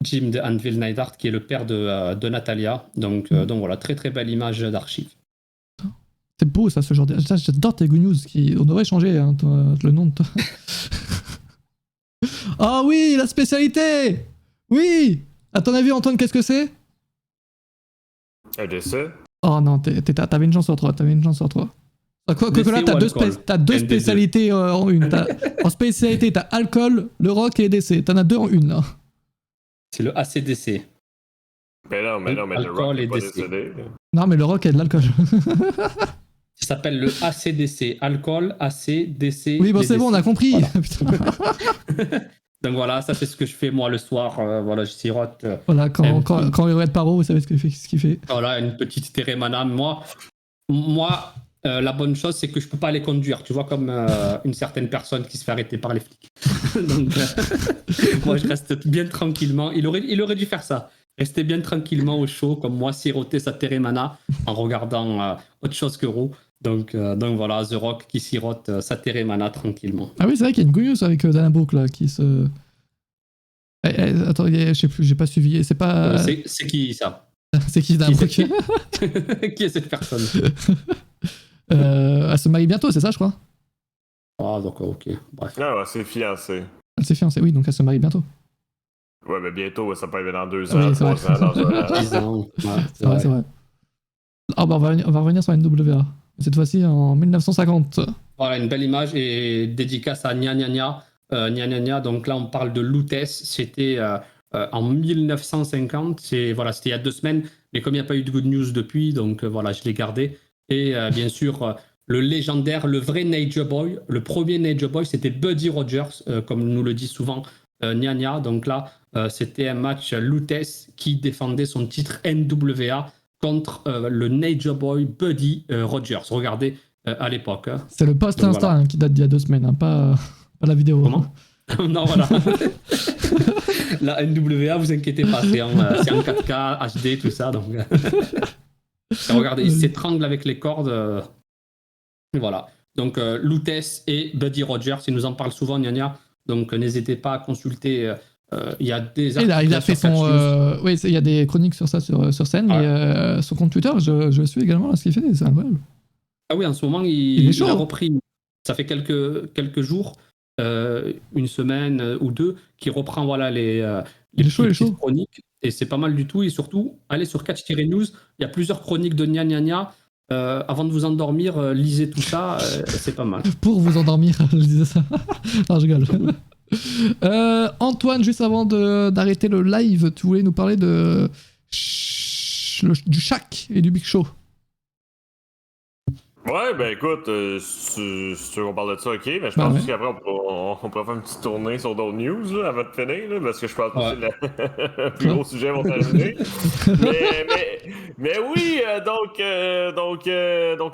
Jim de Endville Neidhart, qui est le père de Natalia. Donc voilà, très très belle image d'archive. C'est beau, ça, ce genre de... Ça, j'adore tes Good News. On devrait changer hein, le nom de toi. Ah oui, la spécialité. Oui. À ton avis, Antoine, qu'est-ce que c'est? Un décès. Oh non, t'avais une chance sur trois. T'avais une chance sur trois. Quoi que là, Décès ou t'as deux ND2. spécialités en une. En spécialité, t'as alcool, le rock et les décès. T'en as deux en une, là. C'est le ACDC. Mais non, mais The Alcool Rock et n'est pas décès. décédé. Non, mais le rock, il y a de l'alcool. Ça s'appelle le ACDC. Alcool, ACDC. Oui, bon, les c'est bon, on a décès. compris. Voilà. Putain. Donc voilà, ça c'est ce que je fais moi le soir. Voilà, je sirote. Voilà, quand il va être paro, vous savez ce qu'il fait. Voilà, une petite Teremana. Moi la bonne chose, c'est que je peux pas les conduire. Tu vois, comme une certaine personne qui se fait arrêter par les flics. Donc, moi, je reste bien tranquillement. Il aurait dû faire ça. Rester bien tranquillement au chaud, comme moi, siroter sa Teremana en regardant autre chose que roux. Donc voilà, The Rock qui sirote sa Teremana tranquillement. Ah oui, c'est vrai qu'il y a une good news avec Dana Brooke là qui se. Attends, je sais plus, j'ai pas suivi. C'est pas. C'est qui ça? C'est qui Dana Brooke? Qui est cette personne? Elle se marie bientôt, c'est ça, je crois. Ah, d'accord, ok. Bref. Ah ouais, c'est fiancé. Elle s'est fiancée, oui, donc elle se marie bientôt. Ouais, mais bientôt, ça peut arriver dans 2 Oui, ans, c'est 3 vrai. ans, dans un an. 10 ans. Ouais, C'est vrai, c'est vrai. Ah bah on va revenir sur NWA. Cette fois-ci en 1950. Voilà, une belle image et dédicace à Nya Nya Nya. Nya Nya Nya, donc là on parle de Lutes, c'était en 1950, c'était il y a 2 semaines, mais comme il n'y a pas eu de good news depuis, donc voilà, je l'ai gardé. Et bien sûr, le légendaire, le vrai Nature Boy, le premier Nature Boy, c'était Buddy Rogers, comme nous le dit souvent Nya Nya. Donc là, c'était un match Lutes qui défendait son titre NWA contre le Nature Boy Buddy Rogers. Regardez à l'époque. Hein. C'est le post Donc, Insta voilà. hein, qui date d'il y a 2 semaines, hein, pas la vidéo. Comment? Non, voilà. La NWA, vous inquiétez pas, c'est en 4K, HD, tout ça. Donc... regardez, il s'étrangle avec les cordes. Voilà. Donc, Lutes et Buddy Rogers, il nous en parle souvent, Nya Nya. Donc, n'hésitez pas à consulter. Il y a des Il a fait sur son. Catch News. Oui, il y a des chroniques sur ça sur scène. Ouais. Et son compte Twitter, je le suis également là, ce qu'il fait, c'est incroyable. Ah oui, en ce moment, Il est chaud. il a repris. Ça fait quelques jours, une semaine ou deux, qu'il reprend voilà, les Il est chaud, il est petites chaud. chroniques. Et c'est pas mal du tout. Et surtout, allez sur Catch-News. Il y a plusieurs chroniques de Nya Nya Nya. Avant de vous endormir, lisez tout ça. C'est pas mal. Pour vous endormir, je disais ça. Non, je rigole. Antoine, juste avant d'arrêter le live, tu voulais nous parler du Shaq et du Big Show. Ouais, ben écoute, si tu veux qu'on parle de ça, ok, mais je Bah pense ouais. aussi qu'après on pourrait faire une petite tournée sur d'autres news là, avant de finir, là, parce que je pense aussi que le plus gros sujet vont terminer. mais oui, donc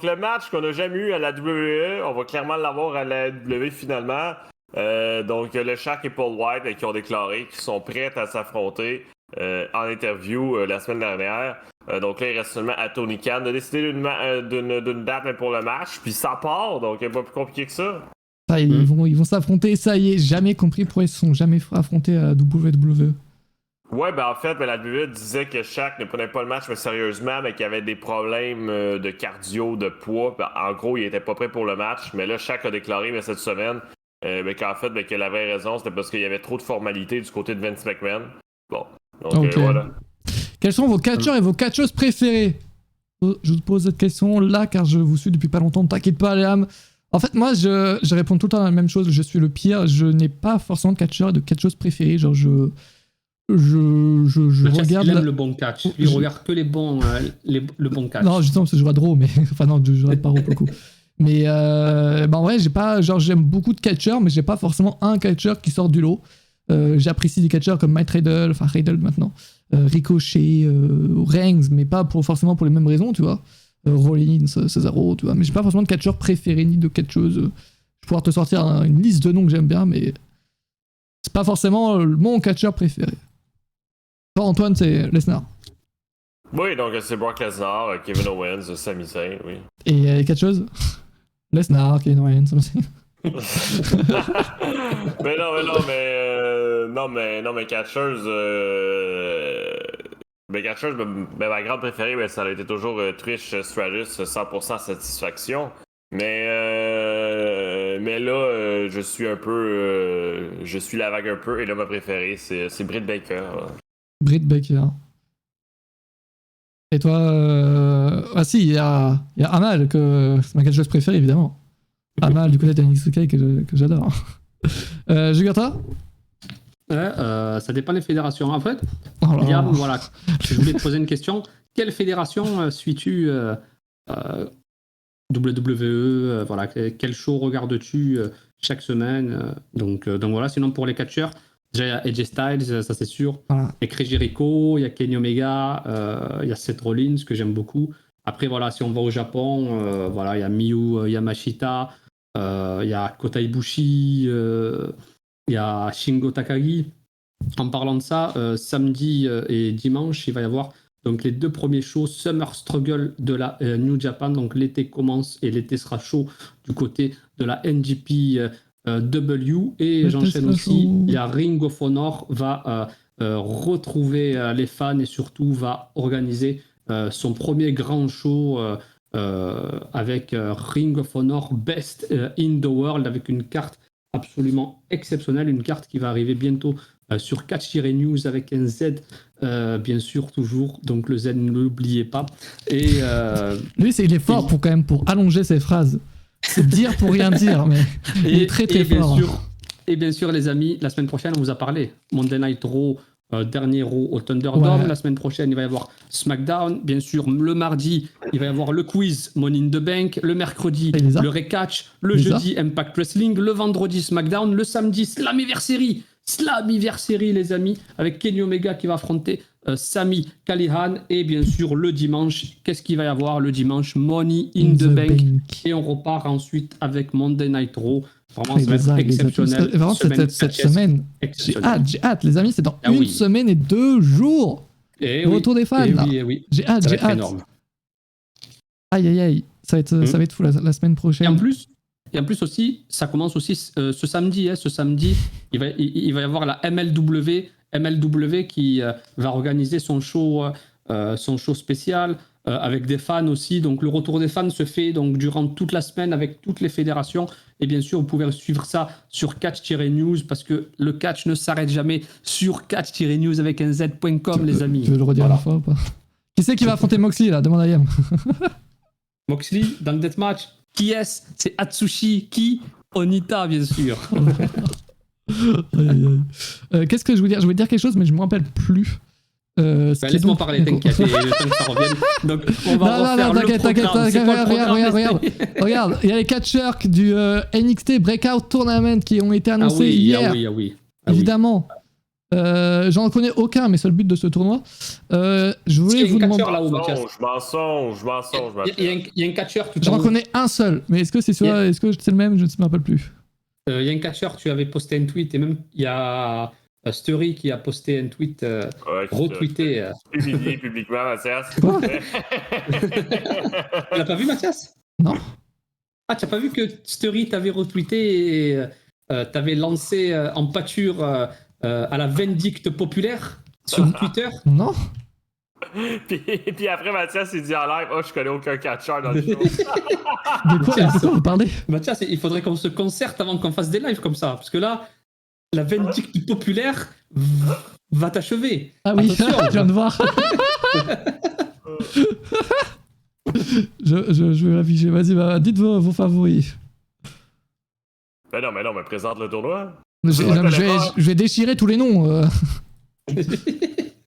le match qu'on n'a jamais eu à la WWE, on va clairement l'avoir à la WWE finalement. Donc le Shaq et Paul White qui ont déclaré qu'ils sont prêts à s'affronter en interview la semaine dernière. Donc là, il reste seulement à Tony Khan de décider d'une date pour le match, puis ça part, donc c'est pas plus compliqué que ça. Ça, ils vont s'affronter, ça y est, jamais compris pourquoi ils se sont jamais affrontés à WWE. Ouais, ben en fait, la WWE disait que Shaq ne prenait pas le match mais sérieusement, mais qu'il y avait des problèmes de cardio, de poids. Ben, en gros, il était pas prêt pour le match, mais là, Shaq a déclaré cette semaine qu'en fait, que la vraie raison, c'était parce qu'il y avait trop de formalités du côté de Vince McMahon. Bon, donc Ok. voilà. Quels sont vos catcheurs et vos catcheuses préférées? Je vous pose cette question là car je vous suis depuis pas longtemps, ne t'inquiète pas Léam. En fait moi je réponds tout le temps à la même chose, je suis le pire, je n'ai pas forcément de catcheur et de catcheuse préférée, genre je regarde... Il aime le bon catch, il regarde que les bons, le bon catch. Non justement parce que je vois Draw mais... enfin non je regarde pas Raw pour le coup. Mais en vrai j'ai pas... genre j'aime beaucoup de catcheurs mais j'ai pas forcément un catcheur qui sort du lot. J'apprécie des catcheurs comme Matt Riddle, enfin Riddle maintenant, Ricochet, Reigns, mais pas forcément pour les mêmes raisons, tu vois. Rollins, Cesaro, tu vois. Mais j'ai pas forcément de catcheur préféré ni de catcheuse. Je vais pouvoir te sortir une liste de noms que j'aime bien, mais c'est pas forcément mon catcheur préféré. Toi, Antoine, c'est Lesnar. Oui, donc c'est Brock Lesnar, Kevin Owens, Sami Zayn, oui. Et catcheuse Lesnar, Kevin Owens, Sami Zayn. mais catcheuse, ma grande préférée, ça a été toujours Trish Stratus, 100% satisfaction. Mais là, je suis la vague un peu, et là, ma préférée, c'est Britt Baker. Britt Baker. Et toi, ah si, il y a Amal, c'est ma catcheuse préférée, évidemment. Amal, du côté de NXT que j'adore. Jugurta? Ouais, ça dépend des fédérations. En fait, Oh là là. voilà, je voulais te poser une question. Quelle fédération suis-tu WWE, voilà, quel show regardes-tu chaque semaine donc voilà, sinon pour les catcheurs, déjà il y a AJ Styles, ça c'est sûr. Voilà. Il y a Chris Jericho, il y a Kenny Omega, il y a Seth Rollins que j'aime beaucoup. Après voilà, si on va au Japon, voilà, il y a Miyu Yamashita, il y a Kota Ibushi, il y a Shingo Takagi. En parlant de ça, samedi et dimanche, il va y avoir donc les deux premiers shows Summer Struggle de la New Japan. Donc l'été commence et l'été sera chaud du côté de la NJPW. Et j'enchaîne aussi, il y a Ring of Honor va retrouver les fans et surtout va organiser son premier grand show avec Ring of Honor Best in the World, avec une carte absolument exceptionnelle, une carte qui va arriver bientôt sur Catch-News avec un Z, bien sûr, toujours. Donc le Z, ne l'oubliez pas. Et lui, il est fort pour allonger ses phrases. C'est dire pour rien dire, mais il est très très fort. Et bien sûr, les amis, la semaine prochaine, on vous a parlé. Monday Night Raw, dernier Raw au Thunderdome. Ouais. La semaine prochaine, il va y avoir SmackDown. Bien sûr, le mardi, il va y avoir le quiz Money in the Bank. Le mercredi, le Recatch. Le jeudi, Impact Wrestling. Le vendredi, SmackDown. Le samedi, Slammiversary, les amis, avec Kenny Omega qui va affronter Sami Callihan. Et bien sûr, le dimanche, qu'est-ce qu'il va y avoir le dimanche? Money in the Bank. Et on repart ensuite avec Monday Night Raw. Vraiment, ça va être exceptionnel. Vraiment, cette semaine, j'ai hâte, les amis, c'est dans une semaine et 2 jours. Et le retour des fans. Oui. J'ai hâte, j'ai hâte. Énorme. Aïe, ça va être fou la semaine prochaine. Et en plus aussi, ça commence aussi ce samedi. Ce samedi, il va y avoir la MLW qui va organiser son show spécial avec des fans aussi. Donc le retour des fans se fait donc durant toute la semaine avec toutes les fédérations. Et bien sûr, vous pouvez suivre ça sur Catch-News parce que le catch ne s'arrête jamais sur Catch-News avec un Z.com, les amis. Tu veux le redire une fois ou pas? Qui c'est qui va affronter Moxley là? Demande à Yam. Moxley dans le deathmatch. Qui est-ce? C'est Atsushi. Qui? Onita, bien sûr. Qu'est-ce que je voulais dire? Je voulais dire quelque chose, mais je ne me rappelle plus. Laisse-moi parler, t'inquiète, et le temps que ça revienne. Donc, on va refaire le programme. C'est quoi le programme? Regarde, il y a les catcheurs du NXT Breakout Tournament qui ont été annoncés hier. Ah oui. Évidemment. J'en connais aucun, mais c'est le but de ce tournoi. Je voulais vous demander. Là-haut, Mathias. Mensonge. Il y a un catcheur tout à J'en l'heure. connais un seul, mais est-ce que c'est le même? Je ne me rappelle plus. Il y a un catcheur, tu avais posté un tweet, et même il y a Story qui a posté un tweet retweeté. Humilié publiquement, Mathias. Quoi? Tu l'as pas vu, Mathias? Non. Ah, tu n'as pas vu que Story t'avait retweeté et t'avais lancé en pâture à la vindicte populaire sur Twitter? Non. puis après, Mathias, il dit en live, je connais aucun catcheur dans le show. De quoi vous parlez? Mathias, il faudrait qu'on se concerte avant qu'on fasse des lives comme ça, parce que là, la vindicte populaire va t'achever. Ah oui, attention. je viens de voir. je vais l'afficher. Vas-y, dites vos favoris. Mais non, présente le tournoi. Je vais déchirer tous les noms.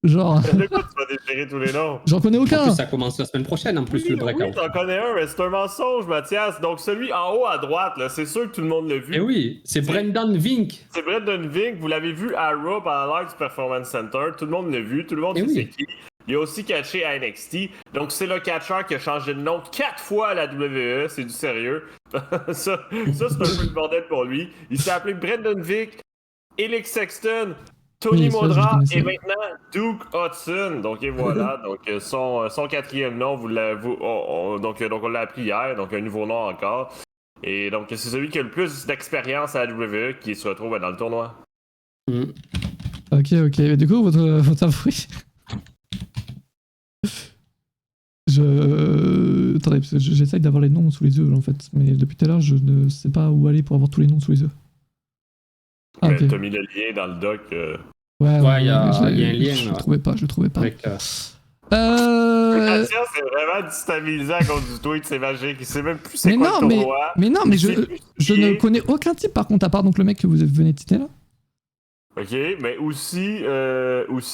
Genre. De quoi tu vas déchirer tous les noms? J'en connais En aucun. plus, ça commence la semaine prochaine, en plus, le breakout. Oui, t'en connais un, mais c'est un mensonge, Mathias. Donc, celui en haut à droite, là, c'est sûr que tout le monde l'a vu. Eh oui, c'est Brendan Vink. C'est Brendan Vink, vous l'avez vu à Raw pendant l'heure du Performance Center. Tout le monde l'a vu, tout le monde sait c'est qui. Il a aussi catché à NXT. Donc, c'est le catcheur qui a changé de nom 4 fois à la WWE. C'est du sérieux. ça c'est un peu le bordel pour lui. Il s'est appelé Brendan Vink, Alex Sexton, Tony Modra et maintenant Duke Hudson. Donc, et voilà. Donc, son quatrième nom, on l'a appris hier. Donc, un nouveau nom encore. Et donc, c'est celui qui a le plus d'expérience à la WWE qui se retrouve dans le tournoi. Ok. Mais du coup, votre favori. Attendez, parce que j'essaye d'avoir les noms sous les yeux en fait. Mais depuis tout à l'heure, je ne sais pas où aller pour avoir tous les noms sous les yeux. Ah, ok. T'as mis le lien dans le doc. Ouais, il y a un lien. Je le trouvais pas. Avec, Mathias, c'est vraiment déstabilisant à cause du tweet, c'est magique. Il sait même plus c'est quoi le tournoi. Mais je ne connais aucun type par contre, à part donc le mec que vous venez de citer là. Ok, mais aussi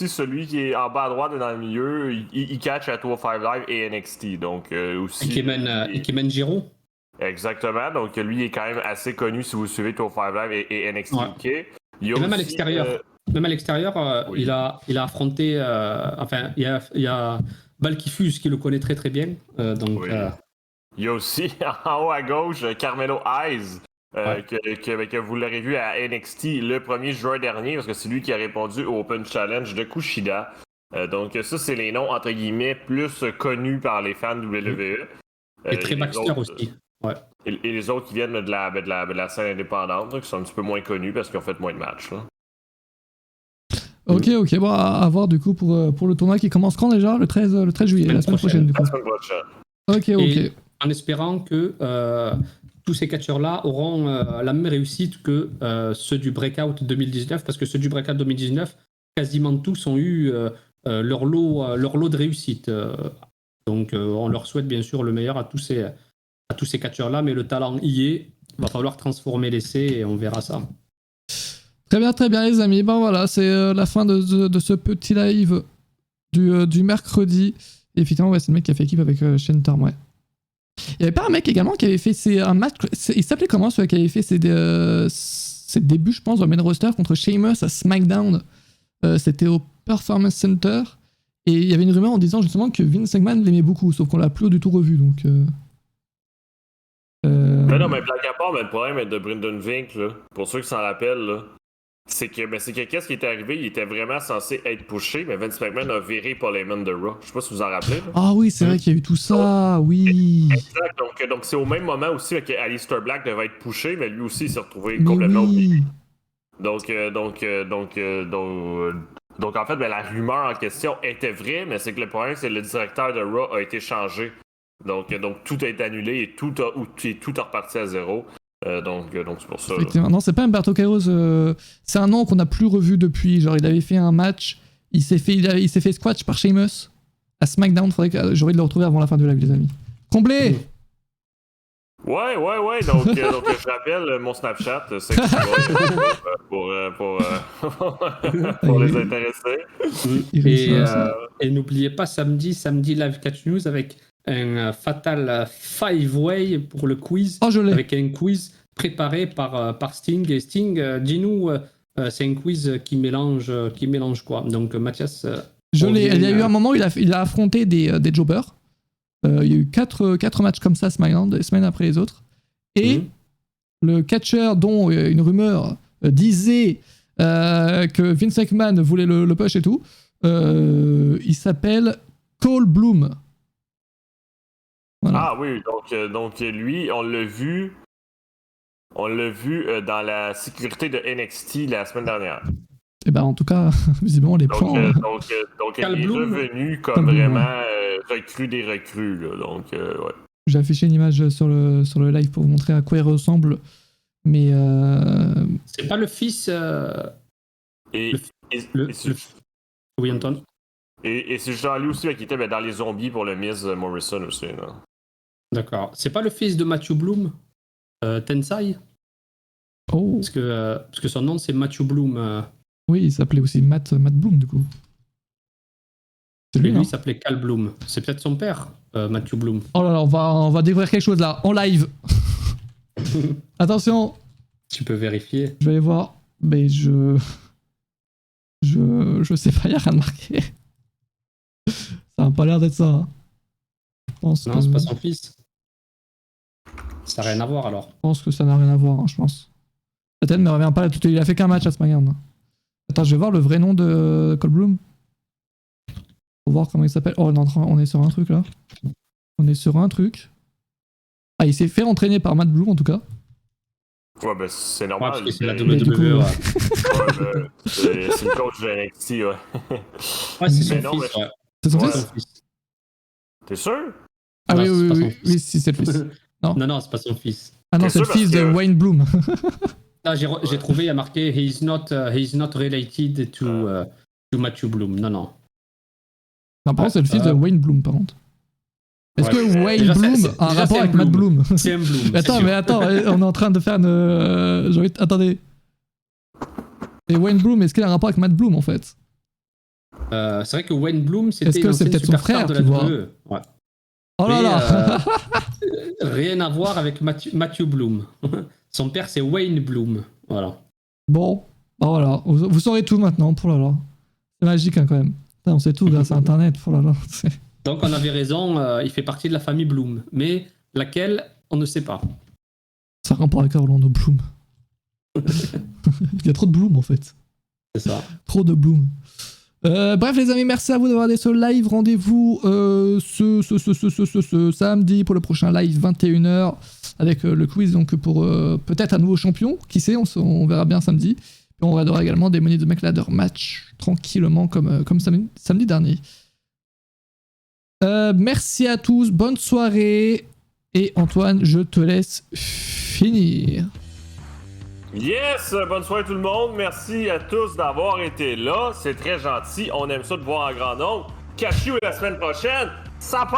celui qui est en bas à droite et dans le milieu, il catch à 205 Live et NXT. Donc, aussi. Ikemen Jiro. Exactement, donc lui il est quand même assez connu si vous suivez 205 Live et NXT UK. Et même à l'extérieur. Même à l'extérieur, oui. il a affronté. Il y a Balkifus qui le connaît très très bien. Oui. Il y a aussi en haut à gauche Carmelo Hayes. Que vous l'aurez vu à NXT le 1er juin dernier, parce que c'est lui qui a répondu au Open Challenge de Kushida. Donc ça, c'est les noms, entre guillemets, plus connus par les fans de WWE. Et très Baxter aussi. Ouais. Et les autres qui viennent de la scène indépendante, là, qui sont un petit peu moins connus parce qu'ils ont fait moins de matchs. Là. Ok, bon, à voir du coup pour le tournoi qui commence quand déjà? Le 13 juillet, la semaine prochaine du coup. La semaine prochaine. Ok. Et en espérant que tous ces catcheurs-là auront la même réussite que ceux du Breakout 2019, parce que ceux du Breakout 2019, quasiment tous ont eu leur lot de réussite. Donc on leur souhaite bien sûr le meilleur à tous ces catcheurs-là, mais le talent y est. Il va falloir transformer l'essai et on verra ça. Très bien les amis. Ben voilà, c'est la fin de ce petit live du mercredi. Et effectivement, ouais, c'est le mec qui a fait équipe avec Shane Storm, ouais. Il y avait pas un mec également qui avait fait un match. Il s'appelait comment celui qui avait fait ses débuts, je pense, dans le main roster contre Sheamus à SmackDown. C'était au Performance Center. Et il y avait une rumeur en disant justement que Vince McMahon l'aimait beaucoup, sauf qu'on l'a plus du tout revu. Donc. Mais non, mais blague à part, mais le problème de Brendan Vink, là, pour ceux qui s'en rappellent, là, c'est que qu'est-ce qui est arrivé? Il était vraiment censé être pushé, mais Vince McMahon a viré Paul Heyman de Raw. Je sais pas si vous en rappelez. Là. Ah oui, c'est vrai qu'il y a eu tout ça, oui. Exact, donc c'est au même moment aussi que Aleister Black devait être pushé, mais lui aussi il s'est retrouvé complètement oublié. Donc en fait, la rumeur en question était vraie, mais c'est que le problème, c'est que le directeur de Raw a été changé. Donc tout a été annulé et tout a reparti à zéro. Donc c'est pour ça. Effectivement. Non, c'est pas Humberto Carlos. C'est un nom qu'on n'a plus revu depuis. Genre, il avait fait un match. Il s'est fait squash par Sheamus à SmackDown. Faudrait que j'aurais de le retrouver avant la fin de live, les amis. Comblé. Ouais. Donc, je rappelle mon Snapchat, c'est pour les intéresser. Il réussit à ça. Et n'oubliez pas, samedi Live Catch News avec un fatal 5-way pour le quiz. Oh, je l'ai. Avec un quiz préparé par Sting. Et Sting, dis-nous, c'est un quiz qui mélange quoi. Donc Mathias. Je l'ai. Il y a eu un moment où il a affronté des jobbers. Il y a eu 4 matchs comme ça SmackDown, des semaines après les autres. Et le catcher dont une rumeur disait que Vince McMahon voulait le push et tout, il s'appelle Cole Bloom. Voilà. Ah oui, donc lui, on l'a vu dans la sécurité de NXT la semaine dernière. Et ben en tout cas, visiblement les plans. Donc il est revenu comme vraiment recrue des recrues. Là, donc, ouais. J'ai affiché une image sur le live pour vous montrer à quoi il ressemble. Mais. C'est pas le fils. Oui, Anton. Et c'est genre lui aussi qui était dans les zombies pour le Miz Morrison aussi. Là. D'accord. C'est pas le fils de Matthew Bloom, Tensai. Oh. Parce que son nom c'est Matthew Bloom. Oui, il s'appelait aussi Matt Bloom du coup. C'est Lui, lui, il s'appelait Cal Bloom. C'est peut-être son père, Matthew Bloom. Oh là là, on va découvrir quelque chose là, en live. Attention. Tu peux vérifier. Je vais aller voir. Mais je sais pas, il n'y a rien de marqué. Ça n'a pas l'air d'être ça. Hein. Non, c'est pas son fils. Ça n'a rien à voir alors. Je pense que ça n'a rien à voir, hein, je pense. La tête ne me revient pas là tout. Il a fait qu'un match à SmackDown. Attends, je vais voir le vrai nom de Cole Bloom. Pour voir comment il s'appelle. Oh, on est sur un truc là. On est sur un truc. Ah, il s'est fait entraîner par Matt Bloom en tout cas. Ouais, ben c'est normal. Ouais, parce que c'est la WWE. C'est le coach de NXT, ouais. Ouais, c'est son fils. Ouais. C'est son Ouais. fils. T'es sûr? Ah Non, oui, c'est pas son fils. oui, si, c'est le fils. Non, c'est pas son fils. Ah non, T'es c'est le sûr fils de parce que- Wayne Bloom. Ah, j'ai trouvé, il y a marqué he's not related to Matthew Bloom. Non. Non, par contre, c'est le fils de Wayne Bloom, par contre. Est-ce Ouais, que Wayne déjà, Bloom c'est- a un déjà, rapport c'est avec un Matt Bloom? C'est un Bloom. Attends, on est en train de faire une. Attendez. Et Wayne Bloom, est-ce qu'il a un rapport avec Matt Bloom en fait? C'est vrai que Wayne Bloom, Est-ce c'était que une c'est ancienne peut-être son superstar frère, de tu la vois? WWE. Ouais. Oh là Mais, là. rien à voir avec Matthew Bloom. Son père, c'est Wayne Bloom. Voilà. Bon, bah voilà, vous saurez tout maintenant. Oh là là. C'est magique hein, quand même. Putain, on sait tout grâce à Internet. Oh là là. Donc on avait raison, il fait partie de la famille Bloom. Mais laquelle, on ne sait pas. Ça a rapport avec Orlando Bloom. Il y a trop de Bloom en fait. C'est ça. Trop de Bloom. Bref les amis, merci à vous d'avoir regardé ce live. Rendez-vous ce samedi pour le prochain live 21h avec le quiz donc pour peut-être un nouveau champion. Qui sait, on verra bien samedi. Et on regardera également des Money de Mac Ladder match tranquillement comme samedi dernier. Merci à tous, bonne soirée. Et Antoine, je te laisse finir. Yes! Bonne soirée tout le monde. Merci à tous d'avoir été là. C'est très gentil. On aime ça de voir en grand nombre. Catch you la semaine prochaine. Ça part!